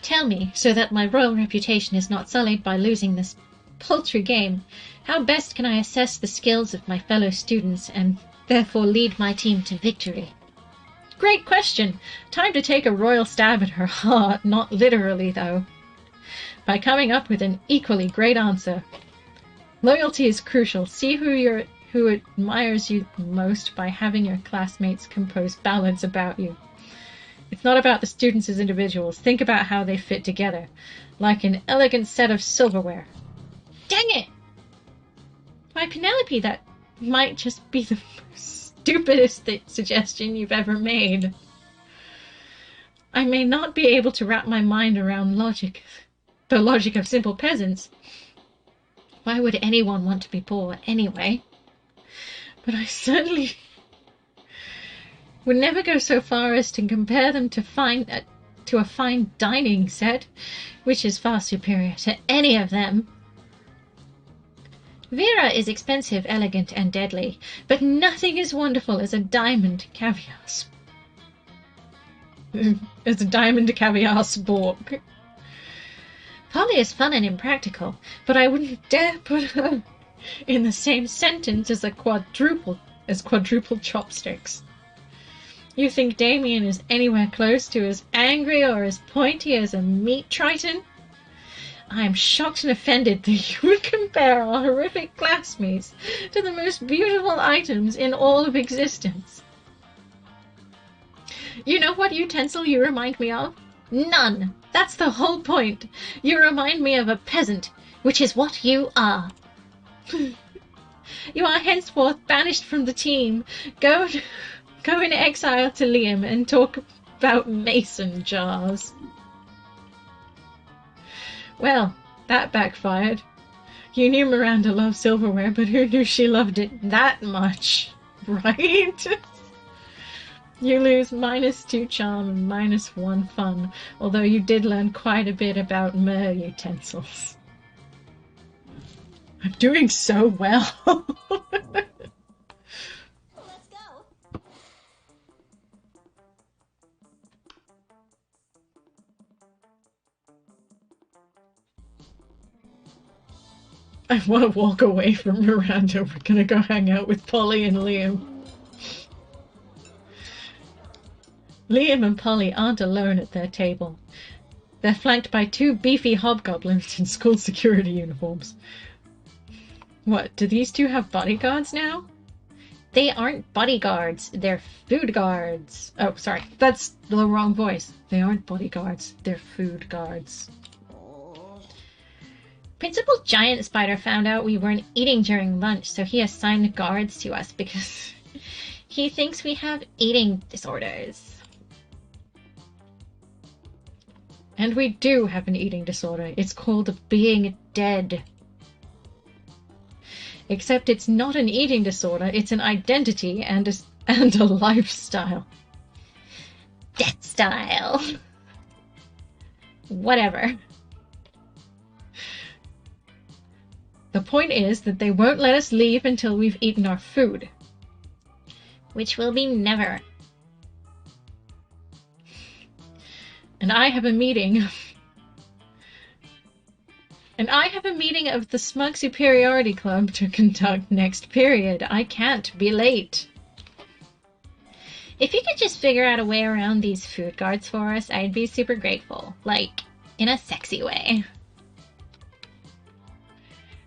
Tell me, so that my royal reputation is not sullied by losing this paltry game, how best can I assess the skills of my fellow students and therefore lead my team to victory? Great question. Time to take a royal stab at her heart, not literally though. By coming up with an equally great answer. Loyalty is crucial. See who who admires you most by having your classmates compose ballads about you. It's not about the students as individuals. Think about how they fit together, like an elegant set of silverware. Dang it! Why, Penelope, that might just be the stupidest suggestion you've ever made. I may not be able to wrap my mind around the logic of simple peasants. Why would anyone want to be poor anyway? But I certainly would never go so far as to compare them to a fine dining set, which is far superior to any of them. Vera is expensive, elegant, and deadly, but nothing as wonderful as a diamond caviar spork. Polly is fun and impractical, but I wouldn't dare put her in the same sentence as quadruple chopsticks. You think Damien is anywhere close to as angry or as pointy as a meat triton? I am shocked and offended that you would compare our horrific classmates to the most beautiful items in all of existence. You know what utensil you remind me of? None. That's the whole point. You remind me of a peasant, which is what you are. You are henceforth banished from the team. Go in exile to Liam and talk about mason jars. Well, that backfired. You knew Miranda loved silverware, but who knew she loved it that much, right? You lose -2 charm and -1 fun, although you did learn quite a bit about mer utensils. I'm doing so well. Let's go. I want to walk away from Miranda. We're gonna go hang out with Polly and Liam. Liam and Polly aren't alone at their table. They're flanked by 2 beefy hobgoblins in school security uniforms. What, do these 2 have bodyguards now? They aren't bodyguards, they're food guards. Oh, sorry, that's the wrong voice. They aren't bodyguards, they're food guards. Principal Giant Spider found out we weren't eating during lunch, so he assigned guards to us because he thinks we have eating disorders. And we do have an eating disorder. It's called being dead. Except it's not an eating disorder, it's an identity and a lifestyle. Death style. Whatever. The point is that they won't let us leave until we've eaten our food. Which will be never. And I have a meeting of the Smug Superiority Club to conduct next period. I can't be late. If you could just figure out a way around these food guards for us, I'd be super grateful. Like, in a sexy way.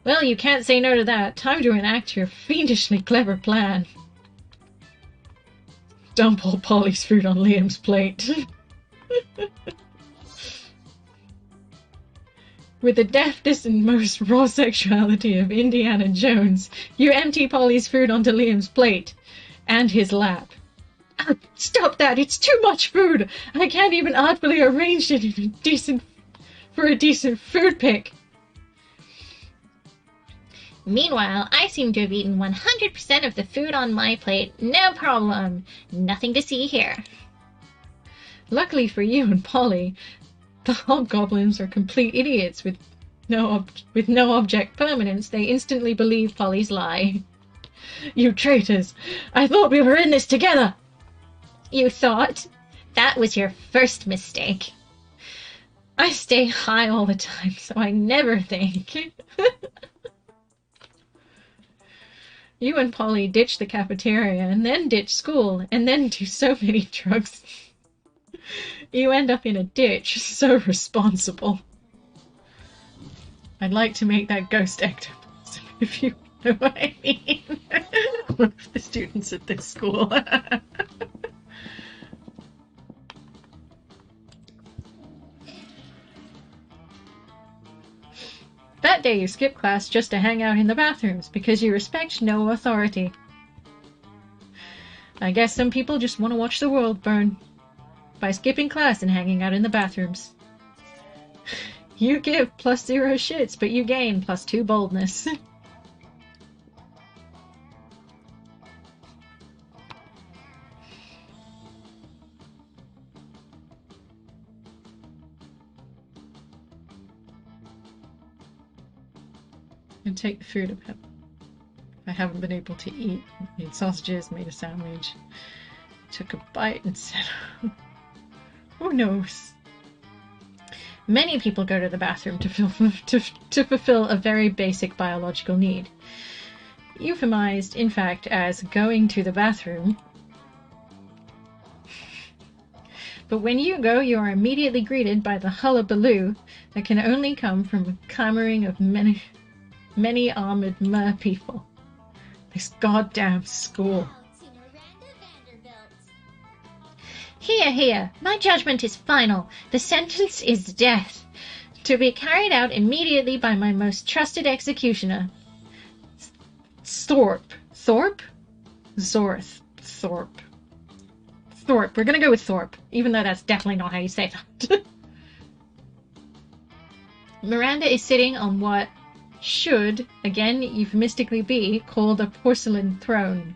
Well, you can't say no to that. Time to enact your fiendishly clever plan. Dump all Polly's food on Liam's plate. With the deftest and most raw sexuality of Indiana Jones, you empty Polly's food onto Liam's plate and his lap. Stop that! It's too much food! I can't even artfully arrange it for a decent food pick. Meanwhile, I seem to have eaten 100% of the food on my plate. No problem. Nothing to see here. Luckily for you and Polly, the hobgoblins are complete idiots with no object permanence. They instantly believe Polly's lie. You traitors! I thought we were in this together! You thought? That was your first mistake. I stay high all the time, so I never think. You and Polly ditch the cafeteria, and then ditch school, and then do so many drugs. You end up in a ditch. So responsible. I'd like to make that ghost ectoplasm if you know what I mean? One of the students at this school. That day you skip class just to hang out in the bathrooms because you respect no authority. I guess some people just want to watch the world burn by skipping class and hanging out in the bathrooms. You give +0 shits, but you gain +2 boldness. And take the food I haven't been able to eat. Made sausages, made a sandwich, took a bite and said, who knows? Many people go to the bathroom to fulfill a very basic biological need. Euphemized, in fact, as going to the bathroom. But when you go, you are immediately greeted by the hullabaloo that can only come from a clamoring of many armored mer people. This goddamn school. Here, my judgment is final. The sentence is death, to be carried out immediately by my most trusted executioner. Thorpe. Thorpe? Zorth. Thorpe. Thorpe. We're gonna go with Thorpe, even though that's definitely not how you say that. Miranda is sitting on what should, again euphemistically be, called a porcelain throne,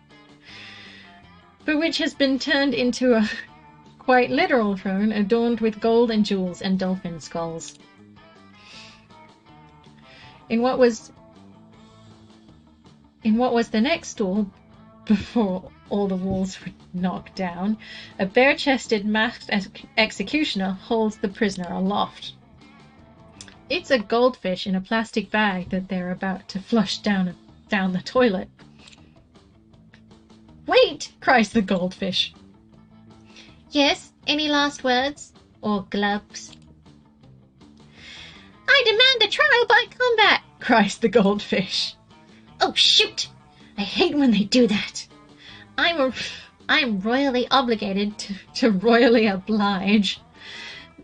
but which has been turned into a quite literal throne adorned with gold and jewels and dolphin skulls. In what was the next stool, before all the walls were knocked down, a bare-chested masked executioner holds the prisoner aloft. It's a goldfish in a plastic bag that they're about to flush down the toilet. Wait! Cries the goldfish. Yes, any last words? Or gloves? I demand a trial by combat! Cries the goldfish. Oh, shoot! I hate when they do that. I'm royally obligated to royally oblige.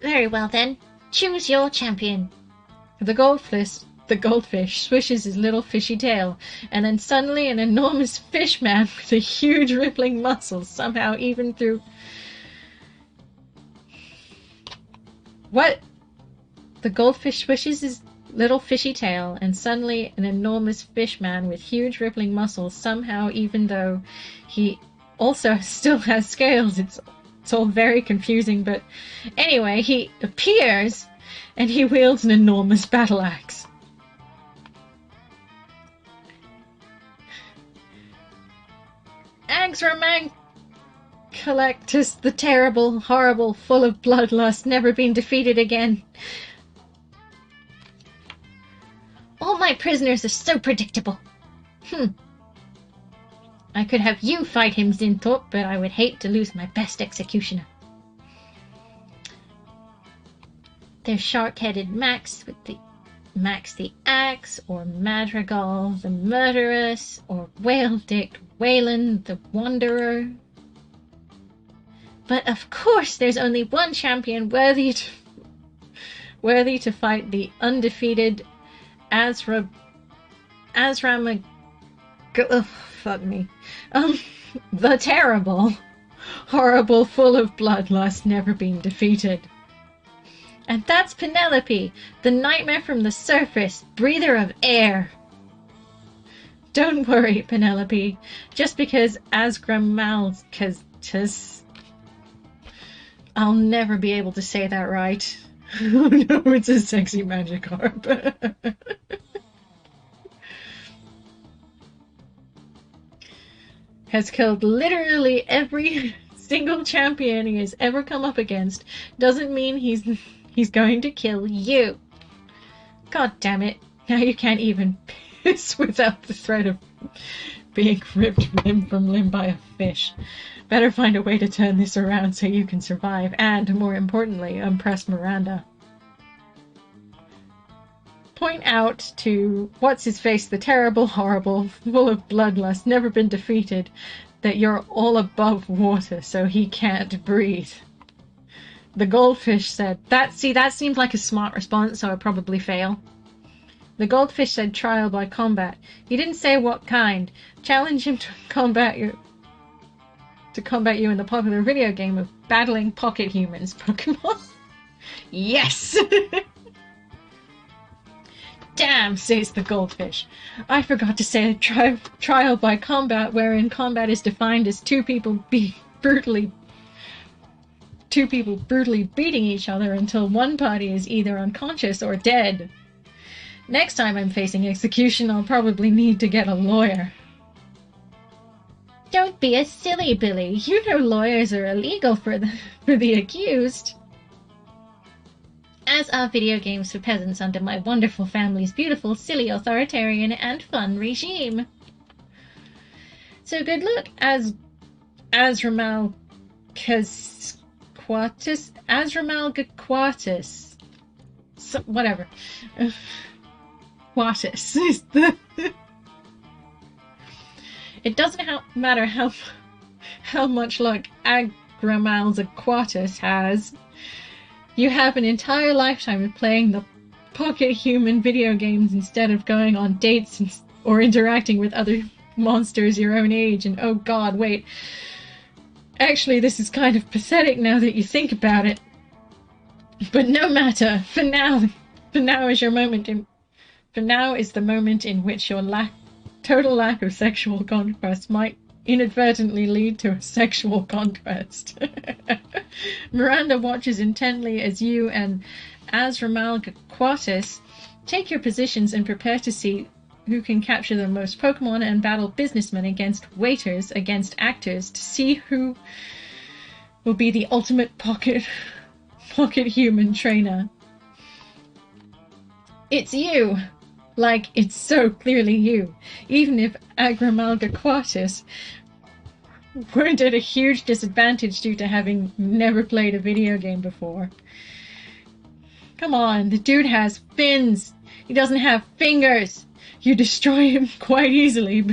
Very well then, choose your champion. The goldfish swishes his little fishy tail, and then suddenly an enormous fish man with a huge rippling muscles, somehow even through... What? The goldfish swishes his little fishy tail, and suddenly an enormous fish man with huge rippling muscles, somehow even though he also still has scales. It's all very confusing, but anyway, he appears and he wields an enormous battle axe. Collectus the terrible, horrible, full of bloodlust, never been defeated again. All my prisoners are so predictable. I could have you fight him, Zinthorpe, but I would hate to lose my best executioner. There's shark-headed Max the Axe, or Madrigal the Murderess, or Whale-dicked Wayland the Wanderer. But of course there's only one champion worthy to fight the undefeated the terrible, horrible, full of bloodlust, never been defeated. And that's Penelope, the nightmare from the surface, breather of air. Don't worry, Penelope, just because Asgramalcas... I'll never be able to say that right. Oh no, it's a sexy Magikarp. Has killed literally every single champion he has ever come up against. Doesn't mean he's going to kill you. God damn it. Now you can't even piss without the threat of being ripped limb from limb by a fish. Better find a way to turn this around so you can survive and, more importantly, impress Miranda. point out to what's-his-face, the terrible, horrible, full of bloodlust, never been defeated, that you're all above water, so he can't breathe. The goldfish said, that seems like a smart response, so I'll probably fail. The goldfish said trial by combat. He didn't say what kind. Challenge him to combat you in the popular video game of battling pocket humans Pokemon. Yes! Damn, says the goldfish. I forgot to say trial by combat, wherein combat is defined as two people brutally beating each other until one party is either unconscious or dead. Next time I'm facing execution, I'll probably need to get a lawyer. Don't be a silly Billy. You know lawyers are illegal for the accused. As are video games for peasants under my wonderful family's beautiful, silly, authoritarian, and fun regime. So good luck, Azramal Gaquatus. So, whatever. Quatus is the... It doesn't matter how much luck Agramal's Aquatus has. You have an entire lifetime of playing the pocket human video games instead of going on dates or interacting with other monsters your own age. And oh god, wait. Actually, this is kind of pathetic now that you think about it. But no matter. For now is the moment in which your total lack of sexual conquest might inadvertently lead to a sexual conquest. Miranda watches intently as you and Azramal Gaquatus take your positions and prepare to see who can capture the most Pokemon and battle businessmen against waiters, against actors, to see who will be the ultimate pocket human trainer. It's you! Like, it's so clearly you. Even if Agramal Gaquatus weren't at a huge disadvantage due to having never played a video game before. Come on, the dude has fins! He doesn't have fingers! You destroy him quite easily,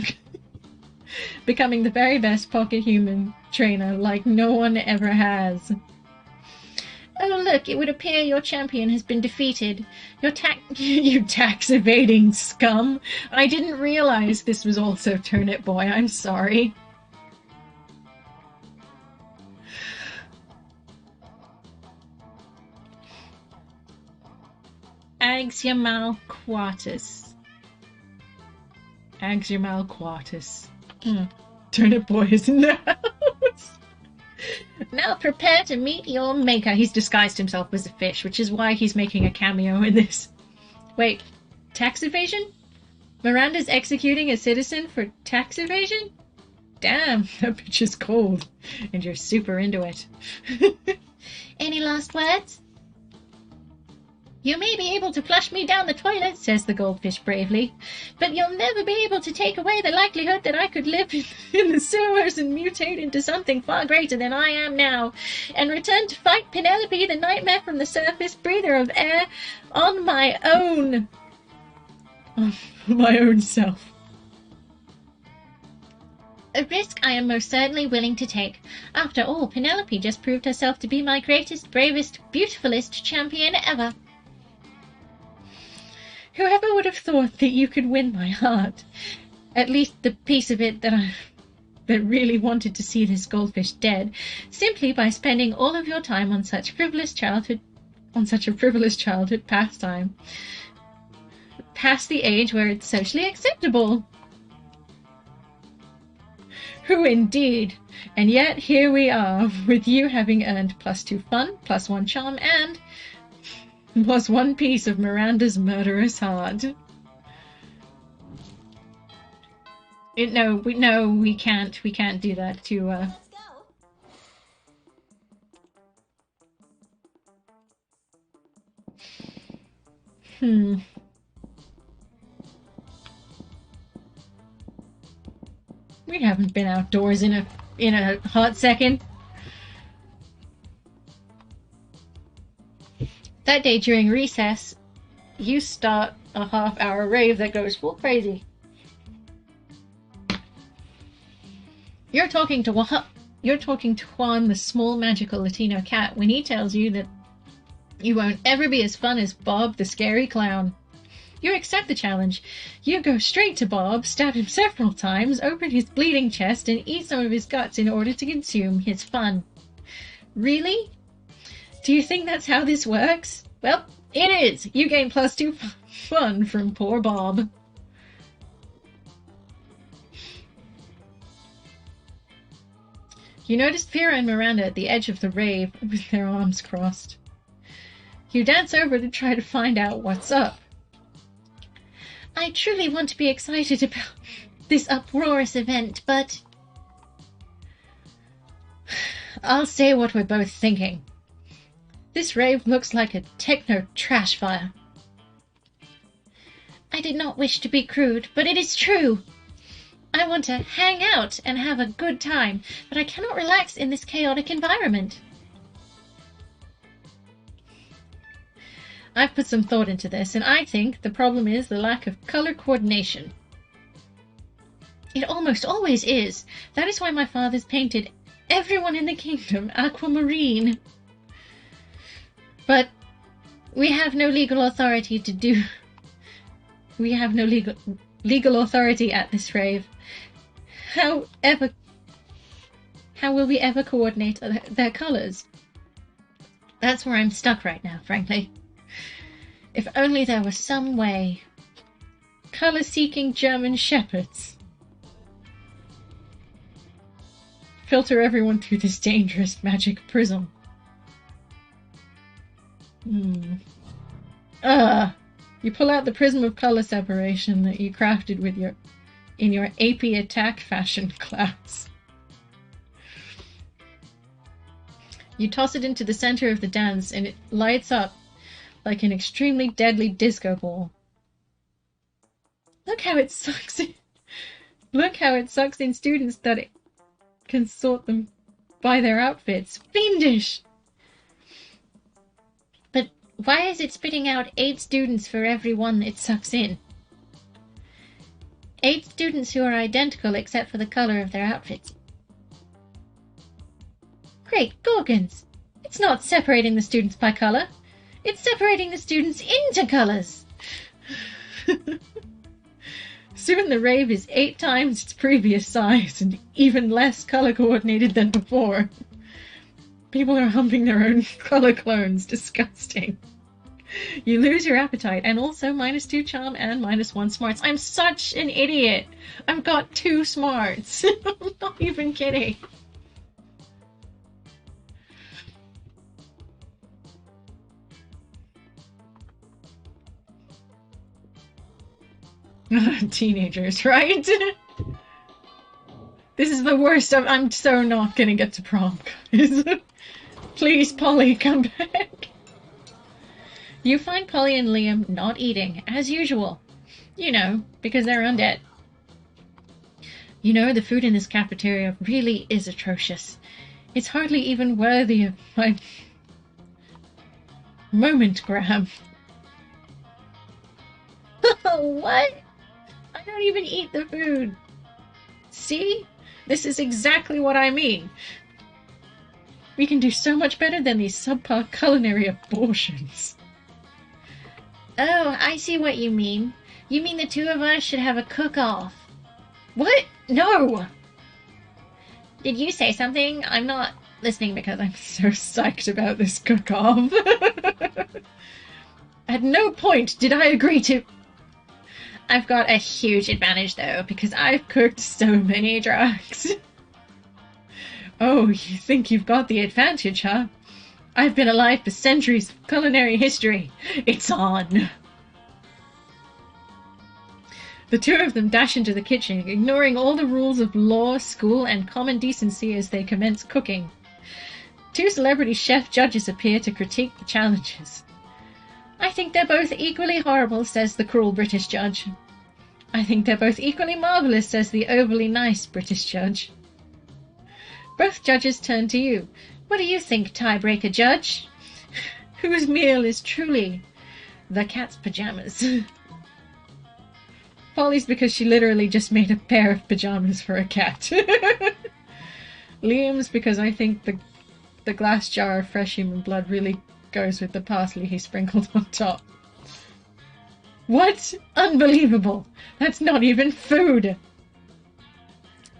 becoming the very best pocket human trainer like no one ever has. Oh look, it would appear your champion has been defeated. You tax-evading scum! I didn't realize this was also Turnip Boy, I'm sorry. Axiamal Quatus. Turnip Boy is in the house. Now prepare to meet your maker. He's disguised himself as a fish, which is why he's making a cameo in this. Wait, tax evasion? Miranda's executing a citizen for tax evasion? Damn, that bitch is cold. And you're super into it. Any last words? You may be able to flush me down the toilet, says the goldfish bravely, but you'll never be able to take away the likelihood that I could live in the sewers and mutate into something far greater than I am now, and return to fight Penelope, the nightmare from the surface, breather of air, on my own self. A risk I am most certainly willing to take. After all, Penelope just proved herself to be my greatest, bravest, beautifulest champion ever. Whoever would have thought that you could win my heart? At least the piece of it that really wanted to see this goldfish dead, simply by spending all of your time on such a frivolous childhood pastime, past the age where it's socially acceptable. Who indeed? And yet here we are, with you having earned +2 fun, +1 charm, and was one piece of Miranda's murderous heart. No, we can't do that to, Let's go. We haven't been outdoors in a hot second. That day during recess, you start a half-hour rave that goes full crazy. You're talking to Juan, the small magical Latino cat, when he tells you that you won't ever be as fun as Bob the scary clown. You accept the challenge. You go straight to Bob, stab him several times, open his bleeding chest, and eat some of his guts in order to consume his fun. Really? Do you think that's how this works? Well, it is. You gain +2 fun from poor Bob. You noticed Vera and Miranda at the edge of the rave with their arms crossed. You dance over to try to find out what's up. I truly want to be excited about this uproarious event, but I'll say what we're both thinking. This rave looks like a techno trash fire. I did not wish to be crude, but it is true. I want to hang out and have a good time, but I cannot relax in this chaotic environment. I've put some thought into this, and I think the problem is the lack of color coordination. It almost always is. That is why my father's painted everyone in the kingdom aquamarine. But we have no legal authority to do... We have no legal authority at this rave. How will we ever coordinate their colors? That's where I'm stuck right now, frankly. If only there was some way. Color-seeking German shepherds. Filter everyone through this dangerous magic prism. You pull out the prism of color separation that you crafted with in your AP attack fashion class. You toss it into the center of the dance and it lights up like an extremely deadly disco ball. Look how it sucks in. Look how it sucks in students that it can sort them by their outfits. Fiendish! But why is it spitting out 8 students for every one it sucks in? 8 students who are identical except for the color of their outfits. Great Gorgons! It's not separating the students by color. It's separating the students into colors. Soon the rave is 8 times its previous size and even less color coordinated than before. People are humping their own color clones. Disgusting. You lose your appetite and also -2 charm and -1 smarts. I'm such an idiot. I've got 2 smarts. I'm not even kidding. Teenagers, right? This is the worst. I'm so not gonna get to prom, guys. Please, Polly, come back. You find Polly and Liam not eating, as usual. You know, because they're undead. You know, the food in this cafeteria really is atrocious. It's hardly even worthy of my moment grab. What? I don't even eat the food. See? This is exactly what I mean. We can do so much better than these subpar culinary abortions. Oh, I see what you mean. You mean the 2 of us should have a cook-off. What? No! Did you say something? I'm not listening because I'm so psyched about this cook-off. At no point did I agree to... I've got a huge advantage, though, because I've cooked so many drugs. Oh, you think you've got the advantage, huh? I've been alive for centuries of culinary history. It's on. The 2 of them dash into the kitchen, ignoring all the rules of law, school, and common decency as they commence cooking. 2 celebrity chef judges appear to critique the challenges. I think they're both equally horrible, says the cruel British judge. I think they're both equally marvellous, says the overly nice British judge. Both judges turn to you. What do you think, tiebreaker judge? Whose meal is truly the cat's pajamas. Polly's because she literally just made a pair of pajamas for a cat. Liam's because I think the glass jar of fresh human blood really goes with the parsley he sprinkled on top. What? Unbelievable! That's not even food!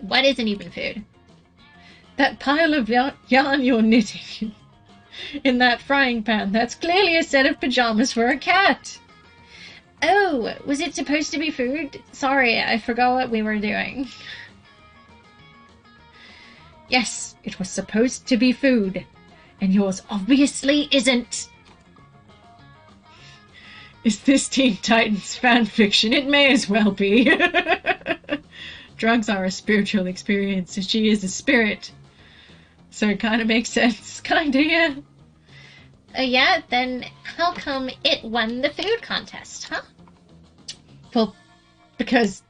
What isn't even food? That pile of yarn you're knitting in that frying pan, that's clearly a set of pajamas for a cat! Oh, was it supposed to be food? Sorry, I forgot what we were doing. Yes, it was supposed to be food, and yours obviously isn't. Is this Teen Titans fan fiction? It may as well be. Drugs are a spiritual experience, and she is a spirit. So it kind of makes sense. Kinda, yeah. Yeah, then how come it won the food contest, huh? Well, because...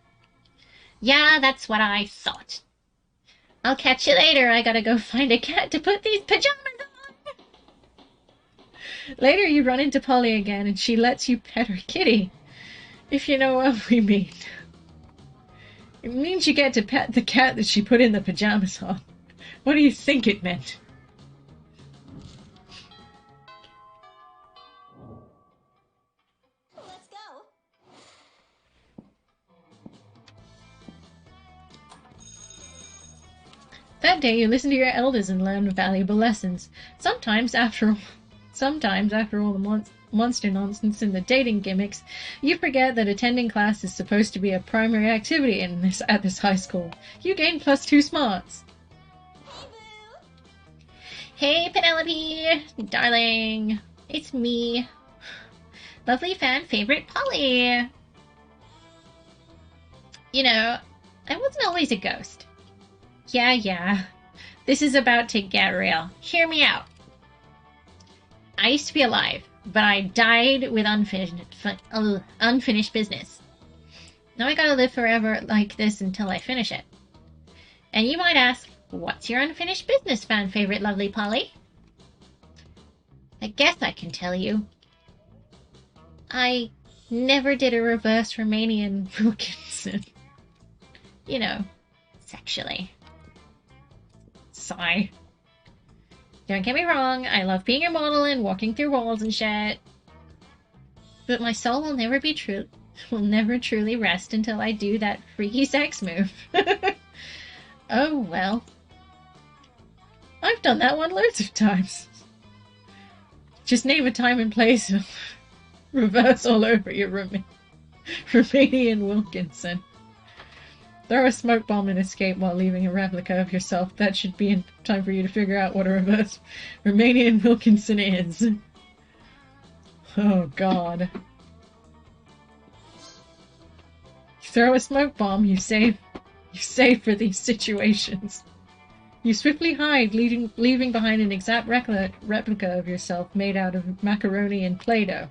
Yeah, that's what I thought. I'll catch you later. I gotta go find a cat to put these pajamas on. Later you run into Polly again, and she lets you pet her kitty. If you know what we mean. It means you get to pet the cat that she put in the pajamas on. What do you think it meant? Let's go. That day you listen to your elders and learn valuable lessons. Sometimes after all the monster nonsense and the dating gimmicks, you forget that attending class is supposed to be a primary activity at this high school. You gain +2 smarts. Hey, Penelope! Darling! It's me. Lovely fan favorite Polly. You know, I wasn't always a ghost. Yeah. This is about to get real. Hear me out. I used to be alive, but I died with unfinished business. Now I gotta live forever like this until I finish it. And you might ask, what's your unfinished business, fan favorite lovely Polly? I guess I can tell you. I never did a reverse Romanian Wilkinson. You know, sexually. Sigh. Don't get me wrong, I love being a model and walking through walls and shit. But my soul will never truly rest until I do that freaky sex move. Oh well. I've done that one loads of times. Just name a time and place and reverse all over your Romanian Wilkinson. Throw a smoke bomb and escape while leaving a replica of yourself. That should be in time for you to figure out what a reverse Romanian Wilkinson is. Oh god. You throw a smoke bomb, you save for these situations. You swiftly hide, leaving behind an exact replica of yourself made out of macaroni and Play-Doh.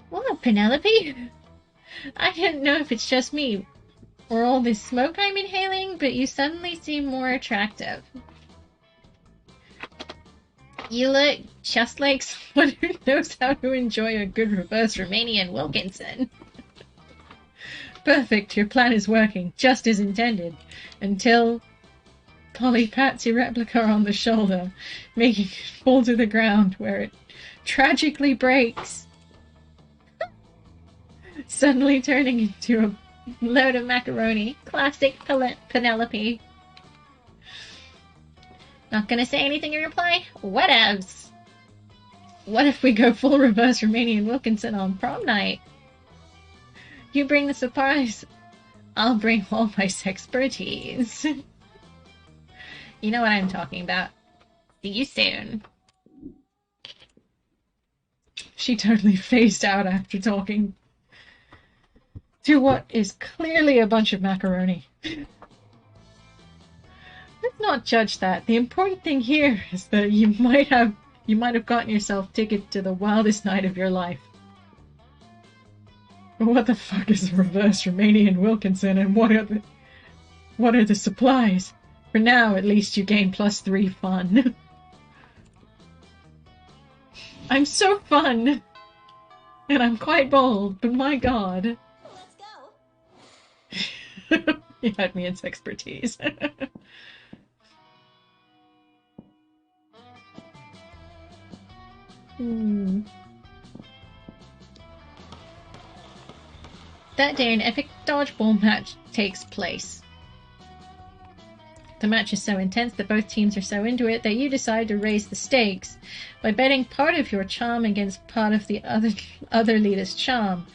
Whoa, Penelope! I didn't know if it's just me or all this smoke I'm inhaling, but you suddenly seem more attractive. You look just like someone who knows how to enjoy a good reverse Romanian Wilkinson. Perfect, your plan is working, just as intended. Until Polly pats your replica on the shoulder, making it fall to the ground, where it tragically breaks, suddenly turning into a load of macaroni. Classic Penelope. Not gonna say anything in reply? Whatevs. What if we go full reverse Romanian Wilkinson on prom night? You bring the surprise. I'll bring all my sexpertise. You know what I'm talking about. See you soon. She totally phased out after talking to what is clearly a bunch of macaroni. Let's not judge that. The important thing here is that you might have gotten yourself ticket to the wildest night of your life. But what the fuck is a reverse Romanian Wilkinson, and what are the supplies? For now, at least you gain +3 fun. I'm so fun! And I'm quite bold, but my god. Let's go. He had me its expertise. That day, an epic dodgeball match takes place. The match is so intense that both teams are so into it that you decide to raise the stakes by betting part of your charm against part of the other leader's charm.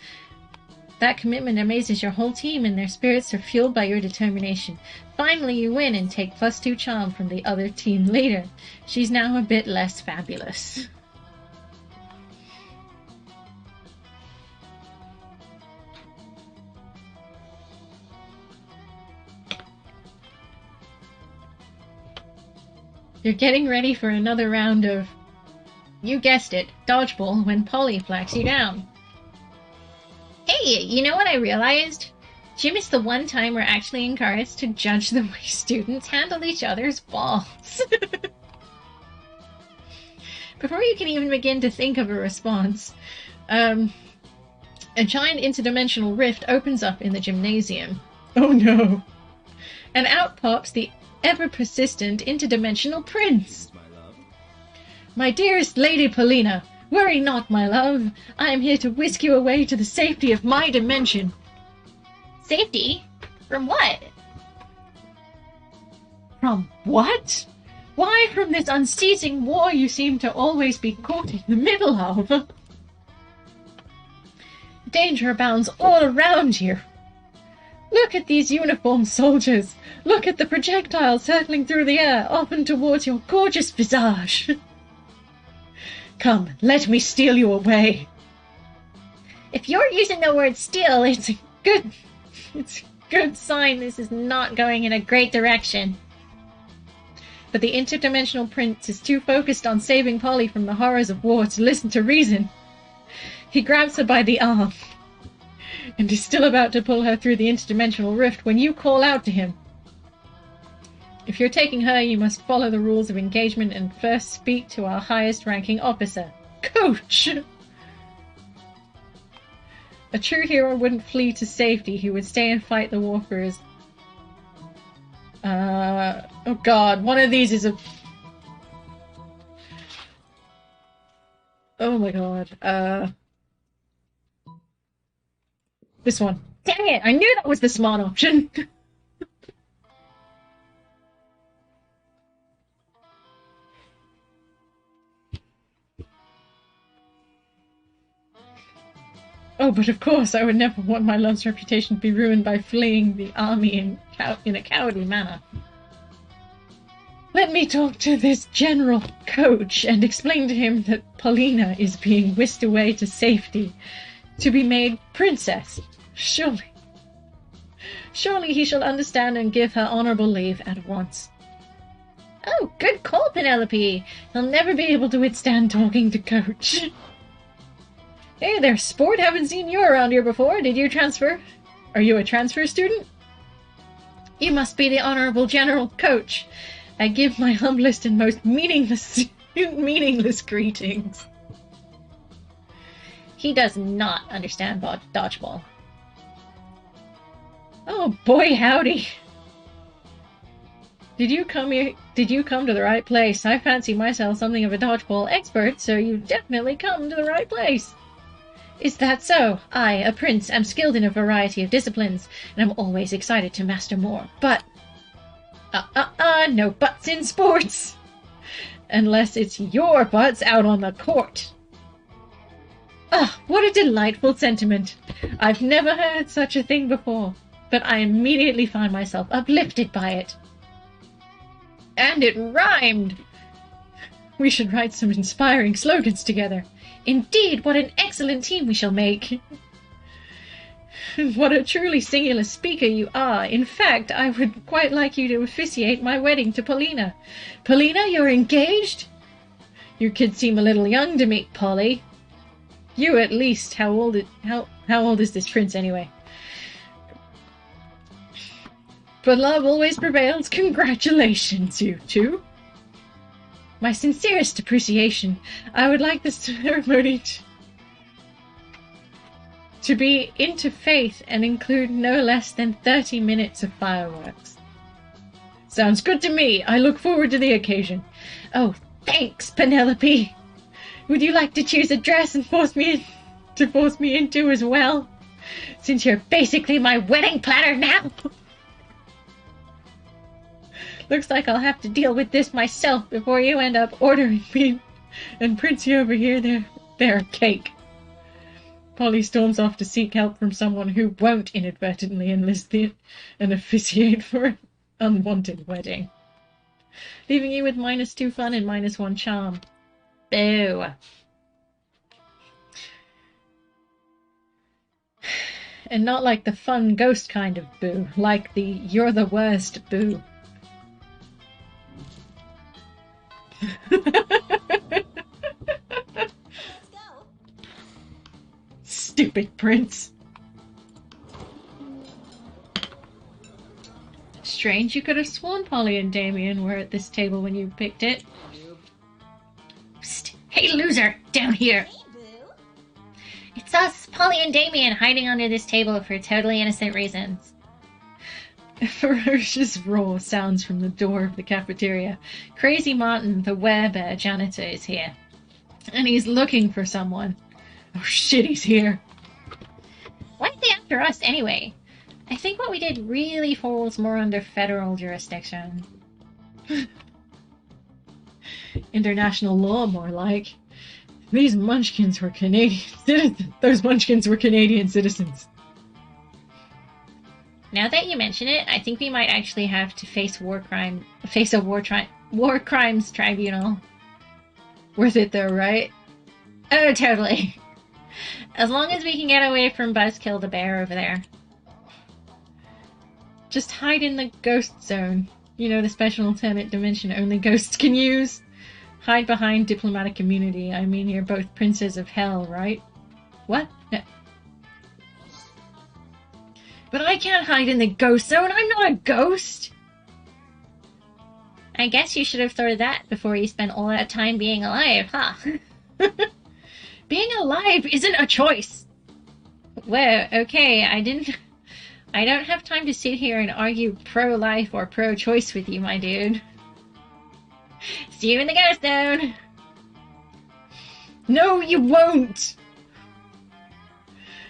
That commitment amazes your whole team, and their spirits are fueled by your determination. Finally, you win and take +2 charm from the other team leader. She's now a bit less fabulous. You're getting ready for another round of, you guessed it, dodgeball when Polly flags you down. Hey, you know what I realized? Gym is the one time we're actually encouraged to judge the way students handle each other's balls. Before you can even begin to think of a response, a giant interdimensional rift opens up in the gymnasium. Oh no! And out pops the ever-persistent interdimensional prince. My dearest Lady Paulina, worry not, my love. I am here to whisk you away to the safety of my dimension. Safety? From what? From what? Why, from this unceasing war you seem to always be caught in the middle of. Danger abounds all around you. Look at these uniformed soldiers. Look at the projectiles hurtling through the air, often towards your gorgeous visage. Come, let me steal you away. If you're using the word steal, it's a good sign this is not going in a great direction. But the interdimensional prince is too focused on saving Polly from the horrors of war to listen to reason. He grabs her by the arm and is still about to pull her through the interdimensional rift when you call out to him. If you're taking her, you must follow the rules of engagement and first speak to our highest ranking officer, Coach! A true hero wouldn't flee to safety, he would stay and fight the war for his... oh god, one of these is a... Oh my god, this one. Dang it, I knew that was the smart option. Oh, but of course, I would never want my love's reputation to be ruined by fleeing the army in a cowardly manner. Let me talk to this General Coach and explain to him that Paulina is being whisked away to safety to be made princess. Surely he shall understand and give her honorable leave at once. Oh, good call, Penelope. He'll never be able to withstand talking to Coach. Hey there, sport. Haven't seen you around here before. Did you transfer? Are you a transfer student? You must be the Honorable General Coach. I give my humblest and most meaningless greetings. He does not understand dodgeball. Oh boy, howdy. Did you come to the right place? I fancy myself something of a dodgeball expert, so you've definitely come to the right place. Is that so? I, a prince, am skilled in a variety of disciplines, and I'm always excited to master more. But... no buts in sports! Unless it's your butts out on the court. Ah, what a delightful sentiment. I've never heard such a thing before, but I immediately found myself uplifted by it. And it rhymed! We should write some inspiring slogans together. Indeed, what an excellent team we shall make! What a truly singular speaker you are. In fact, I would quite like you to officiate my wedding to Paulina. Paulina, you're engaged? You kids seem a little young to me, Polly. You at least. How old is this prince anyway? But love always prevails. Congratulations, you two. My sincerest appreciation. I would like this ceremony to... to be interfaith and include no less than 30 minutes of fireworks. Sounds good to me. I look forward to the occasion. Oh, thanks, Penelope. Would you like to choose a dress and force me into as well? Since you're basically my wedding planner now. Looks like I'll have to deal with this myself before you end up ordering me and Princey over here their cake. Polly storms off to seek help from someone who won't inadvertently enlist an officiate for an unwanted wedding. Leaving you with -2 fun and -1 charm. Boo. And not like the fun ghost kind of boo, like the you're the worst boo. Stupid prince. Strange, you could have sworn Polly and Damien were at this table when you picked it. Psst. Hey, loser! Down here! It's us, Polly and Damien, hiding under this table for totally innocent reasons. A ferocious roar sounds from the door of the cafeteria. Crazy Martin, the werebear janitor, is here. And he's looking for someone. Oh shit, he's here. Why are they after us anyway? I think what we did really falls more under federal jurisdiction. International law, more like. These munchkins were Canadian citizens. Those munchkins were Canadian citizens. Now that you mention it, I think we might actually have to face a war crimes tribunal. Worth it though, right? Oh, totally. As long as we can get away from Buzzkill the bear over there. Just hide in the ghost zone. You know, the special alternate dimension only ghosts can use. Hide behind diplomatic immunity. I mean, you're both princes of hell, right? What? No. But I can't hide in the ghost zone. I'm not a ghost. I guess you should have thought of that before you spent all that time being alive, huh? Being alive isn't a choice. Whoa, okay, I don't have time to sit here and argue pro-life or pro-choice with you, my dude. See you in the ghost zone! No, you won't!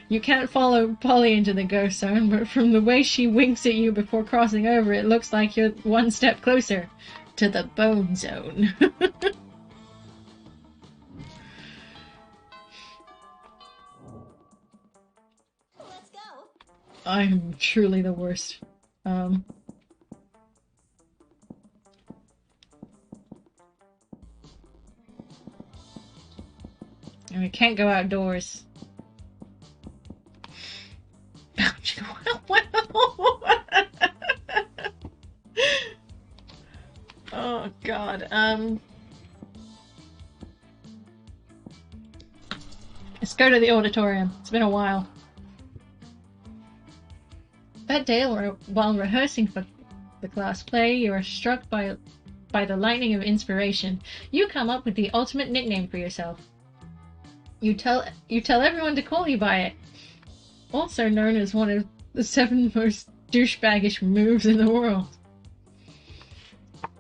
You can't follow Polly into the ghost zone, but from the way she winks at you before crossing over, it looks like you're one step closer to the bone zone. Let's go. I'm truly the worst. And we can't go outdoors. Oh god. Let's go to the auditorium. It's been a while. That day, while rehearsing for the class play, you are struck by the lightning of inspiration. You come up with the ultimate nickname for yourself. You tell everyone to call you by it. Also known as one of the 7 most douchebaggish moves in the world.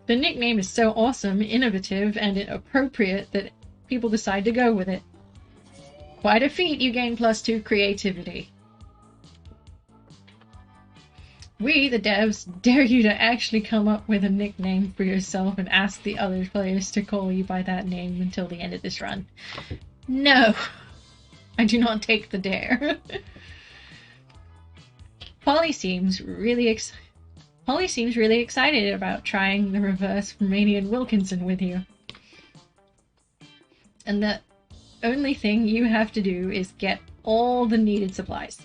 The nickname is so awesome, innovative, and appropriate that people decide to go with it. Quite a feat, you gain +2 creativity. We, the devs, dare you to actually come up with a nickname for yourself and ask the other players to call you by that name until the end of this run. No! I do not take the dare. Polly seems really excited about trying the reverse Romanian Wilkinson with you. And the only thing you have to do is get all the needed supplies.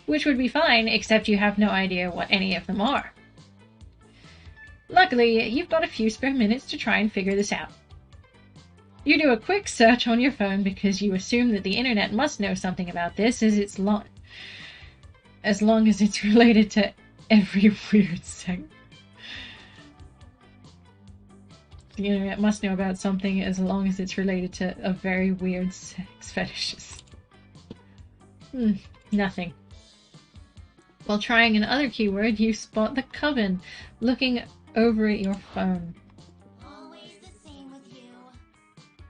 Which would be fine, except you have no idea what any of them are. Luckily, you've got a few spare minutes to try and figure this out. You do a quick search on your phone because you assume that the internet must know something about this as long as it's related to every weird sex. The internet must know about something as long as it's related to a very weird sex fetishes. Nothing. While trying another keyword, you spot the coven looking over at your phone. Always the same with you.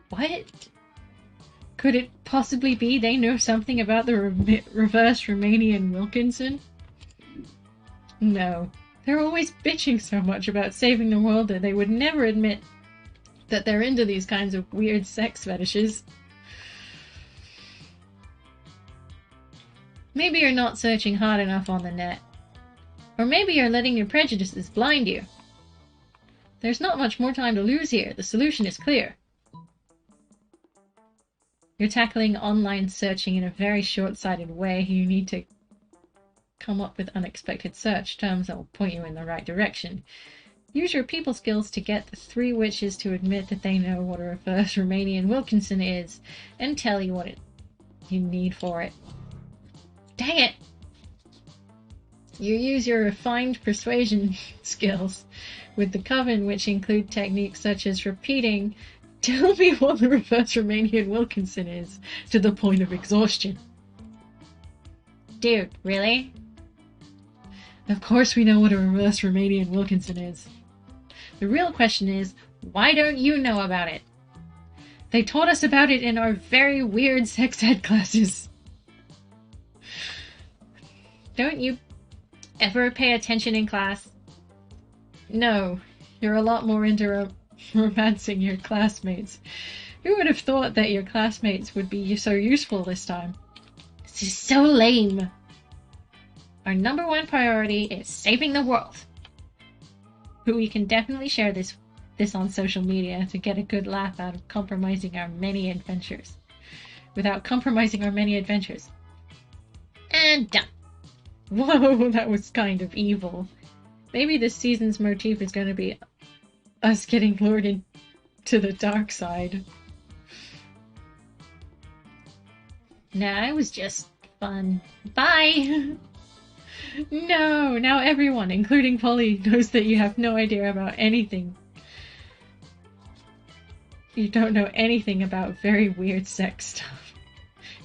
What? Could it possibly be they know something about the reverse Romanian Wilkinson? No. They're always bitching so much about saving the world that they would never admit that they're into these kinds of weird sex fetishes. Maybe you're not searching hard enough on the net. Or maybe you're letting your prejudices blind you. There's not much more time to lose here. The solution is clear. You're tackling online searching in a very short-sighted way. You need to come up with unexpected search terms that will point you in the right direction. Use your people skills to get the three witches to admit that they know what a reverse Romanian Wilkinson is and tell you what you need for it. Dang it! You use your refined persuasion skills with the coven, which include techniques such as repeating, "Tell me what the reverse Romanian Wilkinson is," to the point of exhaustion. Dude, really? Of course we know what a reverse Romanian Wilkinson is. The real question is, why don't you know about it? They taught us about it in our very weird sex ed classes. Don't you ever pay attention in class? No, you're a lot more into romancing your classmates. Who would have thought that your classmates would be so useful this time? This is so lame. Our number one priority is saving the world. But we can definitely share this on social media to get a good laugh out of compromising our many adventures. Without compromising our many adventures. And done. Whoa, that was kind of evil. Maybe this season's motif is going to be us getting lured into the dark side. Nah, it was just fun. Bye! No, now everyone, including Polly, knows that you have no idea about anything. You don't know anything about very weird sex stuff.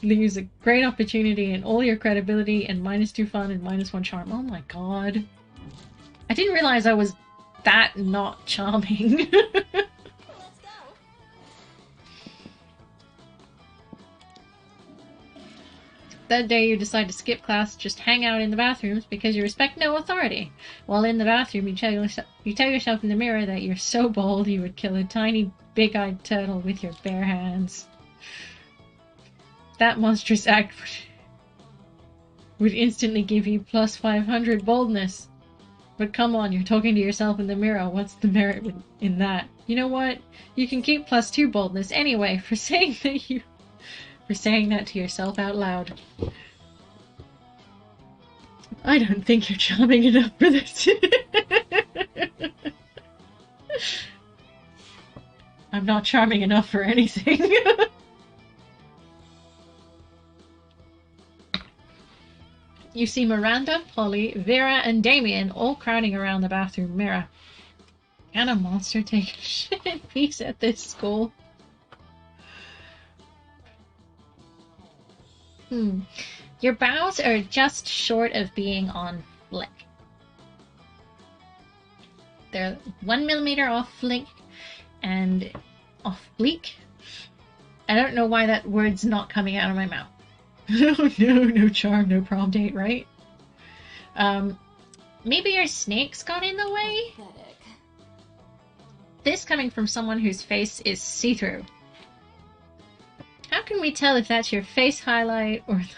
You lose a great opportunity and all your credibility and -2 fun and -1 charm. Oh my god. I didn't realize I was that not charming. Let's go. That day you decide to skip class, just hang out in the bathrooms because you respect no authority. While in the bathroom, you tell yourself in the mirror that you're so bold you would kill a tiny, big-eyed turtle with your bare hands. That monstrous act would instantly give you plus 500 boldness. But come on, you're talking to yourself in the mirror. What's the merit in that? You know what? You can keep +2 boldness anyway for saying that to yourself out loud. I don't think you're charming enough for this. I'm not charming enough for anything. You see Miranda, Polly, Vera, and Damien all crowding around the bathroom mirror. Can a monster take a shit in peace at this school? Your brows are just short of being on flick. They're 1 millimeter off flick and off bleak. I don't know why that word's not coming out of my mouth. No charm, no prom date, right? Maybe your snakes got in the way? Pathetic. This coming from someone whose face is see-through. How can we tell if that's your face highlight or the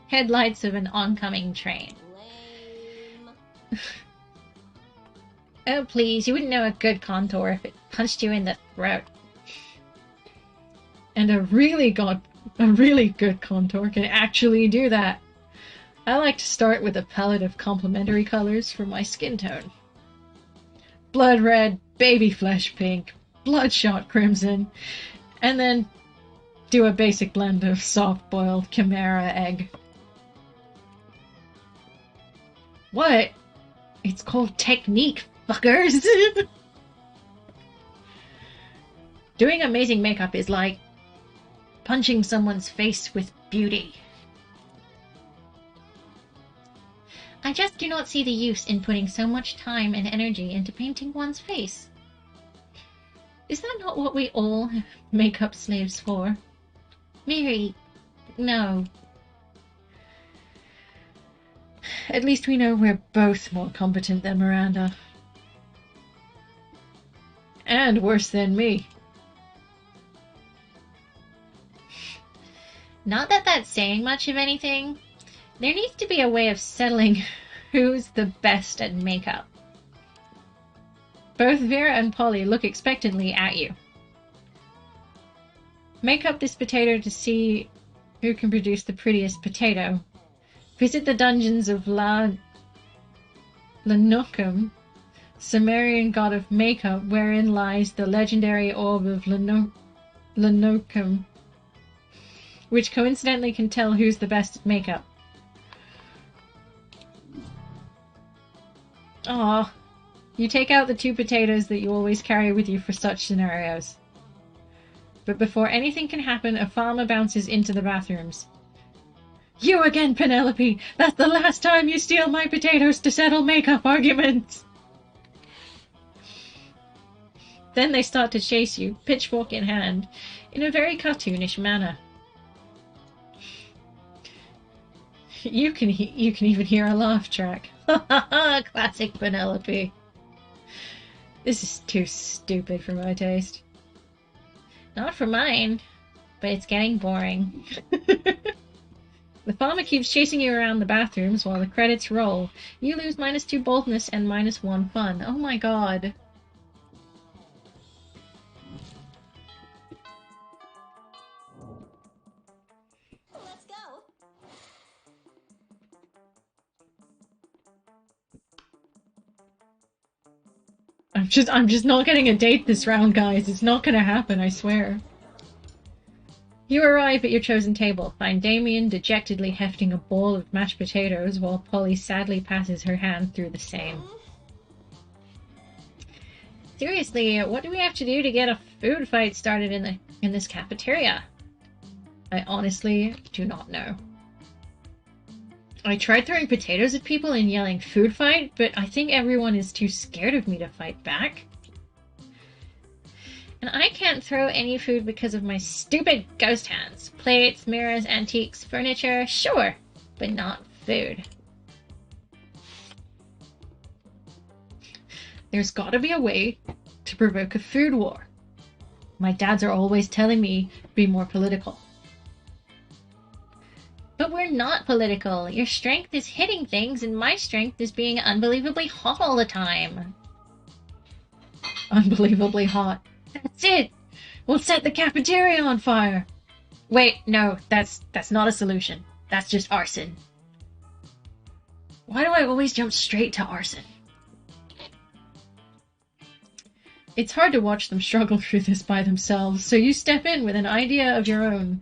headlights of an oncoming train? Lame. Oh please, you wouldn't know a good contour if it punched you in the throat. And a really good contour can actually do that. I like to start with a palette of complementary colors for my skin tone. Blood red, baby flesh pink, bloodshot crimson, and then do a basic blend of soft-boiled chimera egg. What? It's called technique, fuckers! Doing amazing makeup is like punching someone's face with beauty. I just do not see the use in putting so much time and energy into painting one's face. Is that not what we all have makeup slaves for? Mary, no. At least we know we're both more competent than Miranda. And worse than me. Not that that's saying much of anything. There needs to be a way of settling who's the best at makeup. Both Vera and Polly look expectantly at you. Make up this potato to see who can produce the prettiest potato. Visit the dungeons of Lanocum, Sumerian god of makeup, wherein lies the legendary orb of Lanocum, which coincidentally can tell who's the best at makeup. Aw, you take out the 2 potatoes that you always carry with you for such scenarios. But before anything can happen, a farmer bounces into the bathrooms. You again, Penelope! That's the last time you steal my potatoes to settle makeup arguments! Then they start to chase you, pitchfork in hand, in a very cartoonish manner. You can even hear a laugh track. Ha ha ha! Classic Penelope. This is too stupid for my taste. Not for mine, but it's getting boring. The farmer keeps chasing you around the bathrooms while the credits roll. You lose -2 boldness and -1 fun. Oh my god. Let's go. I'm just not getting a date this round, guys. It's not gonna happen, I swear. You arrive at your chosen table, find Damien dejectedly hefting a bowl of mashed potatoes while Polly sadly passes her hand through the same. Seriously, what do we have to do to get a food fight started in this cafeteria? I honestly do not know. I tried throwing potatoes at people and yelling food fight, but I think everyone is too scared of me to fight back. And I can't throw any food because of my stupid ghost hands. Plates, mirrors, antiques, furniture, sure, but not food. There's gotta be a way to provoke a food war. My dads are always telling me, be more political. But we're not political. Your strength is hitting things, and my strength is being unbelievably hot all the time. Unbelievably hot. That's it! We'll set the cafeteria on fire! Wait, no, that's not a solution. That's just arson. Why do I always jump straight to arson? It's hard to watch them struggle through this by themselves, so you step in with an idea of your own.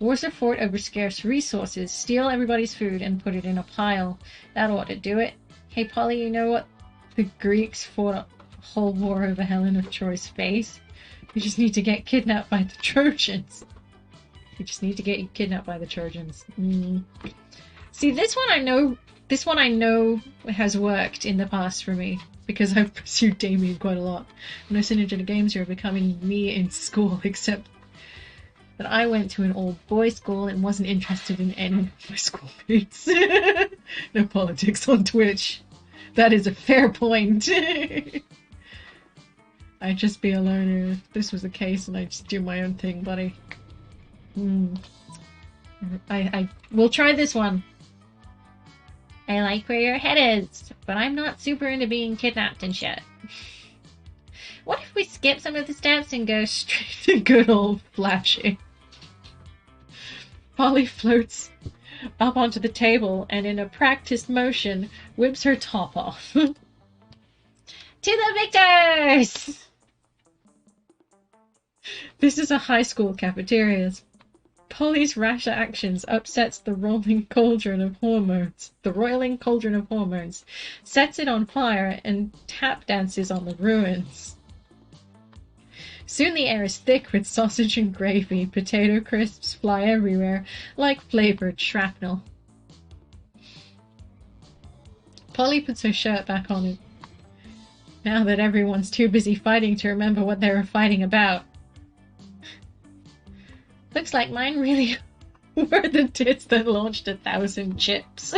Wars are fought over scarce resources, steal everybody's food, and put it in a pile. That ought to do it. Hey, Polly, you know what? The Greeks fought a whole war over Helen of Troy's face. We just need to get kidnapped by the Trojans. We just need to get kidnapped by the Trojans. See, this one I know has worked in the past for me, because I've pursued Damien quite a lot. When I sent into the games, you're becoming me in school, except that I went to an all-boys school and wasn't interested in any of my schoolmates. No politics on Twitch. That is a fair point. I'd just be a loner if this was the case, and I'd just do my own thing, buddy. I will try this one. I like where your head is, but I'm not super into being kidnapped and shit. What if we skip some of the steps and go straight to good old flashing? Polly floats up onto the table and in a practiced motion whips her top off. To the victors! This is a high school cafeteria. Polly's rash actions upsets the roiling cauldron of hormones, sets it on fire, and tap dances on the ruins. Soon the air is thick with sausage and gravy. Potato crisps fly everywhere like flavored shrapnel. Polly puts her shirt back on it. Now that everyone's too busy fighting to remember what they were fighting about. Looks like mine really were the tits that launched 1,000 chips.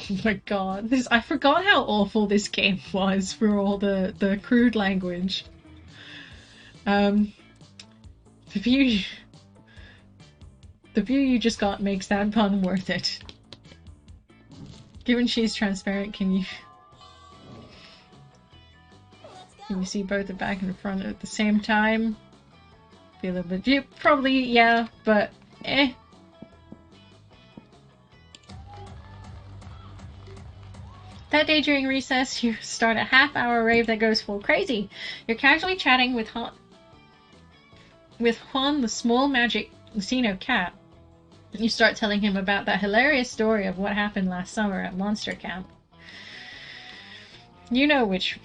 Oh my god, I forgot how awful this game was for all the crude language. The view you just got makes that pun worth it. Given she's transparent, can you see both the back and the front at the same time? Feel a bit, probably, yeah, but eh. That day during recess, you start a half-hour rave that goes full crazy. You're casually chatting with Juan, the small magic Lucino cat. You start telling him about that hilarious story of what happened last summer at Monster Camp. You know which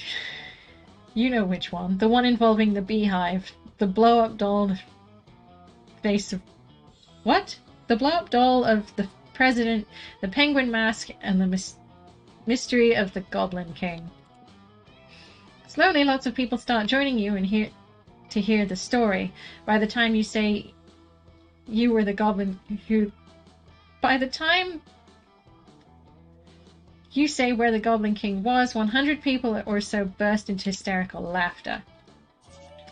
one. The one involving the beehive. The blow-up doll face of... What? The blow-up doll of the president, the penguin mask, and the mystery of the Goblin King. Slowly, lots of people start joining you and hear the story. By the time you say you were the goblin by the time you say where the Goblin King was, 100 people or so burst into hysterical laughter.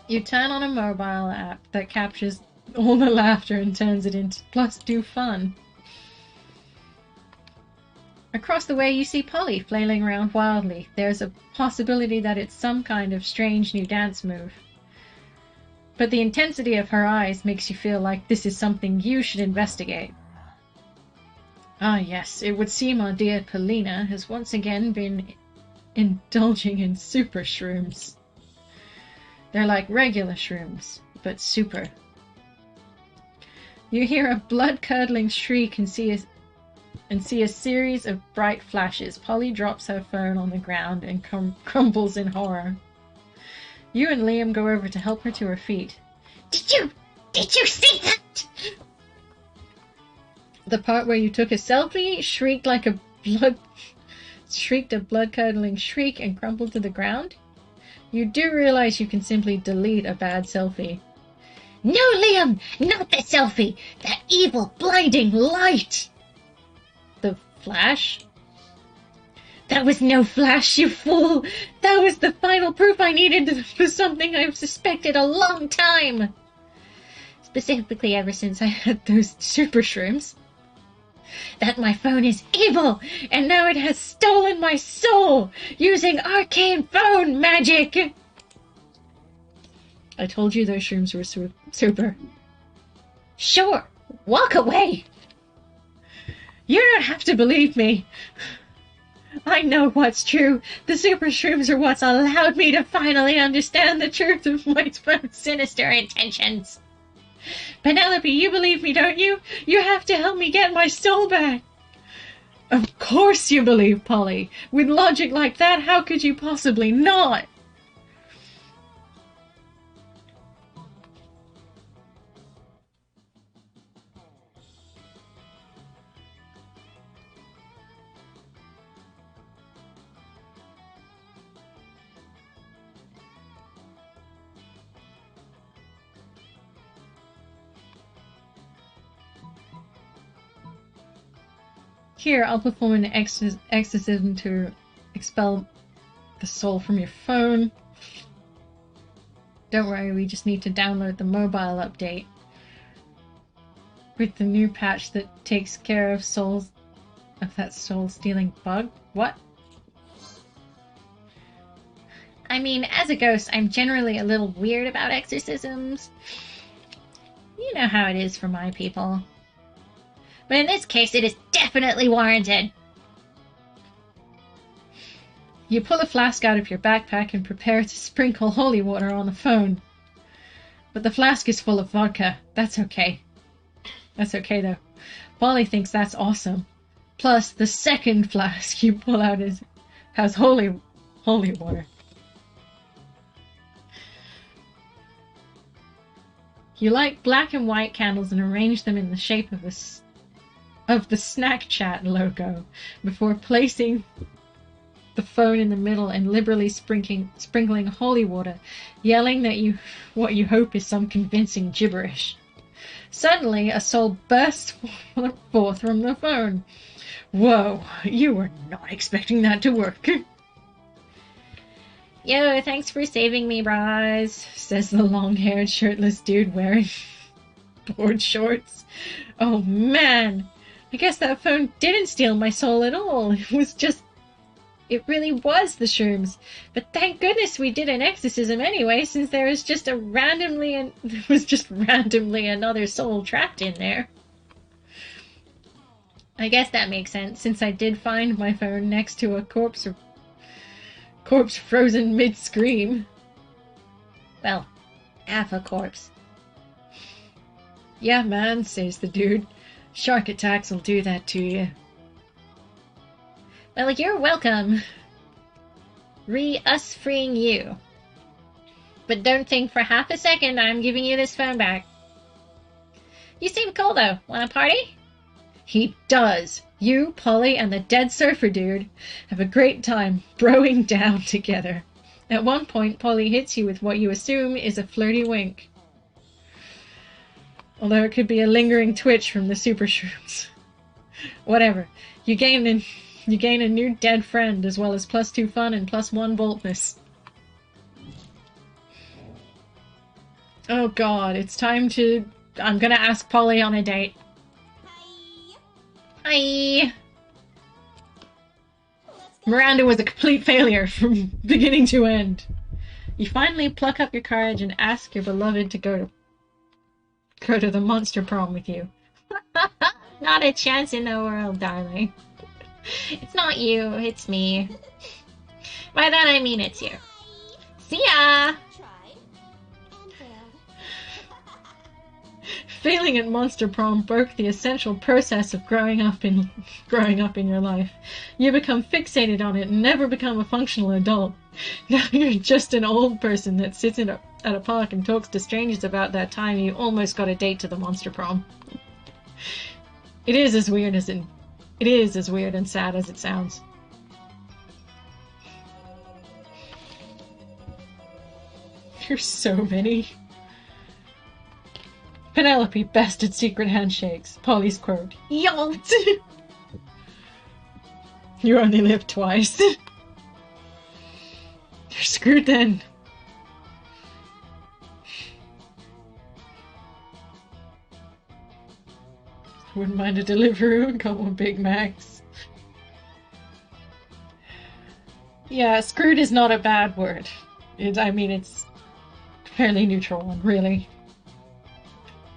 You turn on a mobile app that captures all the laughter and turns it into plus do fun. Across the way, you see Polly flailing around wildly. There's a possibility that it's some kind of strange new dance move. But the intensity of her eyes makes you feel like this is something you should investigate. Ah yes, it would seem our dear Polina has once again been indulging in super shrooms. They're like regular shrooms, but super. You hear a blood-curdling shriek and see a series of bright flashes. Polly drops her phone on the ground and crumbles in horror. You and Liam go over to help her to her feet. Did you see that? The part where you took a selfie shrieked a blood-curdling shriek and crumpled to the ground? You do realize you can simply delete a bad selfie. No, Liam! Not the selfie! That evil, blinding light! The flash? That was no flash, you fool! That was the final proof I needed for something I've suspected a long time! Specifically ever since I had those super shrooms. That my phone is evil, and now it has stolen my soul, using arcane phone magic! I told you those shrooms were super. Sure, walk away! You don't have to believe me. I know what's true. The super shrooms are what's allowed me to finally understand the truth of my phone's sinister intentions. Penelope, you believe me, don't you? You have to help me get my soul back. Of course you believe, Polly. With logic like that, how could you possibly not? Here, I'll perform an exorcism to expel the soul from your phone. Don't worry, we just need to download the mobile update with the new patch that takes care of that soul-stealing bug. What? I mean, as a ghost, I'm generally a little weird about exorcisms. You know how it is for my people. But in this case, it is definitely warranted. You pull a flask out of your backpack and prepare to sprinkle holy water on the phone. But the flask is full of vodka. That's okay. That's okay, though. Polly thinks that's awesome. Plus, the second flask you pull out has holy water. You light black and white candles and arrange them in the shape of of the Snack Chat logo before placing the phone in the middle and liberally sprinkling holy water, yelling that what you hope is some convincing gibberish. Suddenly, a soul bursts forth from the phone. Whoa, you were not expecting that to work. Yo, thanks for saving me, bros, says the long-haired, shirtless dude wearing board shorts. Oh man, I guess that phone didn't steal my soul at all. It really was the shrooms. But thank goodness we did an exorcism anyway, since there was just randomly another soul trapped in there. I guess that makes sense, since I did find my phone next to a corpse frozen mid-scream. Well, half a corpse. Yeah, man, says the dude. Shark attacks will do that to you. Well, you're welcome. Us freeing you. But don't think for half a second I'm giving you this phone back. You seem cool, though. Want a party? He does. You, Polly, and the dead surfer dude have a great time broing down together. At one point, Polly hits you with what you assume is a flirty wink. Although it could be a lingering twitch from the super shrooms. Whatever. You gain a new dead friend, as well as +2 fun and +1 boldness. Oh god, it's time to... I'm gonna ask Polly on a date. Hi! Miranda was a complete failure from beginning to end. You finally pluck up your courage and ask your beloved to go to the Monster Prom with you. Not a chance in the world, darling. It's not you, it's me. By that I mean it's you. See ya! Failing at Monster Prom broke the essential process of growing up in your life. You become fixated on it and never become a functional adult. Now you're just an old person that sits at a park and talks to strangers about that time you almost got a date to the Monster Prom. It is as weird and sad as it sounds. There's so many. Penelope, best at secret handshakes. Polly's quote. Yolt! You only live twice. You're screwed then. I wouldn't mind a Deliveroo and got one Big Macs. Yeah, screwed is not a bad word. It's a fairly neutral one, really.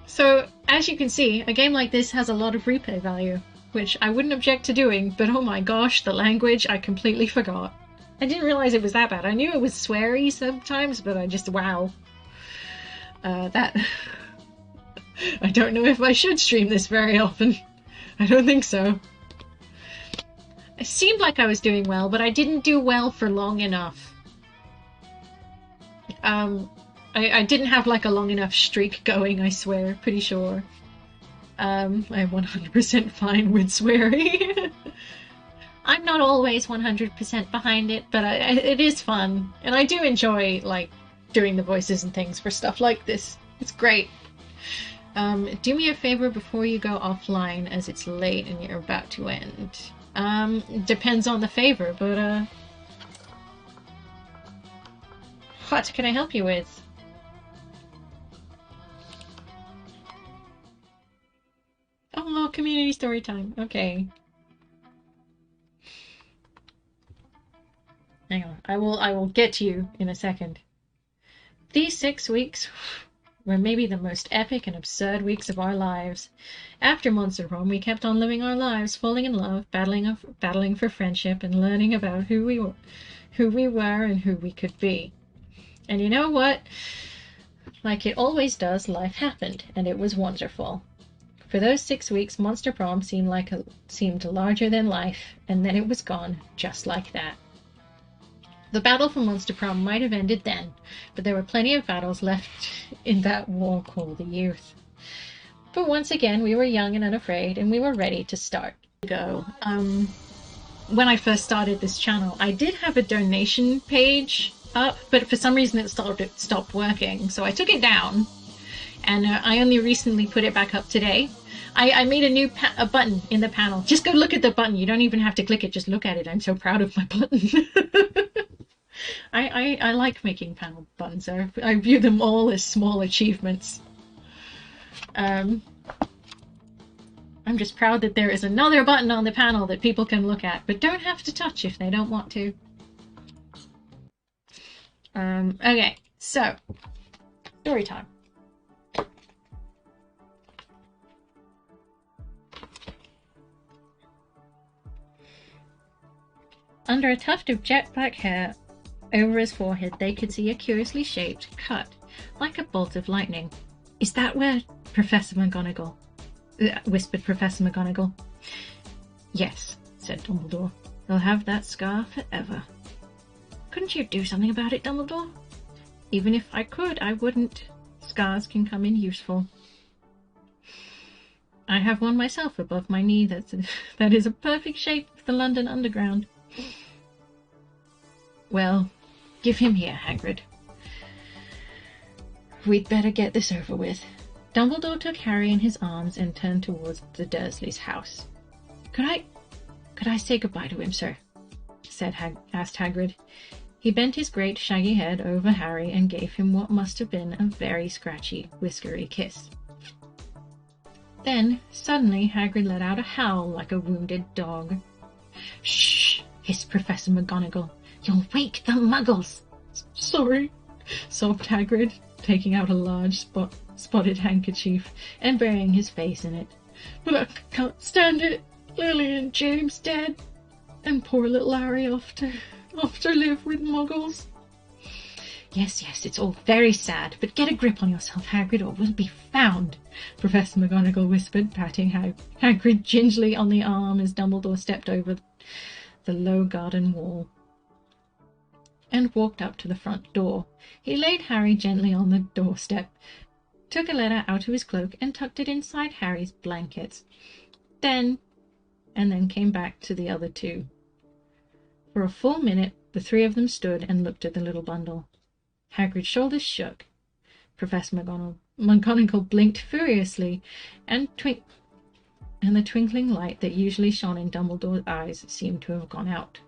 So, as you can see, a game like this has a lot of replay value, which I wouldn't object to doing, but oh my gosh, the language I completely forgot. I didn't realize it was that bad. I knew it was sweary sometimes, but wow. I don't know if I should stream this very often. I don't think so. It seemed like I was doing well, but I didn't do well for long enough. I didn't have like a long enough streak going, I swear, pretty sure. I'm 100% fine with swearing. I'm not always 100% behind it, but it is fun. And I do enjoy, like, doing the voices and things for stuff like this. It's great. Do me a favor before you go offline, as it's late and you're about to end. Depends on the favor, but, what can I help you with? Oh, community story time. Okay. Hang on. I will get to you in a second. These 6 weeks were maybe the most epic and absurd weeks of our lives. After Monster Prom, we kept on living our lives, falling in love, battling for friendship, and learning about who we were and who we could be. And you know what? Like it always does, life happened, and it was wonderful. For those 6 weeks, Monster Prom seemed larger than life, and then it was gone, just like that. The battle for Monster Prom might have ended then, but there were plenty of battles left in that war called the youth. But once again, we were young and unafraid, and we were ready to start. When I first started this channel, I did have a donation page up, but for some reason it stopped working, so I took it down, and I only recently put it back up today. I made a new button in the panel. Just go look at the button. You don't even have to click it. Just look at it. I'm so proud of my button. I like making panel buttons. I view them all as small achievements. I'm just proud that there is another button on the panel that people can look at, but don't have to touch if they don't want to. Okay, so, story time. Under a tuft of jet black hair over his forehead, they could see a curiously shaped cut, like a bolt of lightning. "Is that where Professor McGonagall?" whispered Professor McGonagall. "Yes," said Dumbledore. "They'll have that scar forever." "Couldn't you do something about it, Dumbledore?" "Even if I could, I wouldn't. Scars can come in useful. I have one myself above my knee that is a perfect shape for the London Underground." "Well, give him here, Hagrid. We'd better get this over with." Dumbledore took Harry in his arms and turned towards the Dursleys' house. Could I say goodbye to him, sir?" asked Hagrid. He bent his great shaggy head over Harry and gave him what must have been a very scratchy, whiskery kiss. Then, suddenly, Hagrid let out a howl like a wounded dog. "Shh!" hissed Professor McGonagall. "You'll wake the Muggles." "Sorry," sobbed Hagrid, taking out a large spotted handkerchief and burying his face in it. "But I can't stand it. Lily and James dead, and poor little Harry off to live with Muggles." Yes, it's all very sad, but get a grip on yourself, Hagrid, or we'll be found," Professor McGonagall whispered, patting Hagrid gingerly on the arm as Dumbledore stepped over the low garden wall and walked up to the front door. He laid Harry gently on the doorstep, took a letter out of his cloak and tucked it inside Harry's blankets, and then came back to the other two. For a full minute, the three of them stood and looked at the little bundle. Hagrid's shoulders shook. Professor McGonagall blinked furiously, and the twinkling light that usually shone in Dumbledore's eyes seemed to have gone out.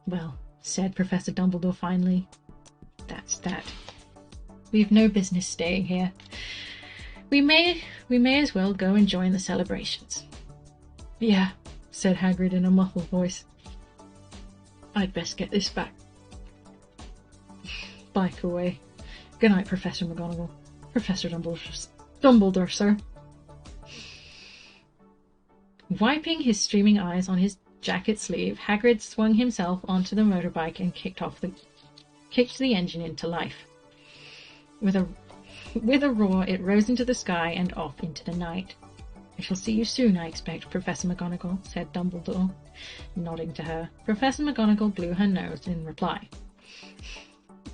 "Well," said Professor Dumbledore finally, "that's that. We've no business staying here. We may as well go and join the celebrations." "Yeah," said Hagrid in a muffled voice. "I'd best get this back away. Good night, Professor McGonagall. Professor Dumbledore, sir." Wiping his streaming eyes on his jacket sleeve, Hagrid swung himself onto the motorbike and kicked the engine into life. With a roar, it rose into the sky and off into the night. "I shall see you soon, I expect, Professor McGonagall," said Dumbledore, nodding to her. Professor McGonagall blew her nose in reply.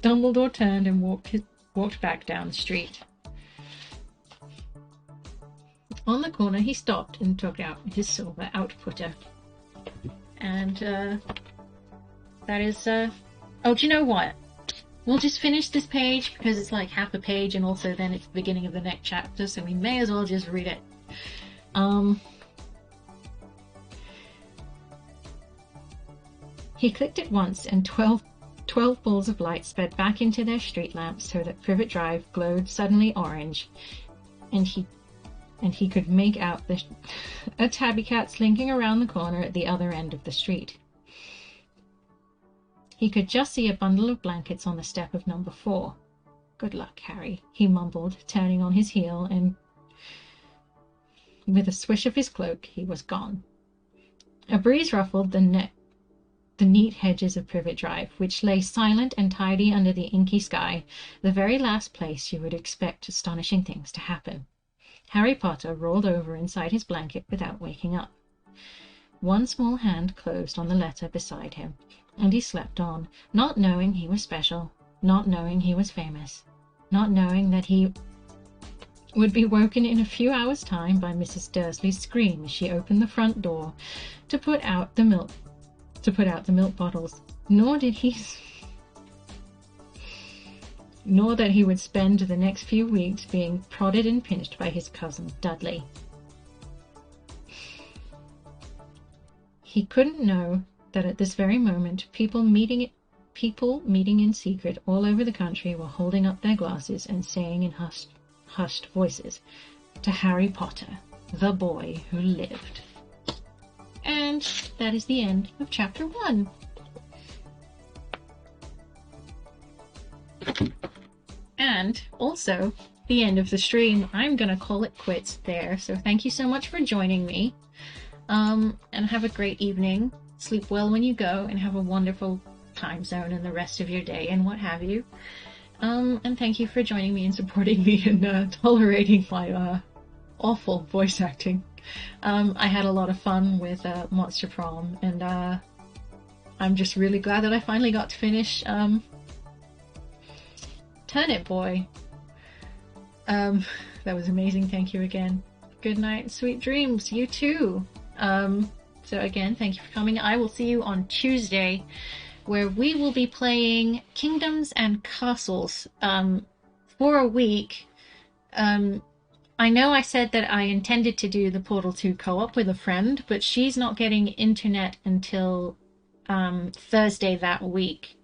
Dumbledore turned and walked back down the street. On the corner, he stopped and took out his silver outputter. And that is... Oh, do you know what? We'll just finish this page because it's like half a page, and also then it's the beginning of the next chapter, so we may as well just read it. He clicked it once, and 12 balls of light sped back into their street lamps so that Privet Drive glowed suddenly orange, and he could make out a tabby cat slinking around the corner at the other end of the street. He could just see a bundle of blankets on the step of number 4. "Good luck, Harry," he mumbled, turning on his heel, and with a swish of his cloak, he was gone. A breeze ruffled the neat hedges of Privet Drive, which lay silent and tidy under the inky sky, the very last place you would expect astonishing things to happen. Harry Potter rolled over inside his blanket without waking up. One small hand closed on the letter beside him, and he slept on, not knowing he was special, not knowing he was famous, not knowing that he would be woken in a few hours' time by Mrs. Dursley's scream as she opened the front door to put out the milk bottles. Nor that he would spend the next few weeks being prodded and pinched by his cousin Dudley. He couldn't know that at this very moment people meeting in secret all over the country were holding up their glasses and saying in hushed voices, "To Harry Potter, the boy who lived." And that is the end of chapter 1. And also the end of the stream. I'm gonna call it quits there. So thank you so much for joining me. And have a great evening. Sleep well when you go, and have a wonderful time zone and the rest of your day and what have you. And thank you for joining me and supporting me and tolerating my awful voice acting. I had a lot of fun with Monster Prom, and I'm just really glad that I finally got to finish Turnip Boy. That was amazing. Thank you again. Good night, sweet dreams. You too. So again, thank you for coming. I will see you on Tuesday, where we will be playing Kingdoms and Castles for a week. I know I said that I intended to do the Portal 2 co-op with a friend, but she's not getting internet until Thursday that week.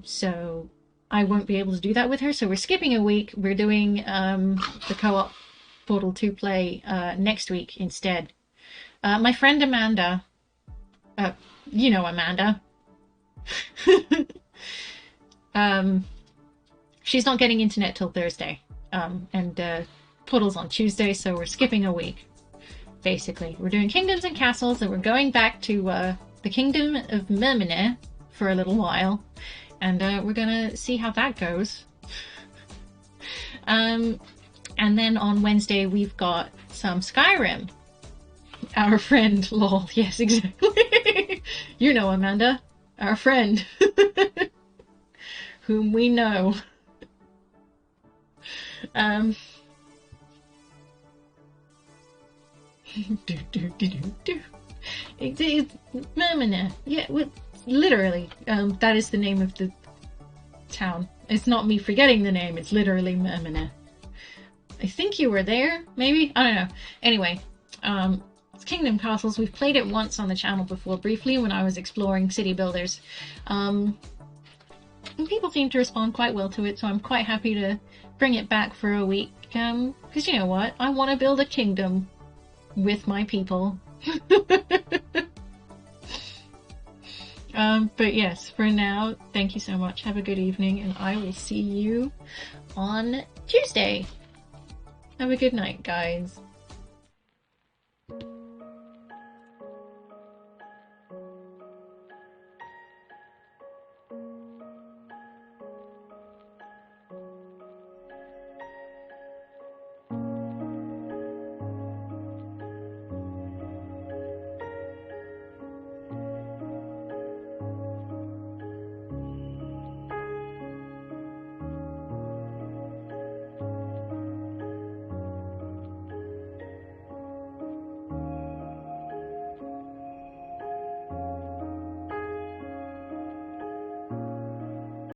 So I won't be able to do that with her, so we're skipping a week. We're doing the co-op Portal 2 play next week instead. My friend Amanda, you know Amanda, she's not getting internet till Thursday, and Portal's on Tuesday, so we're skipping a week. Basically, we're doing Kingdoms and Castles, and we're going back to the Kingdom of Mermine for a little while, and we're gonna see how that goes. And then on Wednesday we've got some Skyrim. Our friend, lol, yes, exactly. You know Amanda, our friend, whom we know. It's Mermina. Yeah, literally. That is the name of the town. It's not me forgetting the name. It's literally Mermina. I think you were there. Maybe, I don't know. Anyway, it's Kingdom Castles. We've played it once on the channel before, briefly, when I was exploring city builders. And people seem to respond quite well to it, so I'm quite happy to bring it back for a week. Because you know what? I want to build a kingdom with my people. But yes, for now, thank you so much. Have a good evening, and I will see you on Tuesday. Have a good night, guys.